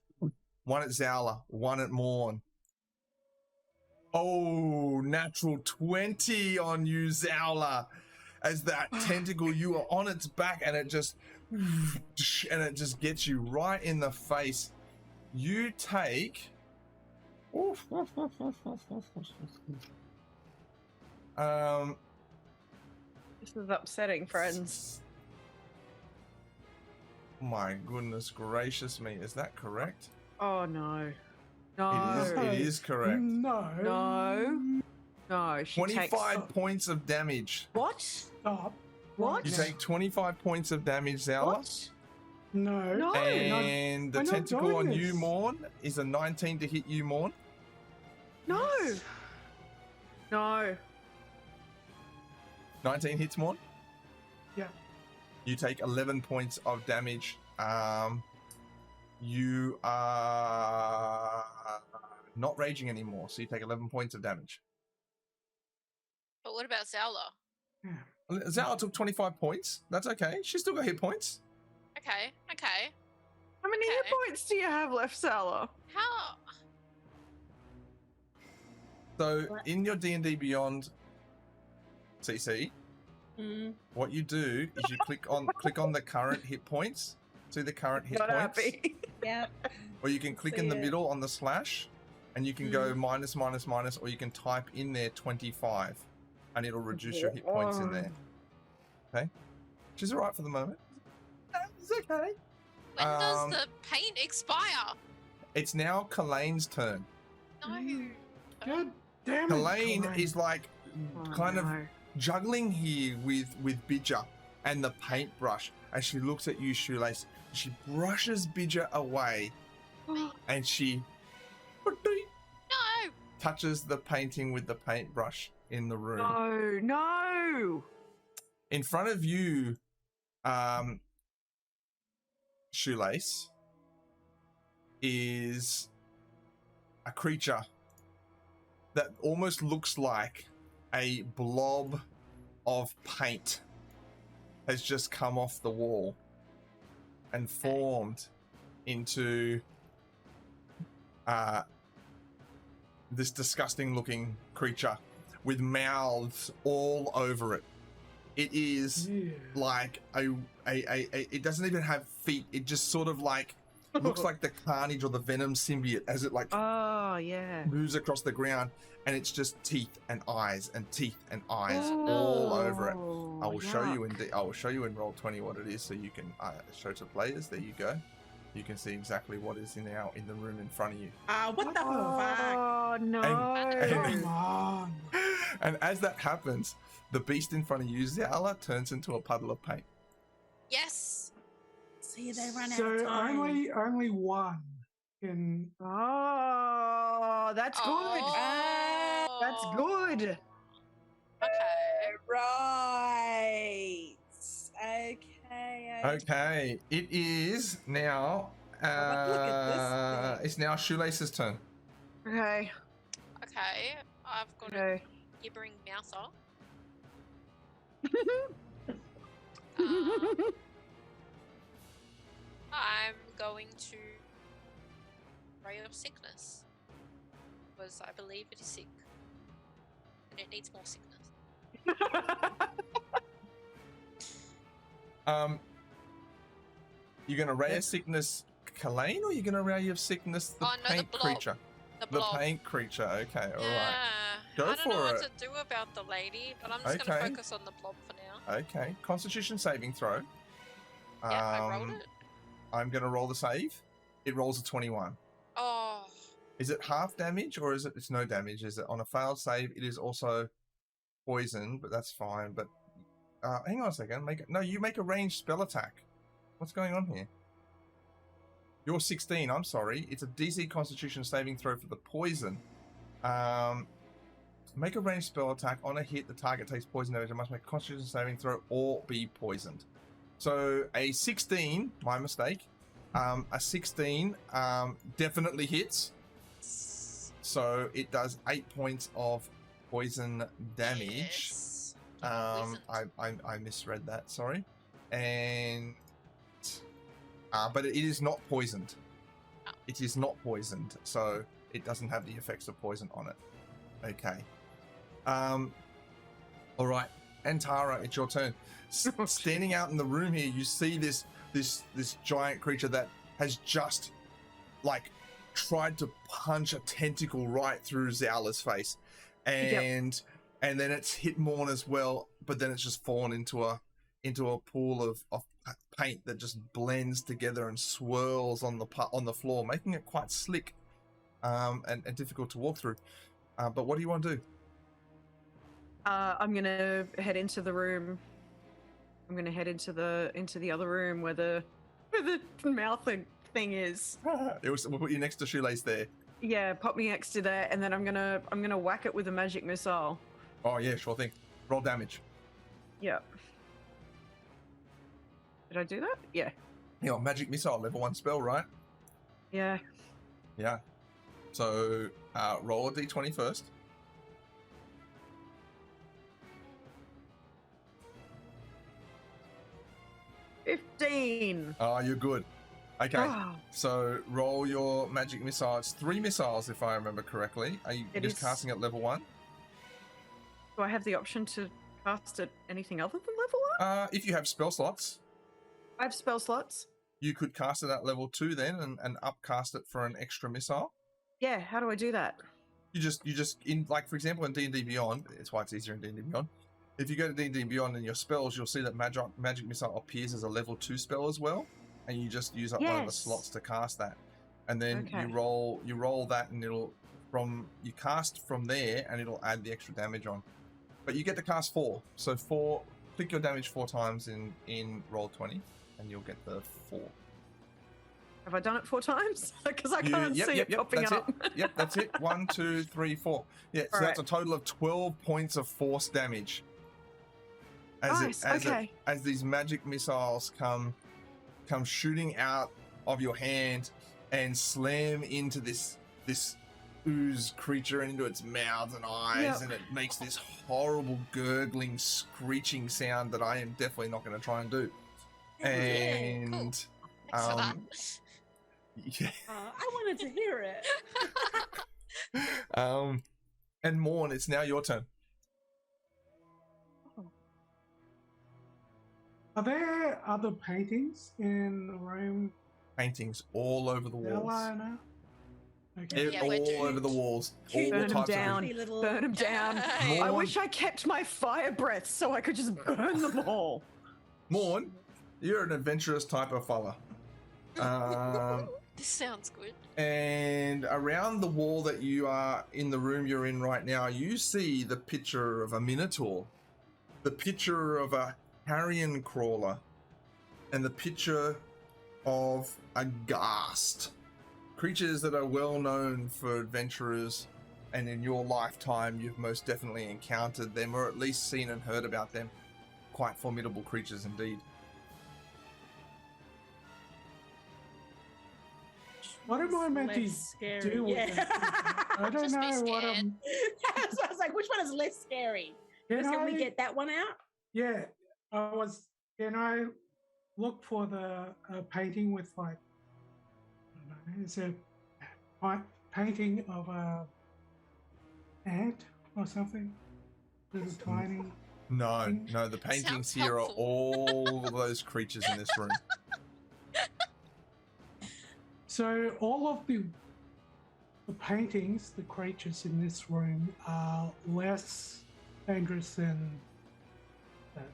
Speaker 1: One at Zowla, one at Morn. Oh, natural 20 on you, Zowla. As that tentacle, you are on its back, and it just gets you right in the face. You take
Speaker 2: This is upsetting, friends.
Speaker 1: my goodness gracious me, is that correct?
Speaker 2: Oh no. No.
Speaker 1: It is correct.
Speaker 3: No.
Speaker 2: No. No. She
Speaker 1: 25
Speaker 2: takes...
Speaker 1: points of damage.
Speaker 2: What?
Speaker 3: Stop.
Speaker 2: What?
Speaker 1: You take 25 points of damage, Zowla.
Speaker 2: What?
Speaker 3: No.
Speaker 2: No.
Speaker 1: And the
Speaker 3: I'm not
Speaker 1: tentacle
Speaker 3: doing
Speaker 1: on you,
Speaker 3: this.
Speaker 1: Morn, is a 19 to hit you, Morn.
Speaker 2: No. No.
Speaker 1: 19 hits, Morn.
Speaker 3: Yeah.
Speaker 1: You take 11 points of damage. You are not raging anymore, so you take 11 points of damage.
Speaker 5: But what about Zowla?
Speaker 1: Zala took 25 points. That's okay. She's still got hit points.
Speaker 5: Okay.
Speaker 2: How many hit
Speaker 5: Okay.
Speaker 2: points do you have left, Salah?
Speaker 5: How?
Speaker 1: So
Speaker 4: What?
Speaker 1: in your D&D Beyond CC, what you do is you click on the current hit points. See the current hit
Speaker 2: Not
Speaker 1: points?
Speaker 2: happy.
Speaker 4: Yeah.
Speaker 1: Or you can click
Speaker 4: See
Speaker 1: in the
Speaker 4: it.
Speaker 1: middle on the slash, and you can go minus, minus, minus, or you can type in there 25, and it'll reduce your hit points in there. Okay? Which is alright for the moment. It's okay.
Speaker 5: When does
Speaker 1: Um,
Speaker 5: the paint expire?
Speaker 1: It's now Kalane's turn.
Speaker 5: No.
Speaker 3: God damn it.
Speaker 1: Kalane
Speaker 3: Colin.
Speaker 1: is like
Speaker 2: Oh,
Speaker 1: kind of
Speaker 2: no.
Speaker 1: juggling here with Bidger and the paintbrush, and she looks at you, Shoelace. She brushes Bidger away, and she
Speaker 5: No.
Speaker 1: touches the painting with the paintbrush in the room.
Speaker 2: No, no.
Speaker 1: In front of you, Shoelace, is a creature that almost looks like a blob of paint has just come off the wall and formed into this disgusting looking creature with mouths all over it. It is
Speaker 3: Yeah.
Speaker 1: like it doesn't even have feet. It just sort of like looks like the Carnage or the Venom symbiote as it like
Speaker 2: Oh, yeah.
Speaker 1: moves across the ground, and it's just teeth and eyes and teeth and eyes all over it. I will show you in I will show you in Roll20 what it is, so you can show to players. There you go. You can see exactly what is in the room in front of you.
Speaker 4: What the fuck?
Speaker 2: Oh, no.
Speaker 3: Come on.
Speaker 1: And as that happens, the beast in front of you, Zala, turns into a puddle of paint.
Speaker 5: Yes.
Speaker 4: See, they run out
Speaker 3: So
Speaker 4: of time.
Speaker 3: only one can.
Speaker 2: Oh, that's good.
Speaker 5: Oh.
Speaker 2: That's good.
Speaker 5: Okay.
Speaker 4: Right. Okay.
Speaker 1: Okay, it is now.
Speaker 4: but look at this thing.
Speaker 1: It's now Shoelace's turn.
Speaker 2: Okay.
Speaker 5: Okay. I've got a
Speaker 2: Okay.
Speaker 5: gibbering mouth off. I'm going to Ray of Sickness because I believe it is sick and it needs more sickness.
Speaker 1: You're gonna ray of sickness Kalane, or you're gonna ray of sickness the
Speaker 5: Oh, no, the
Speaker 1: paint
Speaker 5: blob.
Speaker 1: creature?
Speaker 5: The
Speaker 1: The
Speaker 5: blob.
Speaker 1: paint creature. Okay, all right.
Speaker 5: Yeah.
Speaker 1: Go
Speaker 5: I don't know
Speaker 1: for
Speaker 5: what
Speaker 1: it.
Speaker 5: to do about the lady, but I'm just
Speaker 1: Okay.
Speaker 5: going to focus on the blob for now.
Speaker 1: Okay, Constitution saving throw.
Speaker 5: Yeah, I rolled it.
Speaker 1: I'm gonna roll the save. It rolls a 21.
Speaker 5: Oh,
Speaker 1: Is it half damage or is it? It's no damage. Is it on a failed save? It is also poison, but that's fine. But hang on a second. You make a ranged spell attack. What's going on here? You're 16. I'm sorry. It's a DC Constitution saving throw for the poison. Make a ranged spell attack. On a hit, the target takes poison damage and must make a Constitution saving throw or be poisoned. So a 16, my mistake. A 16 definitely hits. So it does 8 points of poison damage.
Speaker 5: Yes.
Speaker 1: I misread that, sorry. And but it is not poisoned.
Speaker 5: Oh.
Speaker 1: It is not poisoned, so it doesn't have the effects of poison on it. Okay. All right, Antara, it's your turn. Standing out in the room here, you see this giant creature that has just like tried to punch a tentacle right through Zala's face, and then it's hit Morn as well, but then it's just fallen into a pool of paint that just blends together and swirls on the floor, making it quite slick and difficult to walk through. But what do you want to do?
Speaker 2: I'm gonna head into the room. I'm gonna head into the other room where the mouth thing is.
Speaker 1: We'll put you next to Shoelace there.
Speaker 2: Yeah, pop me next to there, and then I'm gonna whack it with a magic missile.
Speaker 1: Oh yeah, sure thing. Roll damage.
Speaker 2: Yep. Did I do that? Yeah.
Speaker 1: Yeah, magic missile, level 1 spell, right?
Speaker 2: Yeah.
Speaker 1: Yeah. So roll a d20 first.
Speaker 2: $15.
Speaker 1: Oh, you're good. Okay.
Speaker 2: Oh,
Speaker 1: So roll your magic missile. It's 3 missiles, if I remember correctly. Are you
Speaker 2: It
Speaker 1: just
Speaker 2: is-
Speaker 1: casting at level 1?
Speaker 2: do I have the option to cast at anything other than level 1?
Speaker 1: If you have spell slots,
Speaker 2: I have spell slots.
Speaker 1: you could cast it at level 2 then and upcast it for an extra missile.
Speaker 2: Yeah, how do I do that?
Speaker 1: You just in, like, for example, in D&D Beyond, it's why it's easier in D&D Beyond. If you go to D&D Beyond in your spells, you'll see that magic missile appears as a level 2 spell as well, and you just use up one of the
Speaker 2: Yes.
Speaker 1: slots to cast that. And then
Speaker 2: Okay.
Speaker 1: you roll that, and you cast from there, and it'll add the extra damage on. But you get to cast 4. So 4, click your damage 4 times in Roll20, and you'll get the 4.
Speaker 2: Have I done it 4 times? Because I can't see it popping
Speaker 1: that's
Speaker 2: up.
Speaker 1: it. Yep, that's it. 1, 2, 3, 4. Yeah, so
Speaker 2: All
Speaker 1: that's
Speaker 2: right.
Speaker 1: a total of 12 points of force damage. As
Speaker 2: Nice, okay.
Speaker 1: as these magic missiles come shooting out of your hand and slam into this ooze creature, into its mouth and eyes,
Speaker 2: Yep.
Speaker 1: and it makes this horrible gurgling, screeching sound that I am definitely not going to try and do.
Speaker 5: Yay, cool.
Speaker 1: And
Speaker 5: Thanks for that.
Speaker 1: yeah.
Speaker 4: I wanted to hear it.
Speaker 1: And Morn, it's now your turn.
Speaker 3: Are there other paintings in the room?
Speaker 1: Paintings all over the walls.
Speaker 3: Alana? Okay.
Speaker 5: Yeah, we're
Speaker 1: all over
Speaker 5: doomed.
Speaker 1: the walls.
Speaker 2: Burn
Speaker 1: All
Speaker 2: 'em
Speaker 1: types
Speaker 2: down.
Speaker 1: of
Speaker 4: Little-
Speaker 2: Burn them down.
Speaker 5: Hey.
Speaker 2: I
Speaker 1: Morn,
Speaker 2: wish I kept my fire breath so I could just burn them all.
Speaker 1: Morn, you're an adventurous type of fella.
Speaker 5: This sounds good.
Speaker 1: And around the wall that you are in the room you're in right now, you see the picture of a minotaur, the picture of a carrion crawler, and the picture of a ghast. Creatures that are well known for adventurers, and in your lifetime you've most definitely encountered them, or at least seen and heard about them. Quite formidable creatures indeed.
Speaker 3: What am I meant to
Speaker 4: Less scary.
Speaker 3: do with
Speaker 4: Yeah.
Speaker 3: that? I don't
Speaker 5: Just be
Speaker 3: know what
Speaker 5: scared.
Speaker 3: I'm.
Speaker 4: So I was like, which one is less scary? Can we get that one out?
Speaker 3: Yeah, Can I look for the painting with, like, I don't know, it's a painting of a ant or something? Little tiny.
Speaker 1: No, the paintings
Speaker 5: Sounds
Speaker 1: here are
Speaker 5: helpful.
Speaker 1: all of those creatures in this room.
Speaker 3: So all of the paintings, the creatures in this room are less dangerous than that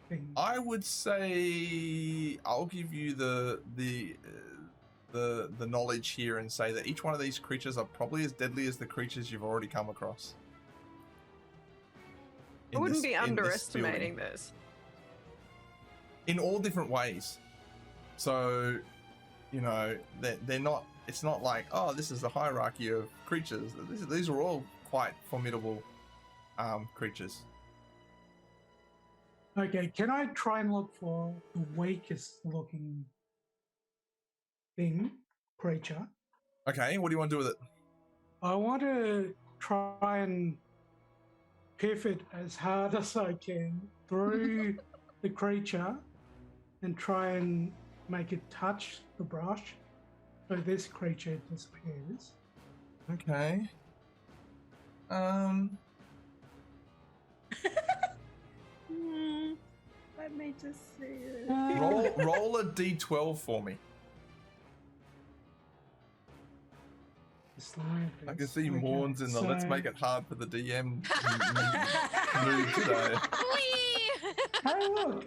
Speaker 3: thing.
Speaker 1: I would say I'll give you the knowledge here and say that each one of these creatures are probably as deadly as the creatures you've already come across.
Speaker 2: I
Speaker 1: in
Speaker 2: wouldn't
Speaker 1: this-
Speaker 2: be
Speaker 1: in this
Speaker 2: underestimating
Speaker 1: building.
Speaker 2: this.
Speaker 1: In all different ways. So you know, they're not. It's not like, oh, this is the hierarchy of creatures. These are all quite formidable creatures.
Speaker 3: Okay, can I try and look for the weakest looking creature?
Speaker 1: Okay, what do you want to do with it?
Speaker 3: I want to try and pivot as hard as I can through the creature and try and make it touch the brush so this creature disappears.
Speaker 1: Okay.
Speaker 4: Let me just see it.
Speaker 1: Roll a d12 for me. I can see Morn's in the let's make it hard for the DM mood today.
Speaker 5: Whee!
Speaker 3: Hey, look,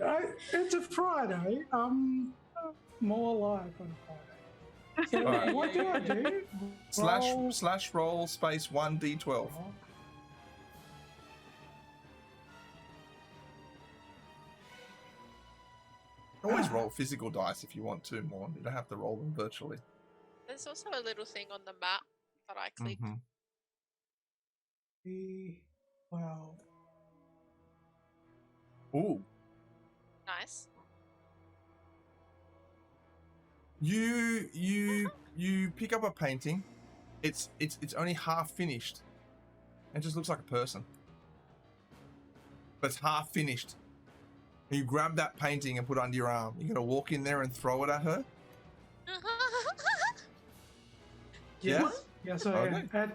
Speaker 3: it's a Friday. More alive on a Friday. So
Speaker 1: Alright.
Speaker 3: what do I do?
Speaker 1: Slash roll space 1d12. Always roll physical dice if you want to, Morn. You don't have to roll them virtually.
Speaker 5: There's also a little thing on the map that I click.
Speaker 3: Wow.
Speaker 1: Ooh.
Speaker 5: Nice.
Speaker 1: You pick up a painting. It's only half finished. It just looks like a person. But it's half finished. And you grab that painting and put it under your arm. You're gonna walk in there and throw it at her?
Speaker 3: Yes. Yes, I am.
Speaker 1: Okay.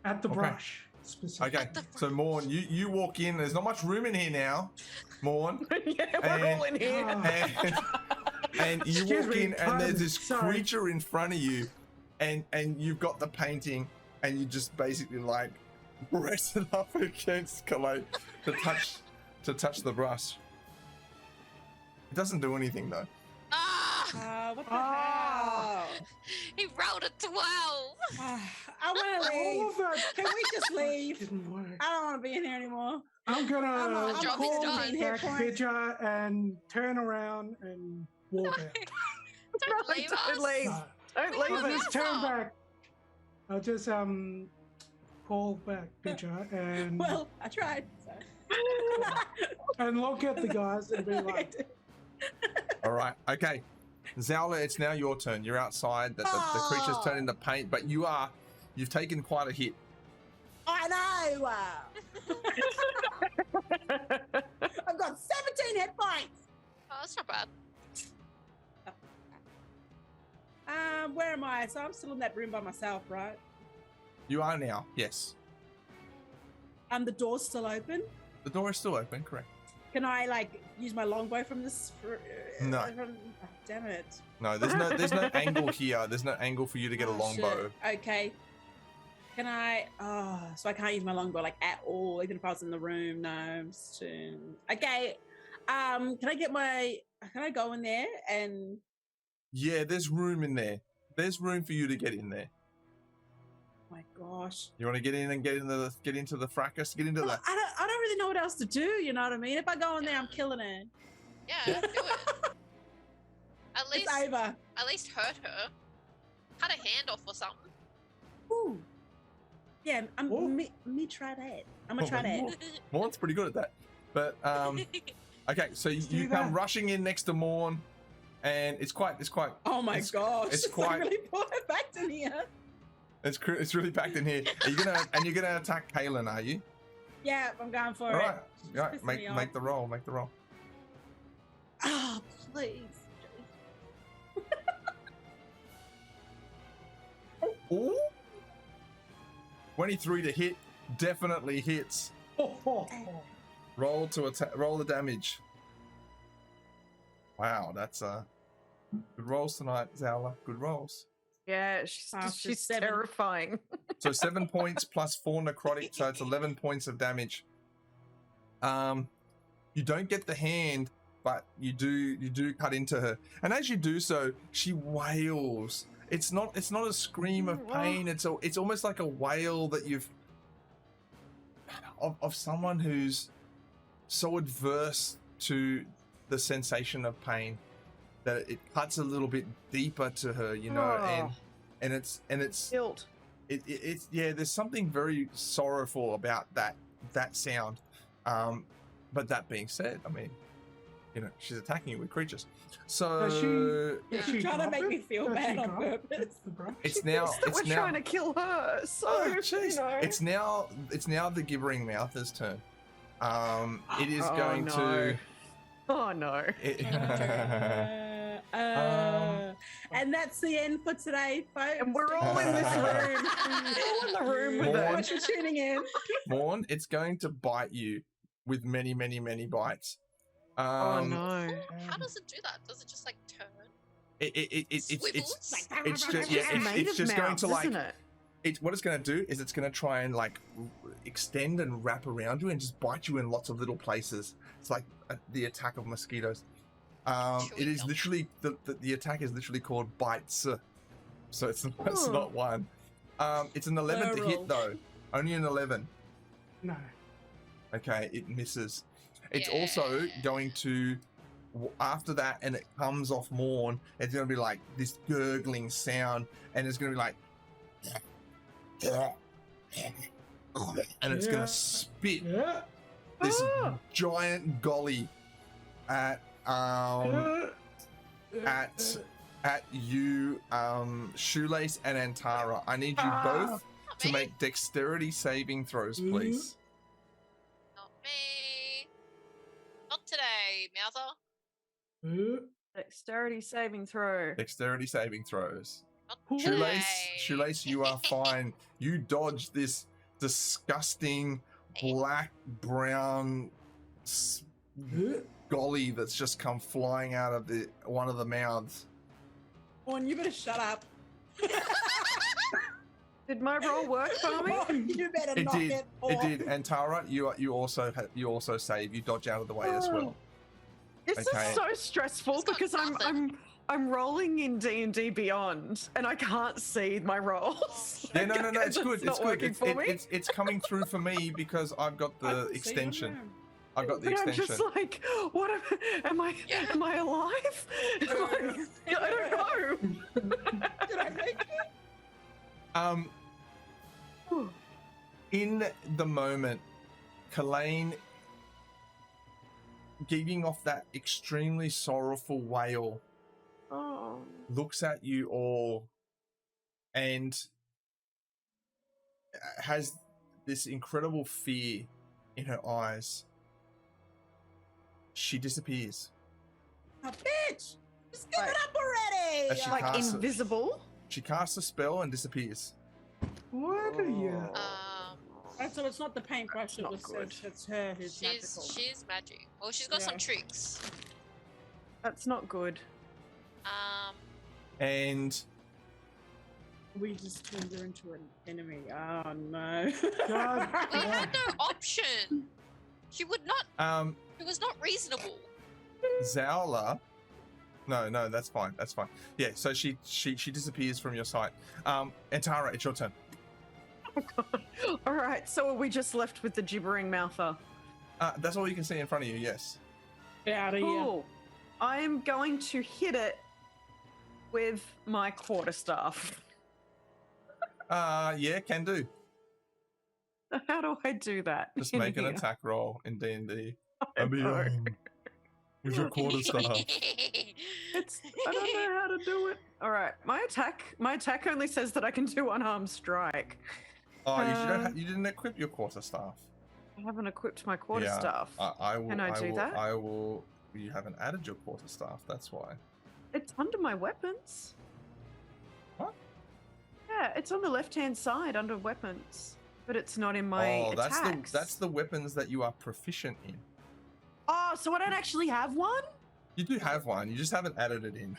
Speaker 3: At the brush, specifically.
Speaker 1: Okay, so Morn, you walk in. There's not much room in here now, Morn.
Speaker 2: Yeah, we're all in here.
Speaker 1: And you
Speaker 3: Excuse
Speaker 1: walk
Speaker 3: me,
Speaker 1: in, and there's this
Speaker 3: sorry.
Speaker 1: creature in front of you, and you've got the painting, and you just basically like press it up against Kalei to touch the brush. It doesn't do anything though.
Speaker 5: Ah!
Speaker 4: What the hell?
Speaker 5: He rolled a 12.
Speaker 4: I want to
Speaker 3: All
Speaker 4: leave.
Speaker 3: of that
Speaker 4: Can we just leave?
Speaker 3: didn't work.
Speaker 4: I don't want to be in here anymore.
Speaker 3: I'm gonna
Speaker 4: I'm
Speaker 5: job is
Speaker 3: call
Speaker 5: done.
Speaker 3: back picture and turn around and walk out.
Speaker 5: Don't leave
Speaker 2: Don't
Speaker 5: us.
Speaker 2: leave.
Speaker 3: No.
Speaker 2: Don't
Speaker 5: Leave
Speaker 2: leave
Speaker 3: I'll
Speaker 2: us.
Speaker 3: just turn back. I'll just call back picture and
Speaker 4: Well, I tried. So.
Speaker 3: and look at the guys and be like,
Speaker 1: All right, okay. Zowla, it's now your turn. You're outside. The creature's turned into paint, but you've taken quite a hit.
Speaker 4: I know. I've got 17 hit points.
Speaker 5: Oh, that's not bad.
Speaker 4: Where am I? So I'm still in that room by myself, right?
Speaker 1: You are now, yes.
Speaker 4: The door's still open.
Speaker 1: The door is still open, correct?
Speaker 4: Can I like use my longbow from this?
Speaker 1: No.
Speaker 4: Oh, damn it.
Speaker 1: No, there's no angle here. There's no angle for you to get a
Speaker 4: Oh,
Speaker 1: longbow.
Speaker 4: shit. Okay. Can I? Oh, so I can't use my longbow like at all, even if I was in the room. No, I'm just too... Okay. Can I get my? Can I go in there and?
Speaker 1: Yeah, there's room in there. There's room for you to get in there.
Speaker 4: Oh my gosh.
Speaker 1: You want to get in and get into the fracas? Get into
Speaker 4: Well,
Speaker 1: that.
Speaker 4: I don't really know what else to do. You know what I mean? If I go in there, I'm killing it.
Speaker 5: Yeah, do it.
Speaker 4: It's over.
Speaker 5: At least hurt her. Cut a hand off or something.
Speaker 4: Ooh. Yeah,
Speaker 3: Ooh.
Speaker 4: me try that. I'm gonna try that.
Speaker 1: Morn's pretty good at that. But okay, so
Speaker 3: do
Speaker 1: you come
Speaker 3: that.
Speaker 1: rushing in next to Morn, and it's quite.
Speaker 4: Oh my gosh!
Speaker 1: it's quite-
Speaker 4: really put it back in here.
Speaker 1: It's really packed in here. You're gonna attack Kaylin, are you?
Speaker 4: Yeah, I'm going for
Speaker 1: All
Speaker 4: it.
Speaker 1: right, all right.
Speaker 4: It's pissing me off.
Speaker 1: Make the roll. Make the roll.
Speaker 4: Oh, please.
Speaker 1: Ooh. 23 to hit, definitely hits. Roll to attack. Roll the damage. Wow, that's good rolls tonight, Zowla. Good rolls.
Speaker 2: Yeah,
Speaker 4: After
Speaker 2: she's
Speaker 4: 7.
Speaker 2: terrifying.
Speaker 1: So 7 points plus 4 necrotic, so it's 11 points of damage. You don't get the hand, but you do cut into her, and as you do so, she wails. It's not a scream of pain. It's almost like a wail that you've of someone who's so adverse to the sensation of pain. that it cuts a little bit deeper to her, you know, and it's
Speaker 2: Guilt.
Speaker 1: it's yeah, there's something very sorrowful about that sound. But that being said, I mean, you know, she's attacking you with creatures. So
Speaker 3: Does she
Speaker 4: Trying to
Speaker 3: drop
Speaker 4: make
Speaker 3: it?
Speaker 4: me feel
Speaker 3: Does
Speaker 4: bad
Speaker 3: she
Speaker 4: on
Speaker 3: drop it?
Speaker 4: purpose.
Speaker 3: The brush?
Speaker 1: it's now
Speaker 2: That we're
Speaker 1: it's now
Speaker 2: trying to kill her. So
Speaker 1: oh, jeez.
Speaker 2: you know.
Speaker 1: It's now the gibbering mouth's turn. It is
Speaker 2: Oh,
Speaker 1: going
Speaker 2: no.
Speaker 1: to
Speaker 2: Oh no.
Speaker 1: it,
Speaker 4: And that's the end for today, folks.
Speaker 2: And we're all in this room. We're all in the room with
Speaker 1: Morn.
Speaker 2: her.
Speaker 4: Thanks for tuning in.
Speaker 1: Morn, it's going to bite you with many, many, many bites.
Speaker 2: Oh no.
Speaker 5: How does it do that? Does it just like turn?
Speaker 1: It's
Speaker 5: Swivels?
Speaker 1: it's just yeah,
Speaker 2: It's made
Speaker 1: it's
Speaker 2: of
Speaker 1: just going
Speaker 2: mouths,
Speaker 1: to like
Speaker 2: isn't it?
Speaker 1: what it's going to do is it's going to try and like extend and wrap around you and just bite you in lots of little places. It's like the attack of mosquitoes. It is literally the attack is literally called bites, so it's not one. It's an 11 to hit though, only an 11.
Speaker 3: No.
Speaker 1: Okay, it misses. It's also going to after that, and it comes off Morn. It's going to be like this gurgling sound, and it's going to be like. And it's gonna spit this giant golly at you, Shoelace and Antara. I need you both to
Speaker 5: me.
Speaker 1: make dexterity saving throws, please.
Speaker 5: Not me. Not today, Mouther.
Speaker 2: Dexterity saving throw.
Speaker 1: Dexterity saving throws.
Speaker 5: Not today.
Speaker 1: Shoelace, you are fine. You dodged this disgusting black brown golly that's just come flying out of one of the mouths.
Speaker 4: Morn, you better shut up.
Speaker 2: Did my roll work for me?
Speaker 4: Morn, you better
Speaker 1: It
Speaker 4: knock
Speaker 1: did.
Speaker 4: it
Speaker 1: It
Speaker 4: off.
Speaker 1: did. And Tara, you also save. You dodge out of the way as well.
Speaker 2: This
Speaker 1: Okay.
Speaker 2: is so stressful
Speaker 5: It's got
Speaker 2: because
Speaker 5: nothing.
Speaker 2: I'm rolling in D&D Beyond and I can't see my rolls.
Speaker 1: Yeah, no, it's good.
Speaker 2: It's
Speaker 1: It's
Speaker 2: not
Speaker 1: good.
Speaker 2: working for me.
Speaker 1: It's coming through for me because I've got
Speaker 4: I
Speaker 1: the
Speaker 4: can see
Speaker 1: extension.
Speaker 4: your room.
Speaker 1: I've got the
Speaker 2: But I'm
Speaker 1: extension.
Speaker 2: just like, what am I alive? I don't know.
Speaker 4: Did I make it?
Speaker 1: In the moment, Kalain giving off that extremely sorrowful wail
Speaker 2: Oh.
Speaker 1: looks at you all and has this incredible fear in her eyes. She disappears.
Speaker 4: Oh, bitch! Just give
Speaker 2: Right.
Speaker 4: it up already!
Speaker 1: As she
Speaker 2: Like
Speaker 1: casts
Speaker 2: invisible?
Speaker 1: She casts a spell and disappears.
Speaker 3: What are you?
Speaker 4: Right, so it's not the paintbrush,
Speaker 2: Not good.
Speaker 4: it's her who's magical.
Speaker 5: She's magic. Well, she's got
Speaker 4: Yeah.
Speaker 5: some tricks.
Speaker 2: That's not good.
Speaker 1: And
Speaker 4: We just turned her into an enemy. Oh no.
Speaker 3: God.
Speaker 5: We had no option. She would not. It was not reasonable.
Speaker 1: Zaula. No, that's fine. That's fine. Yeah, so she disappears from your sight. And Tara, it's your turn.
Speaker 2: All right, so are we just left with the gibbering mouther?
Speaker 1: That's all you can see in front of you. Yes.
Speaker 4: Get out of here.
Speaker 2: Cool. I'm going to hit it with my quarterstaff.
Speaker 1: Yeah, can do.
Speaker 2: How do I do that?
Speaker 1: Just
Speaker 2: in
Speaker 1: make an
Speaker 2: here?
Speaker 1: attack roll in D&D.
Speaker 2: I know.
Speaker 1: With your quarterstaff.
Speaker 2: I don't know how to do it. All right, my attack only says that I can do unarmed strike.
Speaker 1: Oh, you didn't equip your quarterstaff.
Speaker 2: I haven't equipped my quarterstaff.
Speaker 1: I will.
Speaker 2: Can I do
Speaker 1: will,
Speaker 2: that?
Speaker 1: I will. You haven't added your quarterstaff. That's why.
Speaker 2: It's under my weapons.
Speaker 1: What?
Speaker 2: Yeah, it's on the left-hand side under weapons, but it's not in my attacks.
Speaker 1: that's the weapons that you are proficient in.
Speaker 2: Oh, so I don't actually have one?
Speaker 1: You do have one. You just haven't added it in.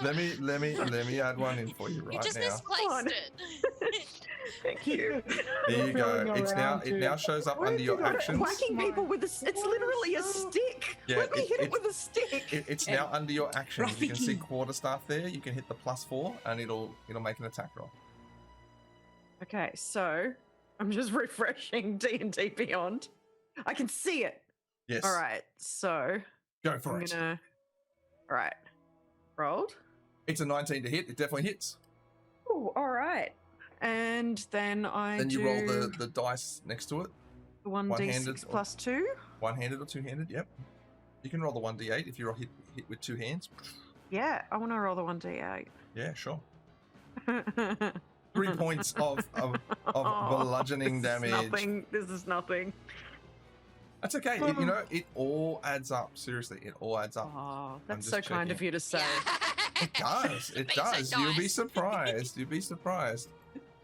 Speaker 1: let me add one in for you
Speaker 5: You
Speaker 1: right
Speaker 5: just
Speaker 1: now.
Speaker 5: misplaced it.
Speaker 2: Thank you.
Speaker 1: There you go.
Speaker 3: Feeling around
Speaker 1: It now shows up
Speaker 3: Where
Speaker 1: under
Speaker 3: did
Speaker 1: your
Speaker 3: you go?
Speaker 1: actions.
Speaker 2: Whacking people with it's literally a stick.
Speaker 1: Yeah,
Speaker 2: Let me hit it
Speaker 1: it-
Speaker 2: with a stick.
Speaker 1: It's now under your actions. You can see
Speaker 4: Rafiki.
Speaker 1: quarterstaff there. You can hit the +4, and it'll make an attack roll.
Speaker 2: Okay, so I'm just refreshing D&D Beyond. I can see it.
Speaker 1: Yes.
Speaker 2: All right, so
Speaker 1: Go for
Speaker 2: I'm
Speaker 1: it.
Speaker 2: gonna. Right. Rolled.
Speaker 1: It's a 19 to hit. It definitely hits.
Speaker 2: Oh, all right. And then
Speaker 1: Then you roll the dice next to it.
Speaker 2: the
Speaker 1: one-handed
Speaker 2: 1d6
Speaker 1: or-
Speaker 2: plus 2.
Speaker 1: One-handed or two-handed. Yep. You can roll the 1d8 if you're hit with two hands.
Speaker 2: Yeah, I want to roll the 1d8.
Speaker 1: Yeah, sure. 3 points of bludgeoning
Speaker 2: this is
Speaker 1: damage.
Speaker 2: nothing. This is nothing.
Speaker 1: That's okay. You know, it all adds up. Seriously, it all adds up.
Speaker 2: Oh, that's
Speaker 1: just
Speaker 2: so kind of
Speaker 1: checking.
Speaker 2: you to say.
Speaker 1: It does. It
Speaker 5: Being so
Speaker 1: does. You'll be
Speaker 5: nice.
Speaker 1: surprised. You'll be surprised.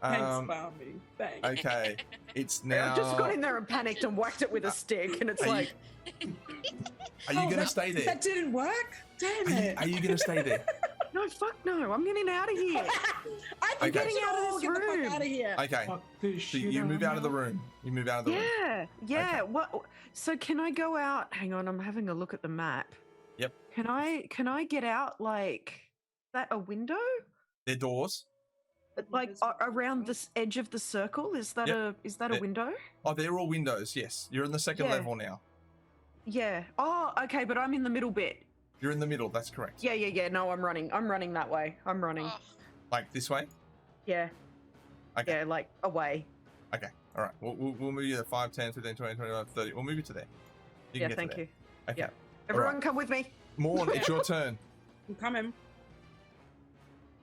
Speaker 4: Thanks, Barbie. Thanks.
Speaker 1: Okay. It's
Speaker 2: I
Speaker 1: now.
Speaker 2: just got in there and panicked and whacked it with a stick, and it's
Speaker 1: Are you-
Speaker 2: like,
Speaker 1: Are you gonna stay there?
Speaker 4: That didn't work? Damn it.
Speaker 1: Are you gonna stay there?
Speaker 2: no, fuck no, I'm getting out of here.
Speaker 4: I
Speaker 1: Okay.
Speaker 4: think getting out of
Speaker 2: this
Speaker 4: Get the
Speaker 2: room.
Speaker 4: fuck out of here.
Speaker 1: Okay.
Speaker 3: Fuck this
Speaker 1: So
Speaker 3: shit.
Speaker 1: you move out
Speaker 3: I'm
Speaker 1: of the room. You move out of the room.
Speaker 2: Yeah.
Speaker 1: Okay.
Speaker 2: What? So can I go out? Hang on, I'm having a look at the map.
Speaker 1: Yep.
Speaker 2: Can I get out like that? A window?
Speaker 1: They're doors.
Speaker 2: Like
Speaker 4: There's a
Speaker 2: around
Speaker 4: window.
Speaker 2: this edge of the circle? Is that
Speaker 1: Yep.
Speaker 2: a
Speaker 1: Yeah.
Speaker 2: window?
Speaker 1: Oh, they're all windows. Yes. You're in the second
Speaker 2: Yeah.
Speaker 1: level now.
Speaker 2: Yeah. Oh, okay, but I'm in the middle bit.
Speaker 1: You're in the middle. That's correct.
Speaker 2: Yeah. No, I'm running. I'm running that way. I'm running.
Speaker 5: Oh,
Speaker 1: Like this way.
Speaker 2: Yeah.
Speaker 1: Okay.
Speaker 2: Yeah, like away.
Speaker 1: Okay. All right. We'll move you to 5, 10, 15, 20, 25, 30. We'll move you to there. You
Speaker 2: Yeah,
Speaker 1: can get
Speaker 2: thank
Speaker 1: to there.
Speaker 2: you.
Speaker 1: Okay.
Speaker 2: Yeah. Everyone, come with me.
Speaker 1: Morn, it's your turn.
Speaker 4: I'm coming.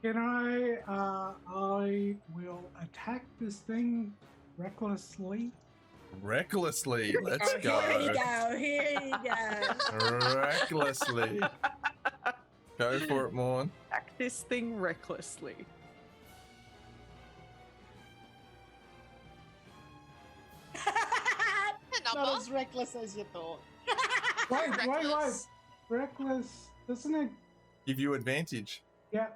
Speaker 3: Can I will attack this thing recklessly.
Speaker 1: Recklessly. Let's
Speaker 4: Oh,
Speaker 1: go.
Speaker 4: Here you go. Here you go.
Speaker 1: Recklessly. Go for it, Morn.
Speaker 2: Act this thing recklessly.
Speaker 5: a
Speaker 4: Not
Speaker 5: number.
Speaker 4: as reckless as you thought.
Speaker 3: Wait.
Speaker 5: Reckless.
Speaker 3: Reckless, doesn't it?
Speaker 1: Give you advantage.
Speaker 3: Yeah.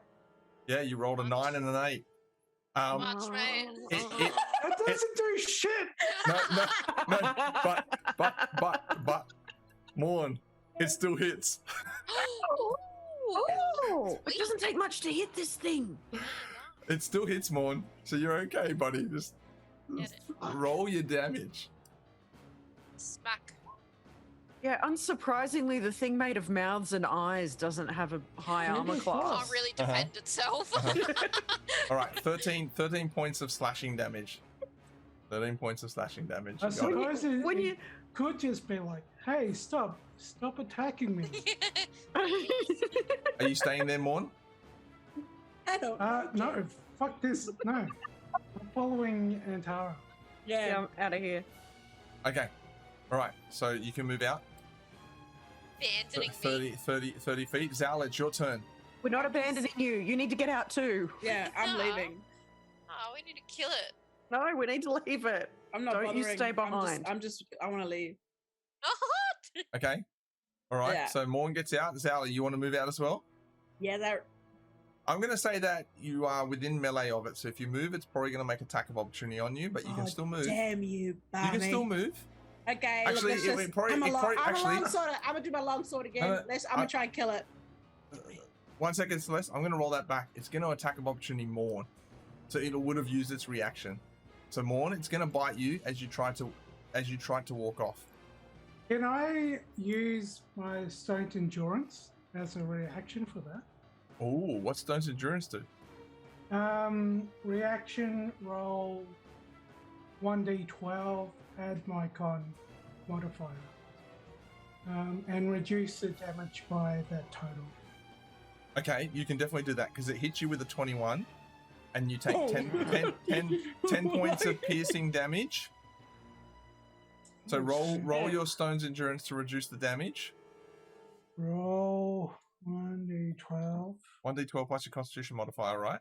Speaker 1: Yeah, you rolled a 9 and an 8.
Speaker 5: Much, mate.
Speaker 1: it-
Speaker 3: That doesn't do shit.
Speaker 1: No, but, Morn, it still hits.
Speaker 2: Oh, it doesn't take much to hit this thing.
Speaker 1: It still hits, Morn. So you're okay, buddy. Just
Speaker 5: Get it.
Speaker 1: roll your damage.
Speaker 5: Smack.
Speaker 2: Yeah, unsurprisingly, the thing made of mouths and eyes doesn't have a high
Speaker 3: Really
Speaker 2: armor
Speaker 3: fast.
Speaker 2: class.
Speaker 5: Can't really defend itself.
Speaker 1: All right, 13 points of slashing damage. 13 points of slashing damage.
Speaker 3: I
Speaker 1: You got it.
Speaker 3: suppose it,
Speaker 2: when
Speaker 3: it
Speaker 2: you-
Speaker 3: could just be like, hey, stop attacking me.
Speaker 1: Are you staying there, Morn?
Speaker 4: I don't.
Speaker 3: No, fuck this. No. I'm following Antara.
Speaker 4: Yeah.
Speaker 2: Yeah, I'm out of here.
Speaker 1: Okay. All right, so you can move out.
Speaker 5: Abandoning me.
Speaker 1: 30 feet. Zal, it's your turn.
Speaker 2: We're not abandoning you. You need to get out too.
Speaker 4: Yeah, I'm
Speaker 5: No.
Speaker 4: leaving.
Speaker 5: Oh, we need to kill it.
Speaker 2: No, we need to leave it.
Speaker 4: I'm not
Speaker 2: Don't you
Speaker 4: bothering.
Speaker 2: stay behind.
Speaker 4: I want to leave.
Speaker 1: Okay. All right,
Speaker 4: Yeah.
Speaker 1: so Morn gets out. Zal, you want to move out as well?
Speaker 4: Yeah, that.
Speaker 1: I'm going to say that you are within melee of it, so if you move, it's probably going to make attack of opportunity on you, but you can
Speaker 4: Oh,
Speaker 1: still move.
Speaker 4: Damn you,
Speaker 1: You
Speaker 4: Barney.
Speaker 1: can still move.
Speaker 4: Okay,
Speaker 1: Actually,
Speaker 4: look,
Speaker 1: it
Speaker 4: let's
Speaker 1: would
Speaker 4: just,
Speaker 1: probably-
Speaker 4: I'm a
Speaker 1: it
Speaker 4: long,
Speaker 1: probably-
Speaker 4: I'm
Speaker 1: actually-
Speaker 4: a long sword. I'm gonna do my long sword again.
Speaker 1: No,
Speaker 4: I'm gonna try and kill it.
Speaker 1: 1 second, Celeste. I'm going to roll that back. It's going to attack of opportunity Morn, so it would have used its reaction. So Morn, it's going to bite you as you try to walk off.
Speaker 3: Can I use my Stone's Endurance as a reaction for that?
Speaker 1: Oh, what's Stone's Endurance do?
Speaker 3: Reaction roll 1d12, add my con modifier, and reduce the damage by that total.
Speaker 1: Okay, you can definitely do that because it hits you with a 21 and you take
Speaker 3: Oh.
Speaker 1: 10 points of piercing damage. So roll your Stone's Endurance to reduce the damage.
Speaker 3: Roll 1d12.
Speaker 1: 1d12 plus your Constitution modifier, right?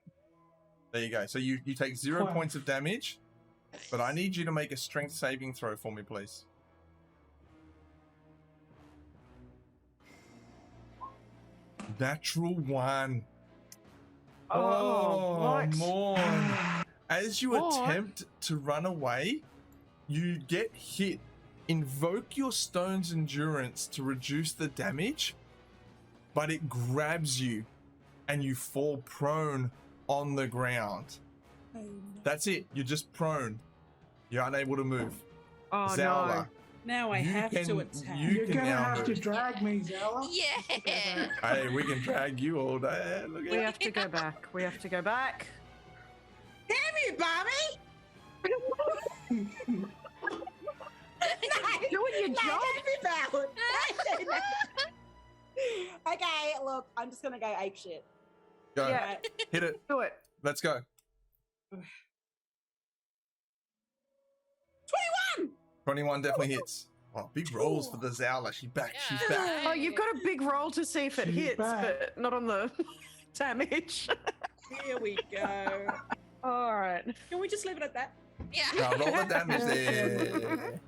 Speaker 1: There you go. So you take 0
Speaker 3: Wow.
Speaker 1: points of damage, but I need you to make a strength saving throw for me, please. Natural 1.
Speaker 2: what?
Speaker 1: Morn. As you
Speaker 2: What?
Speaker 1: attempt to run away, you get hit. Invoke your Stone's Endurance to reduce the damage, but it grabs you and you fall prone on the ground. That's it. You're just prone. You're unable to move.
Speaker 2: Oh
Speaker 1: Zala,
Speaker 4: Now I
Speaker 1: You
Speaker 4: have to
Speaker 1: can-
Speaker 4: attack.
Speaker 1: you
Speaker 3: You're
Speaker 1: can
Speaker 3: gonna
Speaker 1: now
Speaker 3: have to
Speaker 1: move.
Speaker 3: drag me, Zella.
Speaker 5: Yeah.
Speaker 1: Hey, we can drag you all day. Look
Speaker 2: We
Speaker 1: at
Speaker 2: have to go back. We have to go back.
Speaker 4: Damn you, Bobby!
Speaker 2: Doing your job.
Speaker 4: Okay, look, I'm just gonna go ape shit.
Speaker 1: Go.
Speaker 2: Yeah.
Speaker 4: Right.
Speaker 1: Hit it.
Speaker 2: Do it.
Speaker 1: Let's go. 21 definitely hits. Oh, big rolls for the Zowler. She's back. She's
Speaker 5: Yeah.
Speaker 1: back.
Speaker 2: Oh, you've got a big roll to see if it
Speaker 3: She's
Speaker 2: hits,
Speaker 3: back.
Speaker 2: but not on the damage.
Speaker 4: Here we go.
Speaker 2: All right.
Speaker 4: Can we just leave it at that?
Speaker 5: Yeah.
Speaker 1: Now roll the damage there.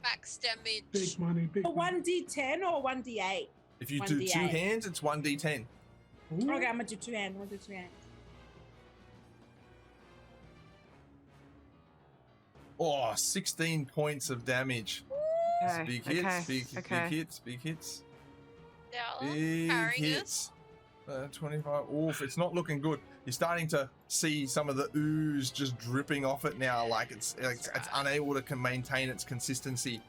Speaker 5: Max damage.
Speaker 3: Big money, big
Speaker 4: A
Speaker 3: money.
Speaker 4: 1d10 or 1d8?
Speaker 1: If you do
Speaker 4: 1d8.
Speaker 1: 2 hands, it's 1d10.
Speaker 3: Ooh.
Speaker 4: Okay, I'm gonna do 2 hands. I'm gonna do 2 hands.
Speaker 1: Oh, 16 points of damage.
Speaker 2: Okay.
Speaker 1: Big hits,
Speaker 2: okay,
Speaker 1: big
Speaker 2: okay.
Speaker 1: hits, big hits.
Speaker 5: Dowler
Speaker 1: Big
Speaker 5: carrying
Speaker 1: hits. 25. Oof, it's not looking good. You're starting to see some of the ooze just dripping off it now, like it's unable to maintain its consistency.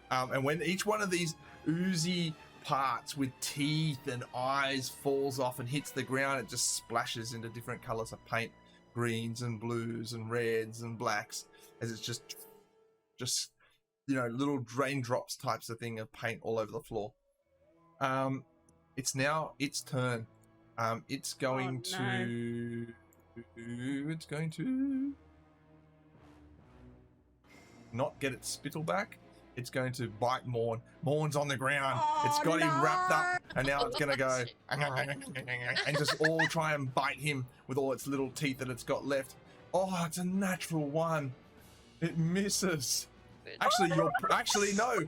Speaker 1: And when each one of these oozy parts with teeth and eyes falls off and hits the ground, it just splashes into different colors of paint, greens and blues and reds and blacks, as it's just little raindrops types of thing of paint all over the floor. It's now its turn. It's going to not get its spittle back. It's going to bite Morn. Morn's on the ground. It's got him wrapped up, and now it's gonna go and just all try and bite him with all its little teeth that it's got left. Oh, it's a natural one. It misses. Actually, no.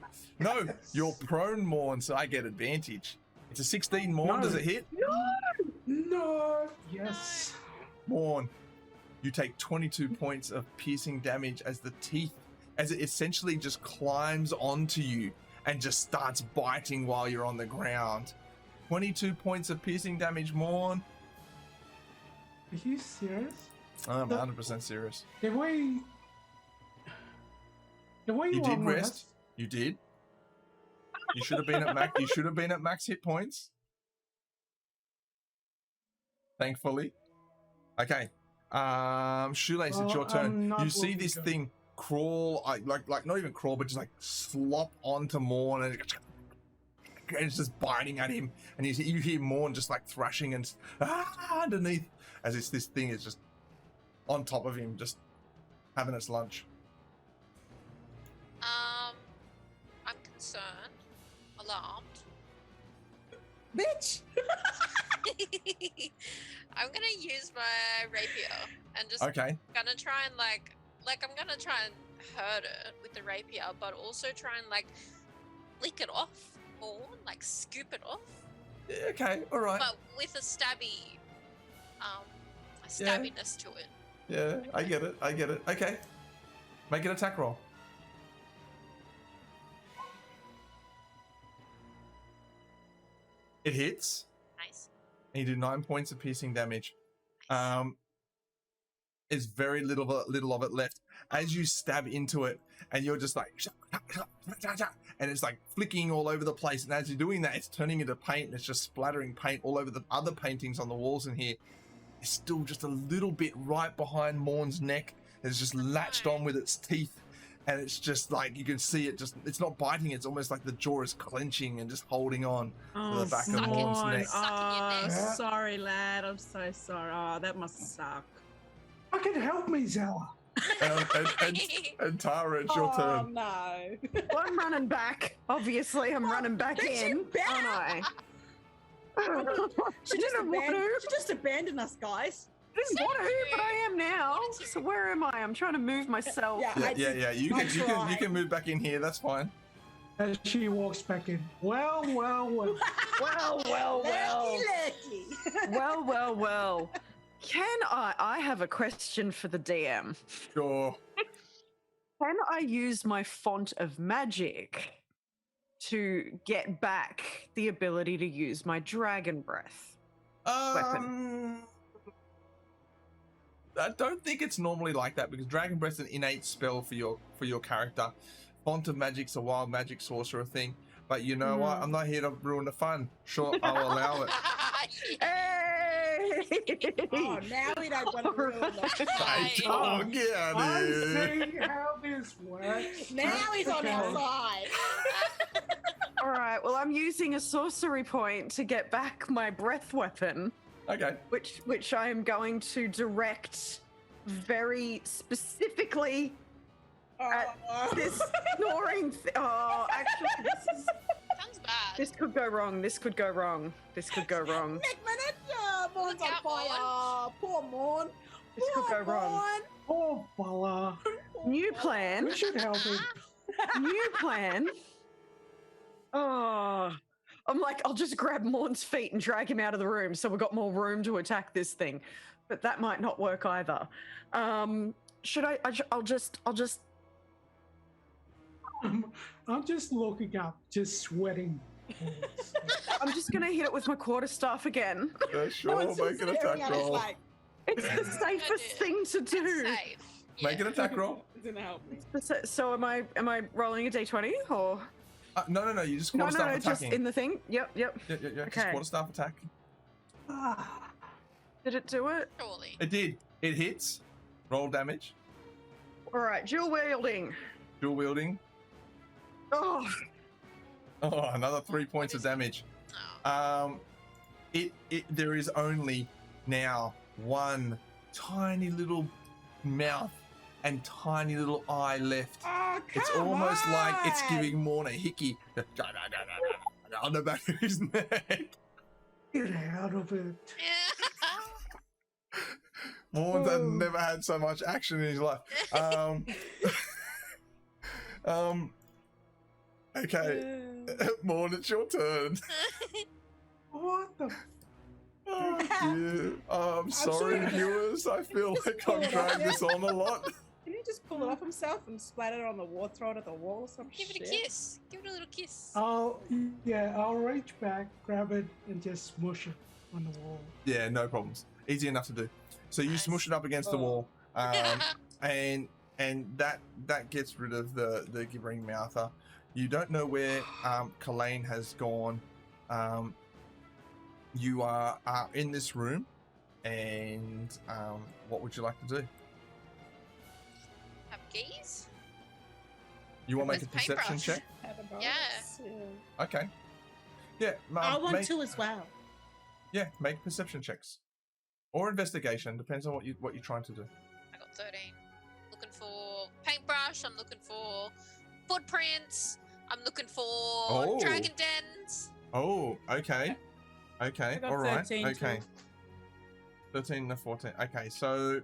Speaker 1: You're prone, Morn, so I get advantage. It's a 16, Morn.
Speaker 3: No.
Speaker 1: Does it hit?
Speaker 3: No. Yes.
Speaker 1: Morn, you take 22 points of piercing damage as it essentially just climbs onto you and just starts biting while you're on the ground. 22 points of piercing damage, Morn.
Speaker 3: Are you serious?
Speaker 1: I'm 100% serious.
Speaker 3: The way
Speaker 1: You did
Speaker 3: are,
Speaker 1: rest. You did. You should have been at max. You should have been at max hit points. Thankfully. Okay. Shoelace, it's your
Speaker 3: I'm
Speaker 1: turn.
Speaker 3: not
Speaker 1: You see
Speaker 3: looking
Speaker 1: this
Speaker 3: good.
Speaker 1: thing crawl, like not even crawl, but just like slop onto Morn, and it's just biting at him. And you hear Morn just like thrashing and underneath, as this thing is just on top of him, just having its lunch.
Speaker 5: I'm concerned, alarmed.
Speaker 4: Bitch!
Speaker 5: I'm gonna use my rapier and just
Speaker 1: Okay.
Speaker 5: gonna try and like I'm gonna try and hurt it with the rapier, but also try and like lick it off more, like scoop it off,
Speaker 1: Yeah, okay. All right.
Speaker 5: but with a stabbiness to it.
Speaker 1: Yeah, I get it. Okay. Make an attack roll. It hits.
Speaker 5: Nice.
Speaker 1: And you do 9 points of piercing damage. There's very little of it left. As you stab into it, and you're just like, and it's like flicking all over the place. And as you're doing that, it's turning into paint, and it's just splattering paint all over the other paintings on the walls in here. It's still just a little bit right behind Morn's neck. It's just latched on with its teeth. And it's just like, you can see it it's not biting. It's almost like the jaw is clenching and just holding on to the back of Morn's neck.
Speaker 5: Sucking your neck.
Speaker 3: Yeah.
Speaker 4: Sorry, lad. I'm so sorry. Oh, that must suck.
Speaker 3: Fucking help me, Zella.
Speaker 1: And Tara, it's your
Speaker 4: Oh,
Speaker 1: turn.
Speaker 4: no.
Speaker 2: Well, I'm running back. Obviously, I'm running back
Speaker 4: Bitch,
Speaker 2: in,
Speaker 4: you better.
Speaker 2: aren't I?
Speaker 4: She just abandoned us, guys.
Speaker 2: I didn't want to, but I am now.
Speaker 5: Wanted to.
Speaker 2: So where am I? I'm trying to move myself.
Speaker 4: Yeah.
Speaker 1: Yeah. You can move back in here. That's fine.
Speaker 3: As she walks back in. Well.
Speaker 2: Well.
Speaker 4: Lucky.
Speaker 2: Well. Can I have a question for the DM.
Speaker 1: Sure.
Speaker 2: Can I use my font of magic to get back the ability to use my dragon breath?
Speaker 1: I don't think it's normally like that, because Dragon Breath's an innate spell for your character. font of magic's a wild magic sorcerer thing, but you know what? I'm not here to ruin the fun. Sure, I'll allow it.
Speaker 2: Hey!
Speaker 4: Oh, now we don't want to ruin the
Speaker 1: Hey, dog, get out of
Speaker 3: I
Speaker 1: here.
Speaker 3: see how this works.
Speaker 4: Now he's on
Speaker 3: Okay.
Speaker 4: our side.
Speaker 2: All right. Well, I'm using a sorcery point to get back my breath weapon,
Speaker 1: Okay.
Speaker 2: which I am going to direct very specifically at this snoring. Oh, actually,
Speaker 5: Sounds bad.
Speaker 2: this could go wrong. This could go wrong. This could go wrong.
Speaker 4: Next minute, Morn's
Speaker 5: Look
Speaker 4: on
Speaker 5: out,
Speaker 4: fire. Poor Morn.
Speaker 2: This could go wrong.
Speaker 3: Poor fella.
Speaker 2: New plan.
Speaker 3: We should help him.
Speaker 2: New plan. Oh, I'm like, I'll just grab Morn's feet and drag him out of the room, so we've got more room to attack this thing. But that might not work either. Should I? I'll just.
Speaker 3: I'm just looking up, just sweating.
Speaker 2: I'm just gonna hit it with my quarterstaff again.
Speaker 1: Yeah, sure,
Speaker 4: Morn's
Speaker 1: make an attack
Speaker 4: staring at us
Speaker 1: roll.
Speaker 4: like,
Speaker 2: It's the safest thing to
Speaker 5: It's
Speaker 2: do.
Speaker 5: safe.
Speaker 1: Make an attack roll.
Speaker 4: it didn't help me.
Speaker 2: So am I rolling a d20 or?
Speaker 1: No, you just
Speaker 2: No,
Speaker 1: quarterstaff
Speaker 2: just
Speaker 1: attacking.
Speaker 2: in the thing. Yep.
Speaker 1: Yeah, just
Speaker 2: Okay.
Speaker 1: quarterstaff attack.
Speaker 3: Ah,
Speaker 2: Did it do it?
Speaker 5: Surely.
Speaker 1: It did. It hits. Roll damage.
Speaker 2: All right, dual wielding.
Speaker 1: Dual wielding.
Speaker 2: Oh,
Speaker 1: Oh, another 3 points of damage.
Speaker 5: Oh.
Speaker 1: There is only now one tiny little mouth and tiny little eye left.
Speaker 4: Oh,
Speaker 1: It's
Speaker 4: come
Speaker 1: almost like it's
Speaker 4: on.
Speaker 1: giving Morn a hickey on the back of his neck.
Speaker 3: get out of it.
Speaker 5: Yeah.
Speaker 1: Morn's
Speaker 3: Oh.
Speaker 1: never had so much action in his life. Okay, Morn, it's your turn.
Speaker 3: What the?
Speaker 1: Oh, dear. I'm sorry,
Speaker 4: sure-
Speaker 1: viewers. I feel
Speaker 4: Just
Speaker 1: like
Speaker 4: pull
Speaker 1: I'm
Speaker 4: it
Speaker 1: dragging
Speaker 4: up.
Speaker 1: this on a lot.
Speaker 4: Can you just pull it off himself and splatter it on the wall, throw it at the wall or some
Speaker 5: Give it a
Speaker 4: shit?
Speaker 5: kiss. Give it a little kiss.
Speaker 3: I'll reach back, grab it, and just smush it on the wall.
Speaker 1: Yeah, no problems. Easy enough to do. So you
Speaker 5: Nice.
Speaker 1: smush it up against the
Speaker 4: Oh.
Speaker 1: wall, and that gets rid of the gibbering mouther. You don't know where Kalain has gone. You are in this room, and what would you like to do?
Speaker 5: Have geese?
Speaker 1: You want to make a
Speaker 5: With
Speaker 1: perception
Speaker 5: paintbrush.
Speaker 1: check?
Speaker 4: Have a bonus.
Speaker 5: Yeah.
Speaker 1: Okay. Yeah.
Speaker 4: I want
Speaker 1: make,
Speaker 4: to as well.
Speaker 1: Yeah, make perception checks or investigation. Depends on what you're trying to do.
Speaker 5: I got 13. Looking for paintbrush. I'm looking for footprints. I'm looking for
Speaker 1: Oh.
Speaker 5: dragon dens.
Speaker 1: Oh, okay. Okay,
Speaker 4: I got
Speaker 1: all right.
Speaker 4: 13
Speaker 1: Okay.
Speaker 4: too.
Speaker 1: 13 to 14. Okay, so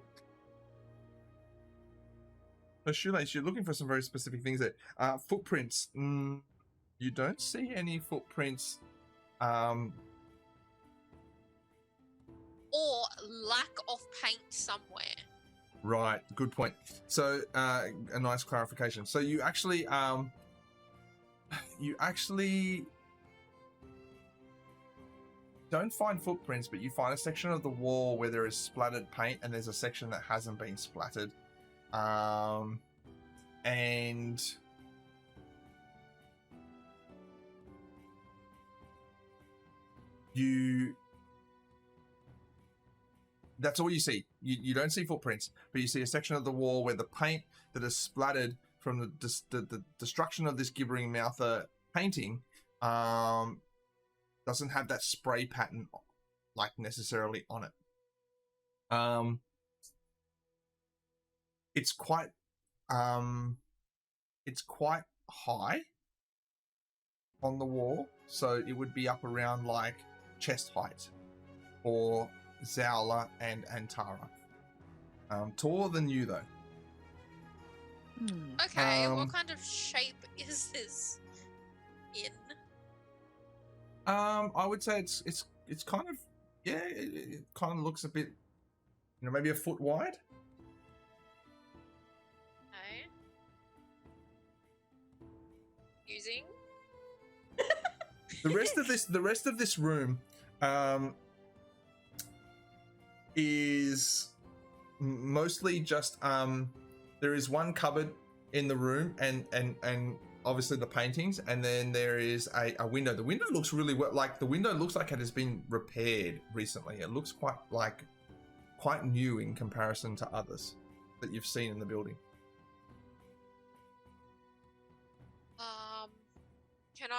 Speaker 1: Shoelace, you're looking for some very specific things there. Footprints. You don't see any footprints.
Speaker 5: Or lack of paint somewhere.
Speaker 1: Right, good point. So a nice clarification. So you actually don't find footprints, but you find a section of the wall where there is splattered paint, and there's a section that hasn't been splattered. And that's all you see. You don't see footprints, but you see a section of the wall where the paint that is splattered from the destruction of this gibbering mouther painting doesn't have that spray pattern like necessarily on it. It's quite high on the wall, so it would be up around like chest height for Zowla and Antara. Taller than you though.
Speaker 5: Okay,
Speaker 1: Um,
Speaker 5: what kind of shape is this in?
Speaker 1: I would say it's kind of it kind of looks a bit, maybe a foot wide.
Speaker 5: Okay. Using?
Speaker 1: The rest of this room is mostly just there is one cupboard in the room, and obviously the paintings, and then there is a window. The window looks really well, like the window looks like it has been repaired recently. It looks quite new in comparison to others that you've seen in the building.
Speaker 5: Can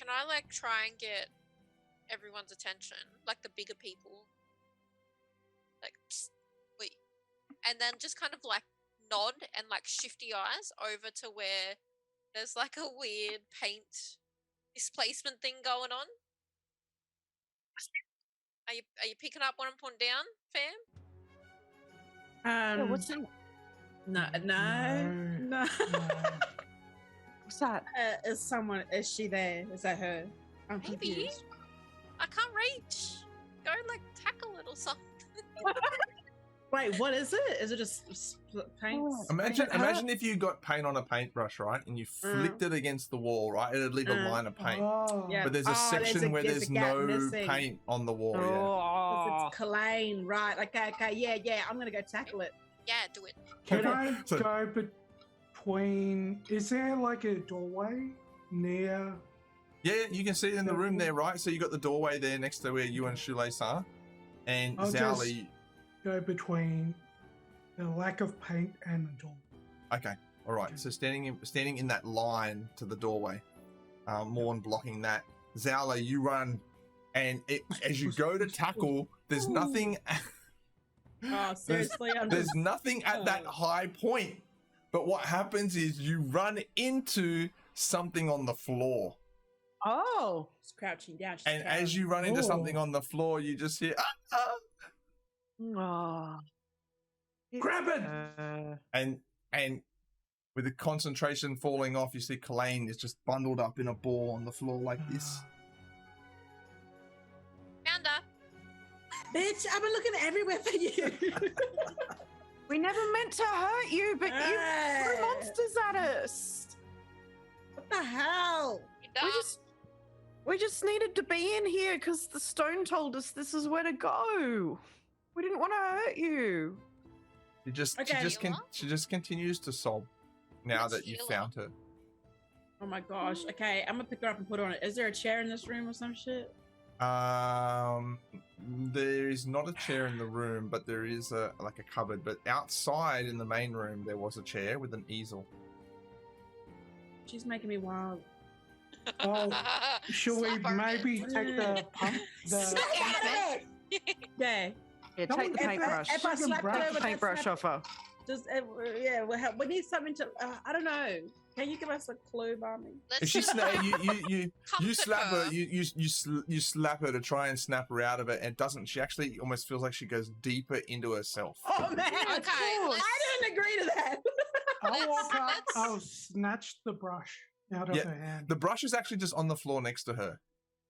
Speaker 5: I like try and get everyone's attention, like the bigger people, like psst, wait, and then just kind of like nod and like shifty eyes over to where there's like a weird paint displacement thing going on. Are you picking up what I'm putting down, fam?
Speaker 2: Yeah, what's that?
Speaker 4: No.
Speaker 2: What's that?
Speaker 4: Is she there? Is that her? I'm
Speaker 5: Maybe.
Speaker 4: confused.
Speaker 5: I can't reach. Go like tackle it or something.
Speaker 4: Wait, what is it? Is it just paint?
Speaker 1: Imagine if you got paint on a paintbrush, right, and you flicked it against the wall, right? It'd leave a line of paint.
Speaker 3: Oh.
Speaker 4: Yeah.
Speaker 1: But there's a section where there's
Speaker 4: a gap
Speaker 1: no
Speaker 4: missing.
Speaker 1: paint on the wall.
Speaker 2: Oh.
Speaker 4: It's Kalane, right? Okay, yeah. I'm gonna go tackle it.
Speaker 5: Yeah, do it.
Speaker 3: Can I
Speaker 1: So-
Speaker 3: go between? Is there like a doorway near?
Speaker 1: Yeah, you can see it in the room there, right? So you got the doorway there next to where you and Shoelace are, and
Speaker 3: I'll
Speaker 1: Zowli.
Speaker 3: Go between the lack of paint and the door.
Speaker 1: Okay, all right. So standing in that line to the doorway, Morn blocking that. Zowli, you run, and as you go to tackle, there's nothing.
Speaker 4: Oh, seriously,
Speaker 1: There's nothing at that high point. But what happens is you run into something on the floor.
Speaker 2: Oh.
Speaker 4: She's crouching down. She's
Speaker 1: And
Speaker 4: cowering.
Speaker 1: as you run into something on the floor, you just hear,
Speaker 2: Oh.
Speaker 3: Grab it!
Speaker 1: and with the concentration falling off, you see Kalane is just bundled up in a ball on the floor like this.
Speaker 5: Found her.
Speaker 4: Bitch, I've been looking everywhere for you.
Speaker 2: We never meant to hurt you, but you
Speaker 4: Hey.
Speaker 2: threw monsters at us.
Speaker 4: What the hell?
Speaker 5: You dumb.
Speaker 2: We just needed to be in here because the stone told us this is where to go. We didn't want to hurt you.
Speaker 1: She just
Speaker 4: Okay.
Speaker 1: she just continues to sob now
Speaker 5: Let's
Speaker 1: that you
Speaker 5: heal
Speaker 1: found her.
Speaker 4: Oh my gosh. Okay, I'm gonna pick her up and put her on it. Is there a chair in this room or some shit?
Speaker 1: There is not a chair in the room, but there is a cupboard. But outside in the main room, there was a chair with an easel.
Speaker 4: She's making me wild.
Speaker 3: Oh, should we
Speaker 5: Slap her
Speaker 3: maybe
Speaker 5: hand.
Speaker 3: take the pump?
Speaker 4: Stay
Speaker 3: The
Speaker 4: out of it! Yeah.
Speaker 2: Yeah,
Speaker 3: Come
Speaker 2: take
Speaker 3: on,
Speaker 2: the
Speaker 3: if I-
Speaker 2: paintbrush.
Speaker 4: if I slap
Speaker 3: brush
Speaker 4: her
Speaker 3: the
Speaker 4: with that
Speaker 2: Paintbrush
Speaker 4: slap-
Speaker 2: off her.
Speaker 4: Just yeah, we need something to. I don't know. Can you give us a clue, Barney?
Speaker 5: Let's
Speaker 1: If she
Speaker 5: just
Speaker 1: you
Speaker 5: comfort
Speaker 1: slap her, you slap her to try and snap her out of it, and it doesn't. She actually almost feels like she goes deeper into herself.
Speaker 4: Oh man!
Speaker 5: Okay, let's-
Speaker 4: I didn't agree to that.
Speaker 3: I'll walk up.
Speaker 5: let's-
Speaker 3: I'll snatch the brush out of
Speaker 1: Yeah,
Speaker 3: her hand.
Speaker 1: The brush is actually just on the floor next to her.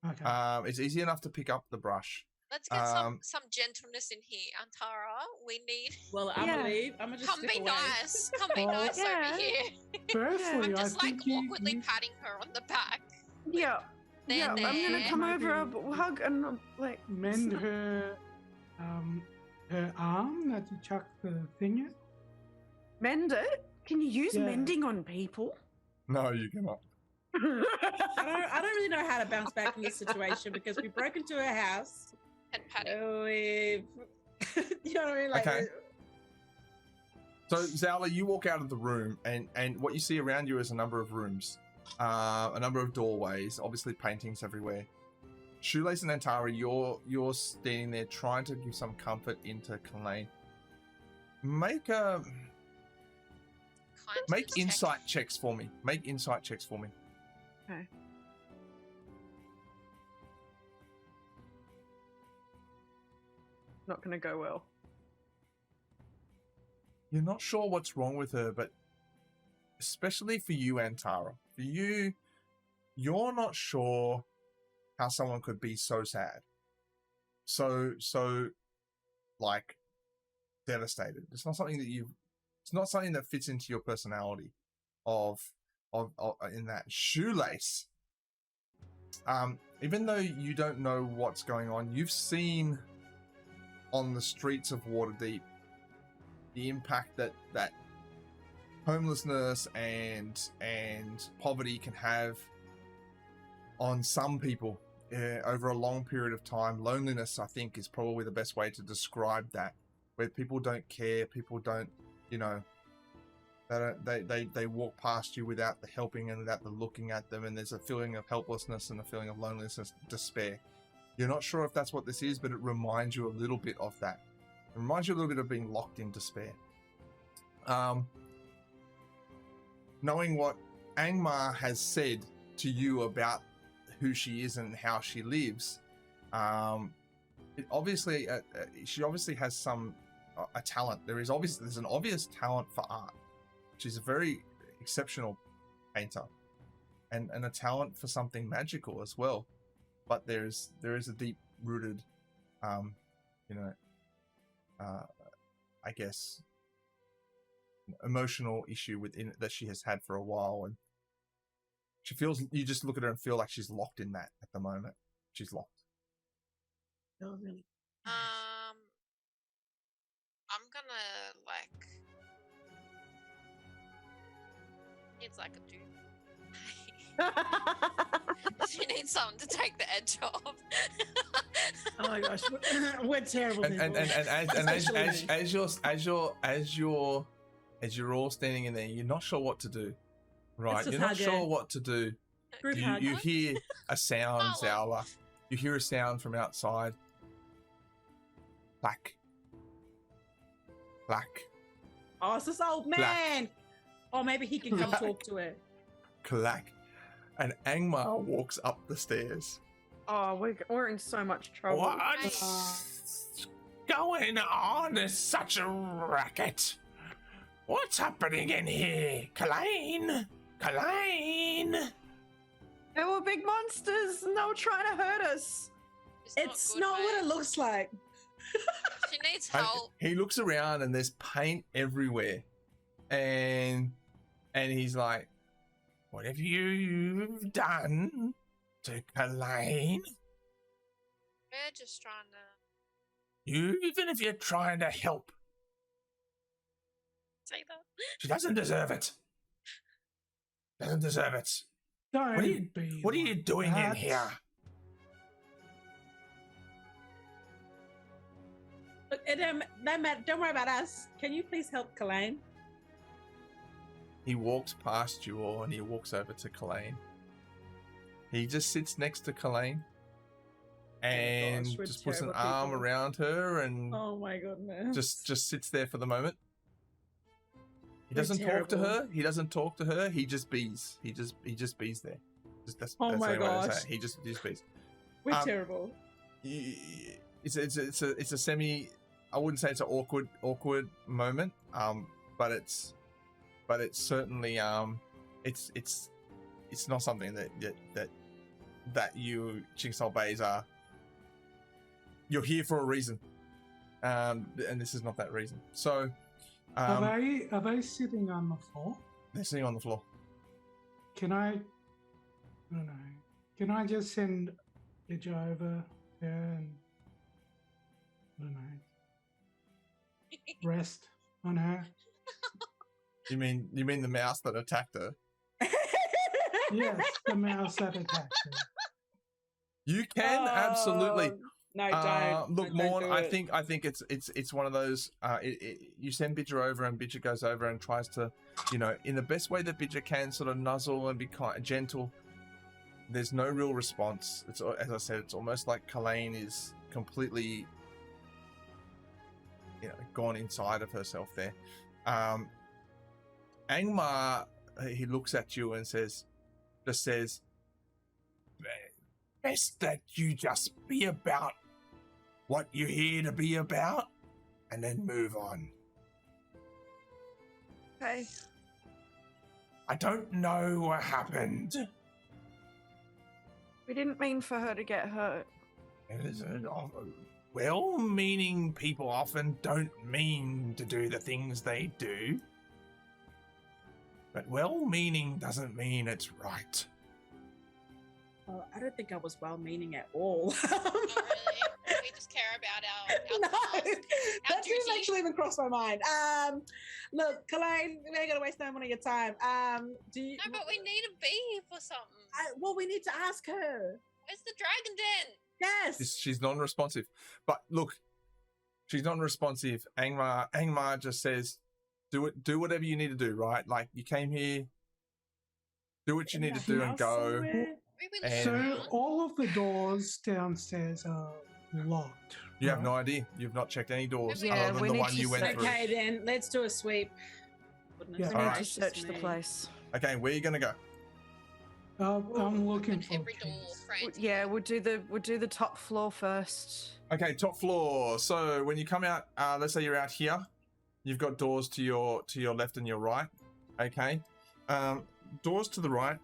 Speaker 3: Okay.
Speaker 1: It's easy enough to pick up the brush.
Speaker 5: Let's get some
Speaker 1: Um,
Speaker 5: gentleness in here, Antara. We need.
Speaker 4: Well, I'm
Speaker 2: Yeah.
Speaker 4: gonna leave. I'm gonna just
Speaker 5: Come
Speaker 4: stick
Speaker 5: be
Speaker 4: away.
Speaker 5: nice. Come be
Speaker 3: Well,
Speaker 5: nice
Speaker 2: yeah.
Speaker 5: over here.
Speaker 3: Firstly,
Speaker 5: I'm
Speaker 3: I
Speaker 5: just like
Speaker 3: think you,
Speaker 5: awkwardly
Speaker 3: you
Speaker 5: patting her on the back.
Speaker 2: Yeah.
Speaker 5: There,
Speaker 2: Yeah, I'm
Speaker 5: there.
Speaker 2: gonna come over,
Speaker 3: Maybe-
Speaker 2: hug, and like
Speaker 3: mend her arm that you chuck the thing at.
Speaker 2: mend it. Can you use
Speaker 3: Yeah.
Speaker 2: mending on people?
Speaker 1: No, you cannot.
Speaker 4: I don't really know how to bounce back from this situation because we broke into her house.
Speaker 5: And patting.
Speaker 4: We, you know what I mean? Like,
Speaker 1: Okay. So Zowli, you walk out of the room, and what you see around you is a number of rooms, a number of doorways, obviously paintings everywhere. Shoelace and Antara, you're standing there trying to give some comfort into Kalane. Make
Speaker 5: Kind
Speaker 1: make
Speaker 5: of
Speaker 1: insight checks for me. Make insight checks for me.
Speaker 2: Okay. Not gonna go well.
Speaker 1: You're not sure what's wrong with her, but especially for you, Antara, for you, you're not sure how someone could be so sad, so like devastated. It's not something that it's not something that fits into your personality of in that. Shoelace, even though you don't know what's going on, you've seen on the streets of Waterdeep the impact that homelessness and poverty can have on some people over a long period of time. Loneliness, I think, is probably the best way to describe that, where people don't care, people don't, you know, they walk past you without the helping and without the looking at them, and there's a feeling of helplessness and a feeling of loneliness and despair. You're not sure if that's what this is, but it reminds you a little bit of that. It reminds you a little bit of being locked in despair. Knowing what Angmar has said to you about who she is and how she lives, it obviously she obviously has some a talent. There's an obvious talent for art. She's a very exceptional painter, and a talent for something magical as well. But there is a deep rooted, I guess, emotional issue within that she has had for a while, and she feels, you just look at her and feel like she's locked in that at the moment. She's locked.
Speaker 4: Oh, really?
Speaker 5: I'm gonna like needs like a dude. She needs someone to take the edge off.
Speaker 4: Oh my gosh, we're terrible.
Speaker 1: And as you're all standing in there, you're not sure what to do. Right, you're not sure what to do. You hear a sound, Zowla. You hear a sound from outside. Clack. Clack.
Speaker 4: Oh, it's this old man.
Speaker 1: Clack.
Speaker 4: Oh, maybe he can come talk to her.
Speaker 1: Clack. And Angmar walks up the stairs.
Speaker 2: Oh, we're in so much trouble.
Speaker 1: What's going on? There's such a racket. What's happening in here? Kalain?
Speaker 2: There were big monsters and they were trying to hurt us.
Speaker 4: It's not what it looks like.
Speaker 5: She needs help.
Speaker 1: He looks around and there's paint everywhere. And he's like, what have you done to Kalain?
Speaker 5: We're just trying to...
Speaker 1: Even if you're trying to help.
Speaker 5: Say that.
Speaker 1: She doesn't deserve it. Doesn't deserve it.
Speaker 3: Don't
Speaker 1: What are you doing in here?
Speaker 4: Look, don't worry about us. Can you please help Kalain?
Speaker 1: He walks past you all and he walks over to Kalain. He just sits next to Kalain and just puts an arm around her and
Speaker 4: oh my goodness,
Speaker 1: just sits there for the moment. He doesn't talk to her. He doesn't talk to her. He just bees. He just bees there. That's
Speaker 4: my
Speaker 1: the way to
Speaker 4: gosh.
Speaker 1: say it. He just bees.
Speaker 4: We're terrible.
Speaker 1: It's a semi. I wouldn't say it's an awkward moment. But it's certainly it's not something that you Chicken Salt Baes are. You're here for a reason, and this is not that reason. So.
Speaker 3: Are they sitting on the floor?
Speaker 1: They're sitting on the floor.
Speaker 3: Can I don't know. Can I just send Bidger over there and I don't know, rest on her?
Speaker 1: You mean the mouse that attacked her?
Speaker 3: Yes, the mouse that attacked her.
Speaker 1: You can absolutely.
Speaker 4: No, don't.
Speaker 1: Look,
Speaker 4: Don't
Speaker 1: Morn,
Speaker 4: do
Speaker 1: I
Speaker 4: it.
Speaker 1: think it's one of those. You send Bidger over, and Bidger goes over and tries to, in the best way that Bidger can, sort of nuzzle and be kind, gentle. There's no real response. It's, as I said, it's almost like Kalain is completely, gone inside of herself there. Angmar, he looks at you and says, best that you just be about what you're here to be about, and then move on.
Speaker 2: Okay.
Speaker 1: I don't know what happened.
Speaker 2: We didn't mean for her to get hurt.
Speaker 1: Well-meaning people often don't mean to do the things they do. But well-meaning doesn't mean it's right.
Speaker 4: Oh, I don't think I was well-meaning at all.
Speaker 5: Not really. We just care about our
Speaker 4: No,
Speaker 5: task, our
Speaker 4: that didn't
Speaker 5: duty.
Speaker 4: actually even cross my mind. Look, Kalain, we ain't gonna waste no more of your time. Do you?
Speaker 5: No, but we need to be here for something.
Speaker 4: Well, we need to ask her.
Speaker 5: Where's the dragon den?
Speaker 4: Yes.
Speaker 1: She's non-responsive. But look, she's non-responsive. Angmar just says, do whatever you need to do, right? Like, you came here, do what you need to do and go.
Speaker 5: We've been
Speaker 1: And-
Speaker 3: So
Speaker 5: looking around.
Speaker 3: all of the doors downstairs are locked.
Speaker 1: You have
Speaker 3: right?
Speaker 1: no idea. You've not checked any doors
Speaker 2: Yeah,
Speaker 1: other than
Speaker 2: we
Speaker 1: the
Speaker 2: need
Speaker 1: one
Speaker 2: to
Speaker 1: you went
Speaker 2: search.
Speaker 1: through.
Speaker 4: Okay, then let's do a sweep. Goodness
Speaker 3: Yeah.
Speaker 2: We
Speaker 1: All
Speaker 2: need
Speaker 1: right.
Speaker 2: to search the place.
Speaker 1: Okay, where are you going to go?
Speaker 3: I'm looking
Speaker 5: Open
Speaker 3: for
Speaker 5: every door
Speaker 3: keys.
Speaker 5: frantically.
Speaker 2: Yeah, we'll do the top floor first.
Speaker 1: Okay, top floor. So when you come out, let's say you're out here, you've got doors to your left and your right. Okay, doors to the right.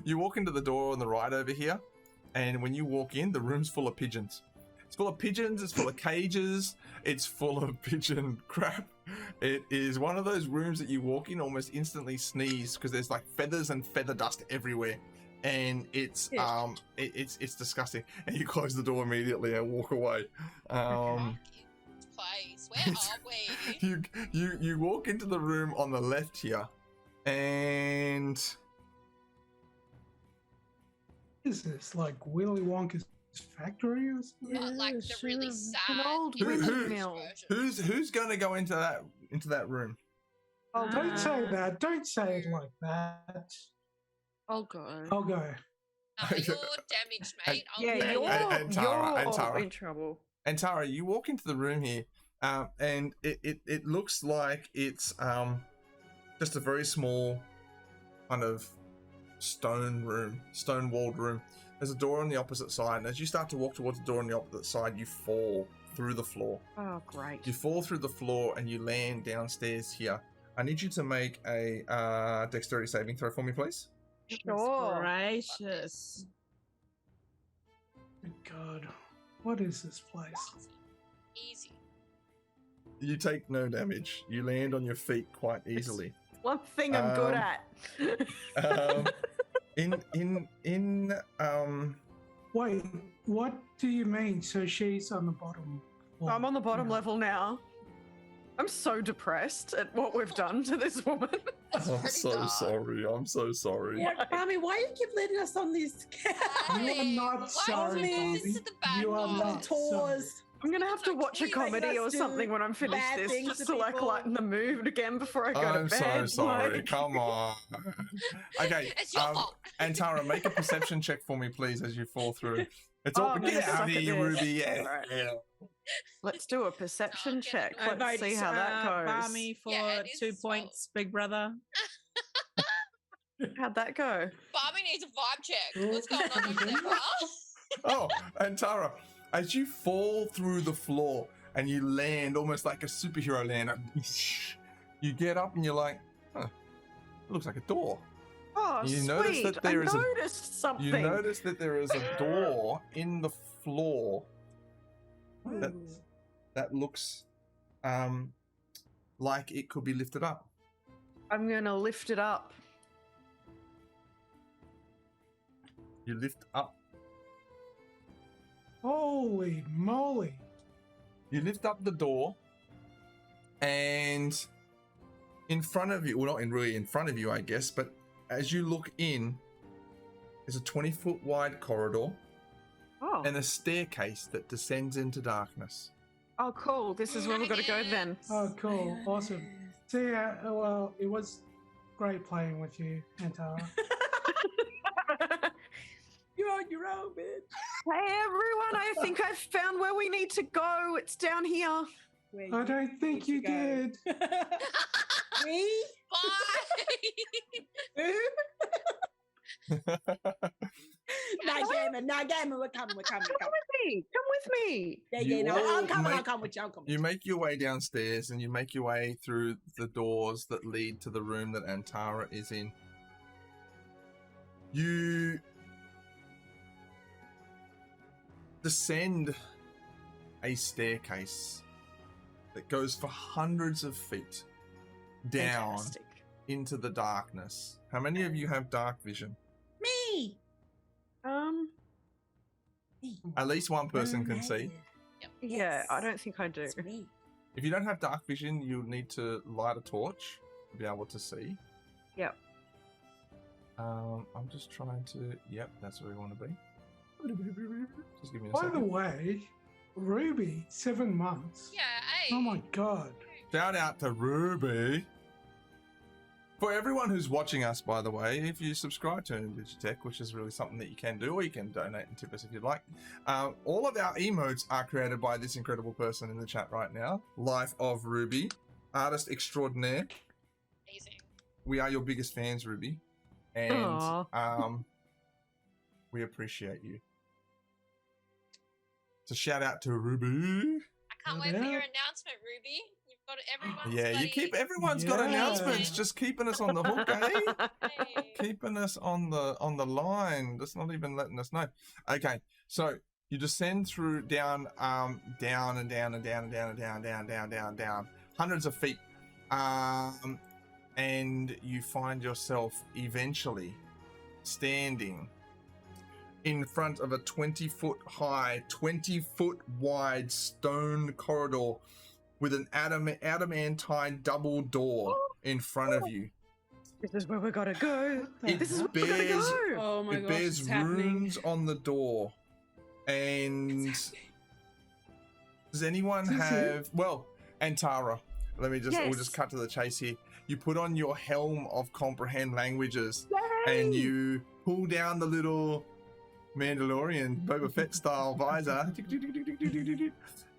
Speaker 1: You walk into the door on the right over here, and when you walk in, the room's full of pigeons. It's full of pigeons. It's full of cages. It's full of pigeon crap. It is one of those rooms that you walk in, almost instantly sneeze because there's like feathers and feather dust everywhere, and it's
Speaker 4: Yeah.
Speaker 1: it's disgusting. And you close the door immediately and walk away.
Speaker 5: Fucking place. Where are we?
Speaker 1: You walk into the room on the left here, and
Speaker 3: What is this, like Willy Wonka's factory or something?
Speaker 5: Not like the really
Speaker 2: sure.
Speaker 5: sad.
Speaker 2: An old
Speaker 1: Who- who-
Speaker 2: windmill.
Speaker 5: version.
Speaker 1: who's going to go into that room?
Speaker 2: I'll go.
Speaker 3: Don't say that. Don't say it like that.
Speaker 2: I'll go.
Speaker 3: I'll go.
Speaker 5: No, you're damaged, mate. I'll
Speaker 2: Yeah,
Speaker 5: go.
Speaker 2: you're,
Speaker 1: and Tara, and
Speaker 2: you're
Speaker 1: Tara.
Speaker 2: in trouble.
Speaker 1: And Tara, you walk into the room here, and it looks like it's just a very small kind of stone-walled room. There's a door on the opposite side, and as you start to walk towards the door on the opposite side, you fall through the floor.
Speaker 2: Oh, great.
Speaker 1: You fall through the floor and you land downstairs here. I need you to make a dexterity saving throw for me, please.
Speaker 2: Sure.
Speaker 4: Gracious.
Speaker 3: Good God. What is this place?
Speaker 5: Easy.
Speaker 1: You take no damage. You land on your feet quite easily.
Speaker 2: One thing I'm good
Speaker 1: Um,
Speaker 2: at.
Speaker 3: Wait, what do you mean? So she's on the bottom floor?
Speaker 2: I'm on the bottom
Speaker 3: Yeah.
Speaker 2: level now. I'm so depressed at what we've done to this woman.
Speaker 5: That's
Speaker 1: I'm
Speaker 5: pretty
Speaker 1: so
Speaker 5: dark.
Speaker 1: sorry. I'm so sorry.
Speaker 4: Yeah, Bami, why you keep letting us on these
Speaker 5: Bobby,
Speaker 3: not
Speaker 5: why
Speaker 3: sorry,
Speaker 5: would you do this
Speaker 3: Bobby.
Speaker 5: to the bad
Speaker 3: You are
Speaker 5: guys?
Speaker 3: not
Speaker 4: tours?
Speaker 2: I'm gonna have to watch a
Speaker 5: Like,
Speaker 2: comedy or
Speaker 4: let's do
Speaker 2: something when I'm finished
Speaker 4: bad
Speaker 2: this,
Speaker 4: things
Speaker 2: just
Speaker 4: to
Speaker 2: to like
Speaker 4: people.
Speaker 2: lighten the mood again before I go
Speaker 1: I'm
Speaker 2: to
Speaker 1: so
Speaker 2: bed.
Speaker 1: sorry.
Speaker 2: like-
Speaker 1: Come on. Okay.
Speaker 5: It's your fault.
Speaker 1: And Tara, make a perception check for me, please, as you fall through. It's
Speaker 2: Oh,
Speaker 1: all
Speaker 2: I'm
Speaker 1: get
Speaker 2: gonna
Speaker 1: out
Speaker 2: suck
Speaker 1: of
Speaker 2: at
Speaker 1: here,
Speaker 2: this.
Speaker 1: Ruby. Yeah.
Speaker 2: Alright.
Speaker 1: Yeah.
Speaker 2: Let's do a perception
Speaker 5: get
Speaker 2: check.
Speaker 5: it.
Speaker 2: Let's see how that goes.
Speaker 4: Bami for
Speaker 5: Yeah, it is
Speaker 4: 2
Speaker 5: his fault.
Speaker 4: points, big brother.
Speaker 2: How'd that go?
Speaker 5: Bobby needs a vibe check. What's going on over there, bro?
Speaker 1: Oh, and Tara, as you fall through the floor and you land almost like a superhero land, you get up and you're like, huh, it looks like a door.
Speaker 2: Oh,
Speaker 1: You
Speaker 2: sweet.
Speaker 1: notice that there
Speaker 2: I
Speaker 1: is a-
Speaker 2: noticed something.
Speaker 1: You notice that there is a door in the floor that looks like it could be lifted up.
Speaker 2: I'm gonna lift it up.
Speaker 1: You lift up.
Speaker 3: Holy moly.
Speaker 1: You lift up the door, and in front of you, well, not really in front of you, I guess, but as you look in, there's a 20-foot wide corridor
Speaker 2: Oh,
Speaker 1: and a staircase that descends into darkness.
Speaker 2: oh, cool. This is where we're gonna go then.
Speaker 3: Oh, cool. Awesome. So, yeah, well, it was great playing with you, Antara.
Speaker 4: You're on your own, bitch.
Speaker 2: Hey everyone, I think I've found where we need to go. It's down here.
Speaker 4: Where
Speaker 3: I don't think you
Speaker 4: need to go.
Speaker 3: did.
Speaker 4: Me?
Speaker 5: Bye.
Speaker 4: Nah, gamer, we're coming.
Speaker 2: Come with me.
Speaker 4: Yeah,
Speaker 1: You
Speaker 4: yeah, no,
Speaker 1: all
Speaker 4: I'll come
Speaker 1: make-
Speaker 4: with you, I'll come with
Speaker 1: You make your way downstairs and you make your way through the doors that lead to the room that Antara is in. You descend a staircase that goes for hundreds of feet down
Speaker 2: Fantastic.
Speaker 1: into the darkness. How many of you have dark vision?
Speaker 4: Me.
Speaker 1: At least one person can see.
Speaker 2: Yeah, I don't think I do.
Speaker 4: It's me.
Speaker 1: If you don't have dark vision, you'll need to light a torch to be able to see.
Speaker 2: Yep.
Speaker 1: I'm just trying to. Yep, that's where we want to be. Just give me a
Speaker 3: By the
Speaker 1: second.
Speaker 3: way, Ruby, 7 months.
Speaker 5: Yeah, hey.
Speaker 3: Oh my god.
Speaker 1: Shout out to Ruby. For everyone who's watching us, by the way, if you subscribe to Digitech, which is really something that you can do, or you can donate and tip us if you'd like. All of our emotes are created by this incredible person in the chat right now. Life of Ruby, artist extraordinaire.
Speaker 5: Amazing.
Speaker 1: We are your biggest fans, Ruby, and
Speaker 2: Aw.
Speaker 1: we appreciate you. So shout out to Ruby.
Speaker 5: I can't wait for
Speaker 3: Yeah.
Speaker 5: your announcement, Ruby. You've got everyone.
Speaker 1: Yeah, you keep everyone's got
Speaker 3: Yeah.
Speaker 1: announcements, just keeping us on the hook, eh?
Speaker 5: Hey.
Speaker 1: Keeping us on the line. That's not even letting us know. Okay, so you descend through down down and down and down and down and down, down, down, down, down, hundreds of feet. And you find yourself eventually standing in front of a 20-foot high, 20-foot wide stone corridor with an adamantine double door in front of you.
Speaker 2: This is where we gotta go.
Speaker 1: It
Speaker 2: This is where we gotta
Speaker 1: bears,
Speaker 2: go.
Speaker 4: Oh my
Speaker 1: it
Speaker 4: gosh,
Speaker 1: bears
Speaker 4: it's happening.
Speaker 1: runes on the door. And
Speaker 4: It's happening.
Speaker 1: does anyone
Speaker 3: Is this
Speaker 1: have, well, and Tara, we'll just
Speaker 2: Yes.
Speaker 1: cut to the chase here. You put on your helm of comprehend languages and you pull down the little Mandalorian Boba Fett style visor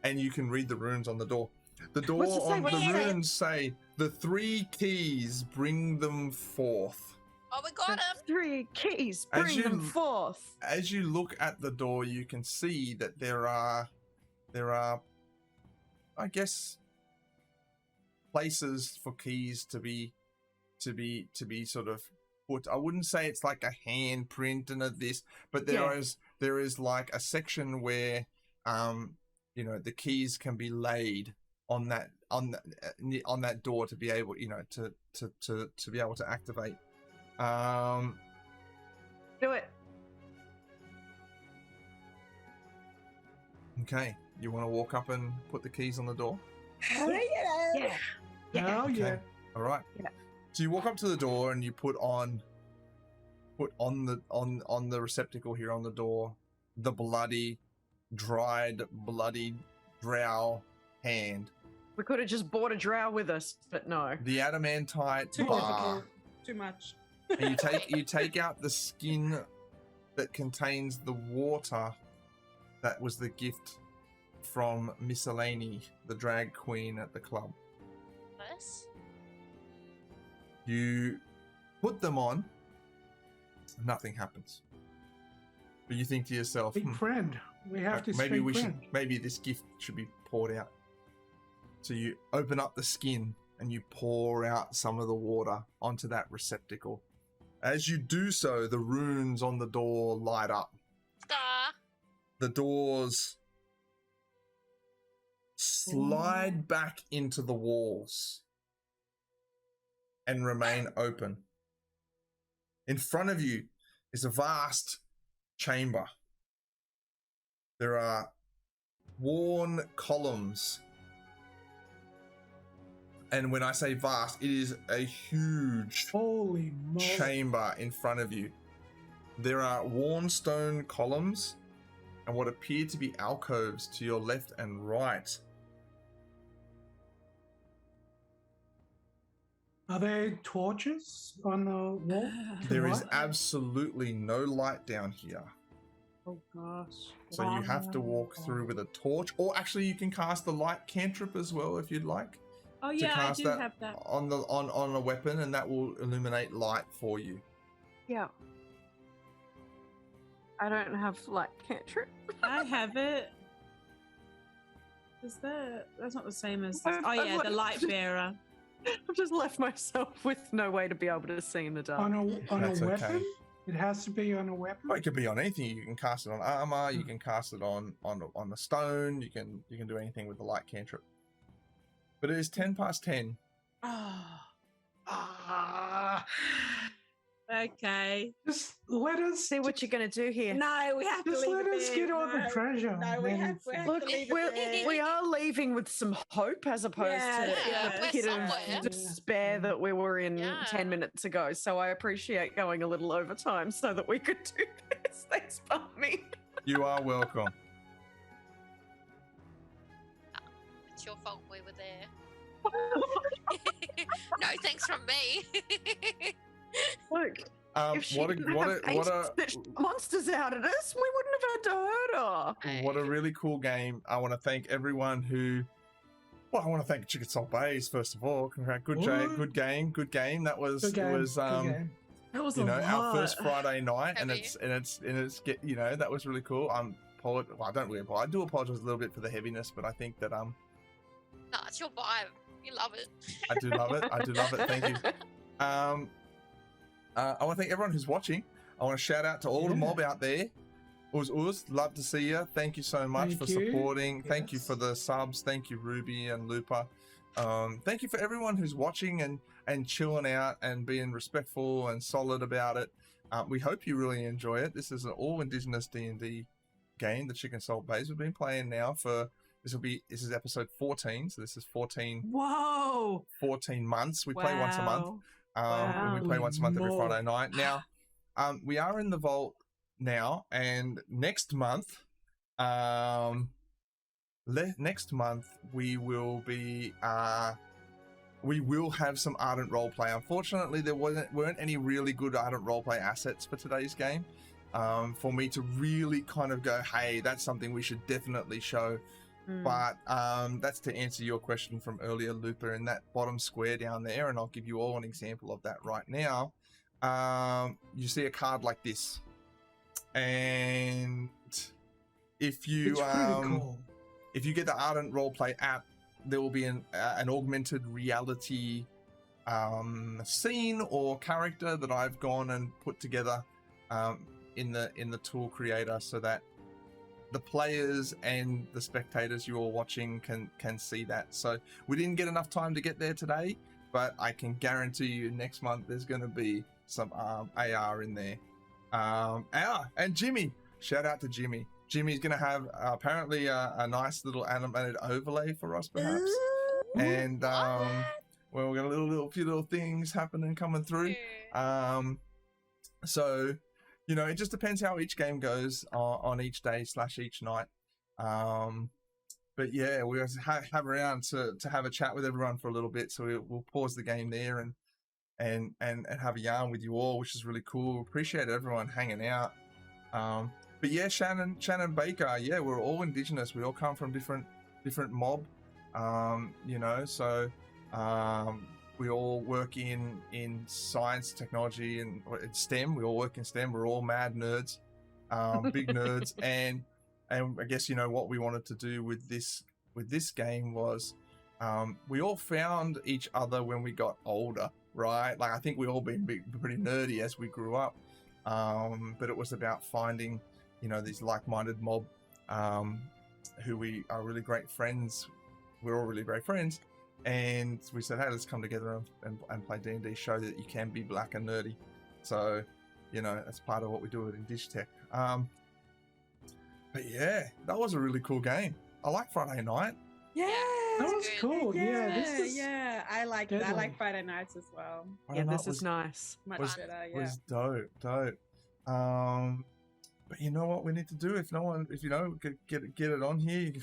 Speaker 1: and you can read the runes on the door. The door
Speaker 2: What's it say?
Speaker 1: on
Speaker 2: What's
Speaker 1: the
Speaker 2: it say?
Speaker 1: runes say, the 3 keys, bring them forth.
Speaker 5: Oh, we got him.
Speaker 2: 3 keys,
Speaker 1: As
Speaker 2: bring
Speaker 1: you-
Speaker 2: them forth.
Speaker 1: As you look at the door, you can see that there are, I guess, places for keys to be sort of put. I wouldn't say it's like a handprint and a this, but there is like a section where, the keys can be laid on that door to be able, to be able to activate.
Speaker 2: Do it.
Speaker 1: Okay, you want to walk up and put the keys on the door?
Speaker 2: Yeah. Yeah.
Speaker 3: Oh yeah.
Speaker 1: All right.
Speaker 2: Yeah.
Speaker 1: So you walk up to the door and you put on the receptacle here on the door the dried bloody drow hand,
Speaker 2: We could have just brought a drow with us, but no.
Speaker 1: the adamantite
Speaker 4: Too
Speaker 1: bar,
Speaker 4: difficult. Too much.
Speaker 1: and you take out the skin that contains the water that was the gift from Miscellany, the drag queen at the club.
Speaker 5: Us?
Speaker 1: You put them on, nothing happens. But you think to yourself,
Speaker 3: Speak friend. We have to
Speaker 1: maybe
Speaker 3: speak
Speaker 1: we
Speaker 3: friend.
Speaker 1: should, maybe this gift should be poured out. So you open up the skin and you pour out some of the water onto that receptacle. As you do so, the runes on the door light up.
Speaker 5: Star.
Speaker 1: The doors slide back into the walls and remain open. In front of you is a vast chamber. There are worn columns. And when I say vast, it is a huge
Speaker 3: Holy moly.
Speaker 1: chamber in front of you. There are worn stone columns and what appear to be alcoves to your left and right.
Speaker 3: Are there torches on the wall? to the
Speaker 1: There is
Speaker 3: right?
Speaker 1: absolutely no light down here.
Speaker 4: Oh gosh.
Speaker 1: So you have to walk through with a torch, or actually you can cast the light cantrip as well if you'd like.
Speaker 4: Oh
Speaker 1: to
Speaker 4: yeah, I
Speaker 1: cast
Speaker 4: do have that.
Speaker 1: on a weapon, and that will illuminate light for you.
Speaker 2: Yeah. I don't have light cantrip.
Speaker 4: I have it. Is that's not the same as
Speaker 2: I've-
Speaker 4: oh
Speaker 2: I've
Speaker 4: yeah, the
Speaker 2: like-
Speaker 4: light bearer.
Speaker 2: I've just left myself with no way to be able to see in the dark.
Speaker 3: on a
Speaker 1: That's
Speaker 3: weapon?
Speaker 1: okay.
Speaker 3: It has to be on a weapon?
Speaker 1: Well, it could be on anything. You can cast it on armor. You can cast it on the stone. You can do anything with the light cantrip. But it is 10 past 10.
Speaker 4: Oh,
Speaker 3: Ah,
Speaker 4: Okay.
Speaker 3: Just let us
Speaker 2: See what you're going to do here.
Speaker 4: No, we have to
Speaker 3: Just
Speaker 4: leave
Speaker 3: let
Speaker 4: it
Speaker 3: us
Speaker 4: there.
Speaker 3: get on the treasure.
Speaker 4: No, we have
Speaker 2: Look,
Speaker 4: to leave it there.
Speaker 2: we are leaving with some hope as opposed
Speaker 4: Yeah,
Speaker 2: to
Speaker 5: yeah,
Speaker 2: the
Speaker 5: we're
Speaker 2: pit
Speaker 5: somewhere.
Speaker 2: of despair that we were in
Speaker 5: Yeah.
Speaker 2: 10 minutes ago. So I appreciate going a little overtime so that we could do this. Thanks, Barney.
Speaker 1: You are welcome.
Speaker 5: It's your fault we were there. No thanks from me.
Speaker 2: Look, if she
Speaker 1: What
Speaker 2: didn't
Speaker 1: a
Speaker 2: have faith that monsters out at us, we wouldn't have had to hurt her.
Speaker 1: what a really cool game. I want to thank everyone who. Well, I want to thank Chicken Salt Baes first of all. Congrats, good game. That was
Speaker 3: Good game,
Speaker 1: it was
Speaker 3: good game.
Speaker 2: That was
Speaker 1: our first Friday night, and
Speaker 5: Heavy.
Speaker 1: it's that was really cool. I don't really apologize. I do apologize a little bit for the heaviness, but I think that
Speaker 5: Nah, it's your vibe. You love it.
Speaker 1: I do love it. I do love it. Thank you. I want to thank everyone who's watching. I want to shout out to all the mob out there. Uz, love to see you. Thank you so much
Speaker 3: Thank
Speaker 1: for
Speaker 3: you.
Speaker 1: supporting. Thank you
Speaker 3: Yes.
Speaker 1: for the subs. Thank you, Ruby and Lupa. Thank you for everyone who's watching and chilling out and being respectful and solid about it. We hope you really enjoy it. This is an all Indigenous D&D game, the Chicken Salt Baes. We've been playing now for this is episode 14, so this is 14
Speaker 2: Whoa.
Speaker 1: 14 months. We play once a month.
Speaker 2: Wow.
Speaker 1: And we play once a month every
Speaker 3: More.
Speaker 1: Friday night. Now, we are in the vault now, and next month, we will be we will have some Ardent roleplay. Unfortunately, there weren't any really good Ardent roleplay assets for today's game. For me to really kind of go, hey, that's something we should definitely show. But that's to answer your question from earlier, Lupa, in that bottom square down there, and I'll give you all an example of that right now. You see a card like this, and if you
Speaker 3: It's pretty cool.
Speaker 1: if you get the Ardent Roleplay app, there will be an augmented reality scene or character that I've gone and put together in the tool creator, so that the players and the spectators you are watching can see that. So we didn't get enough time to get there today, but I can guarantee you next month there's going to be some AR in there. And Jimmy, shout out to Jimmy. Jimmy's going to have apparently a nice little animated overlay for us, perhaps. And well, we're got a few little things happening coming through. So, you know, it just depends how each game goes on each day / each night. But yeah, we'll have around to have a chat with everyone for a little bit. So we'll pause the game there and have a yarn with you all, which is really cool. Appreciate everyone hanging out. But yeah, Shannon Baker, yeah, we're all Indigenous. We all come from different mob, you know, so we all work in science, technology, and STEM. We all work in STEM. We're all mad nerds, big nerds. And I guess, you know, what we wanted to do with this game was we all found each other when we got older, right? Like, I think we all been pretty nerdy as we grew up. But it was about finding, you know, these like-minded mob who we are really great friends. We're all really great friends. And we said, hey, let's come together and play D&D, show that you can be black and nerdy. So, you know, that's part of what we do in Digitech. But yeah, that was a really cool game. I like Friday night.
Speaker 4: Yeah,
Speaker 3: That was
Speaker 5: good.
Speaker 3: cool. Yeah, this is
Speaker 4: I like
Speaker 3: deadly.
Speaker 4: I like Friday nights as well.
Speaker 1: Friday
Speaker 2: Yeah,
Speaker 1: night
Speaker 2: this is nice.
Speaker 4: Much
Speaker 1: Was-
Speaker 4: better. Yeah.
Speaker 1: was dope. But you know what we need to do? If you know, get it on here.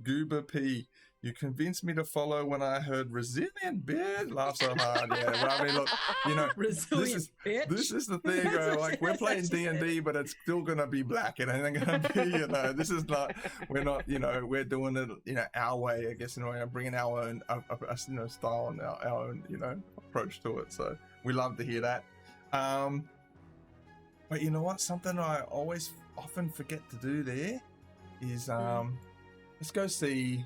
Speaker 1: Goober P, you convinced me to follow when I heard resilient beard. Laugh so hard. Yeah, well, I mean, look, you know,
Speaker 4: Resilient bitch.
Speaker 1: this is the thing.
Speaker 4: That's
Speaker 1: Like, we're playing D&D, but it's still gonna be black. It ain't gonna be, you know. This is not. We're not. You know, we're doing it, you know, our way. I guess, in a way, bringing our own, you know, style and our own, you know, approach to it. So we love to hear that. But you know what? Something I often forget to do there is let's go see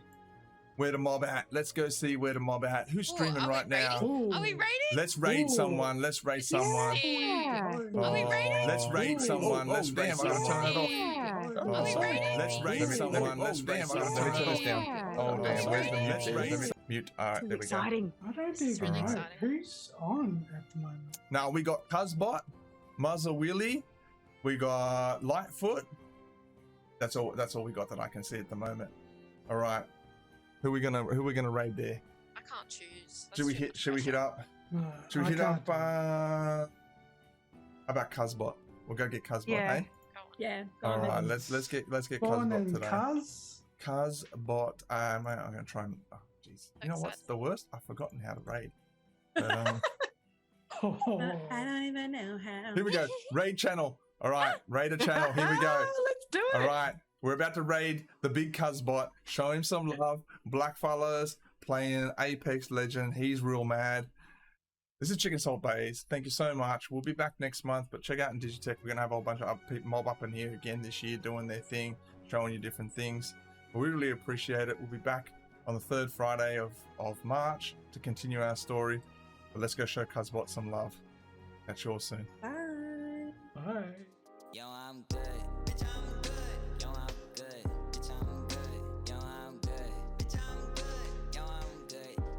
Speaker 1: where the mob at. Let's go see where the mob at. Who's
Speaker 5: Ooh,
Speaker 1: streaming
Speaker 5: are we
Speaker 1: right now?
Speaker 3: Ooh.
Speaker 5: Are we raiding?
Speaker 1: Let's raid
Speaker 3: Ooh.
Speaker 1: someone. Let's raid someone.
Speaker 5: Yeah.
Speaker 3: Oh,
Speaker 5: Are we raiding?
Speaker 1: Let's raid
Speaker 3: Ooh.
Speaker 1: someone. Let's
Speaker 3: Oh,
Speaker 1: damn. I gotta turn it off.
Speaker 5: Are we raiding?
Speaker 1: Let's raid
Speaker 6: Let me-
Speaker 1: someone.
Speaker 6: let
Speaker 1: Let's
Speaker 6: me-
Speaker 1: damn.
Speaker 6: let me put this down.
Speaker 2: Yeah.
Speaker 6: Oh, damn. Where's the mute?
Speaker 1: Let's raid.
Speaker 6: Let me-
Speaker 1: Mute. All right,
Speaker 2: This is
Speaker 1: there we go.
Speaker 2: exciting.
Speaker 3: I don't
Speaker 5: This is
Speaker 3: even
Speaker 5: really
Speaker 3: know
Speaker 5: exciting.
Speaker 3: who's on at the moment.
Speaker 1: Now we got Cuzbot, Muzza Willy, we got Lightfoot. That's all we got that I can see at the moment. All right. Who we gonna raid there?
Speaker 5: I can't choose. That's
Speaker 1: Should we
Speaker 5: too
Speaker 1: hit
Speaker 5: much
Speaker 1: should we hit
Speaker 5: pressure.
Speaker 1: up?
Speaker 3: No,
Speaker 1: Should we
Speaker 3: I
Speaker 1: hit
Speaker 3: can't
Speaker 1: up
Speaker 3: do it.
Speaker 1: how about Cuzbot? We'll go get Cuzbot,
Speaker 2: Yeah.
Speaker 1: hey?
Speaker 5: Go on.
Speaker 4: Yeah. Go
Speaker 1: All
Speaker 4: on
Speaker 1: right,
Speaker 4: then.
Speaker 1: let's get
Speaker 3: Spawn
Speaker 1: Cuzbot
Speaker 3: and
Speaker 1: today.
Speaker 3: Cuz.
Speaker 1: Cuzbot, I'm gonna try and jeez. You know what's
Speaker 5: Excited.
Speaker 1: the worst? I've forgotten how to raid. But,
Speaker 4: I don't even know how.
Speaker 1: here we go. Raid channel. All right, raid a channel. Here we go.
Speaker 2: Let's do it.
Speaker 1: All right, we're about to raid the big Cuzbot. Show him some love. Blackfellas playing Apex Legend. He's real mad. This is Chicken Salt Baes. Thank you so much. We'll be back next month, but check out in Digitech. We're gonna have a whole bunch of mob up in here again this year, doing their thing, showing you different things. But we really appreciate it. We'll be back on the third Friday of March to continue our story. But let's go show Cuzbot some love. Catch you all soon.
Speaker 4: Bye.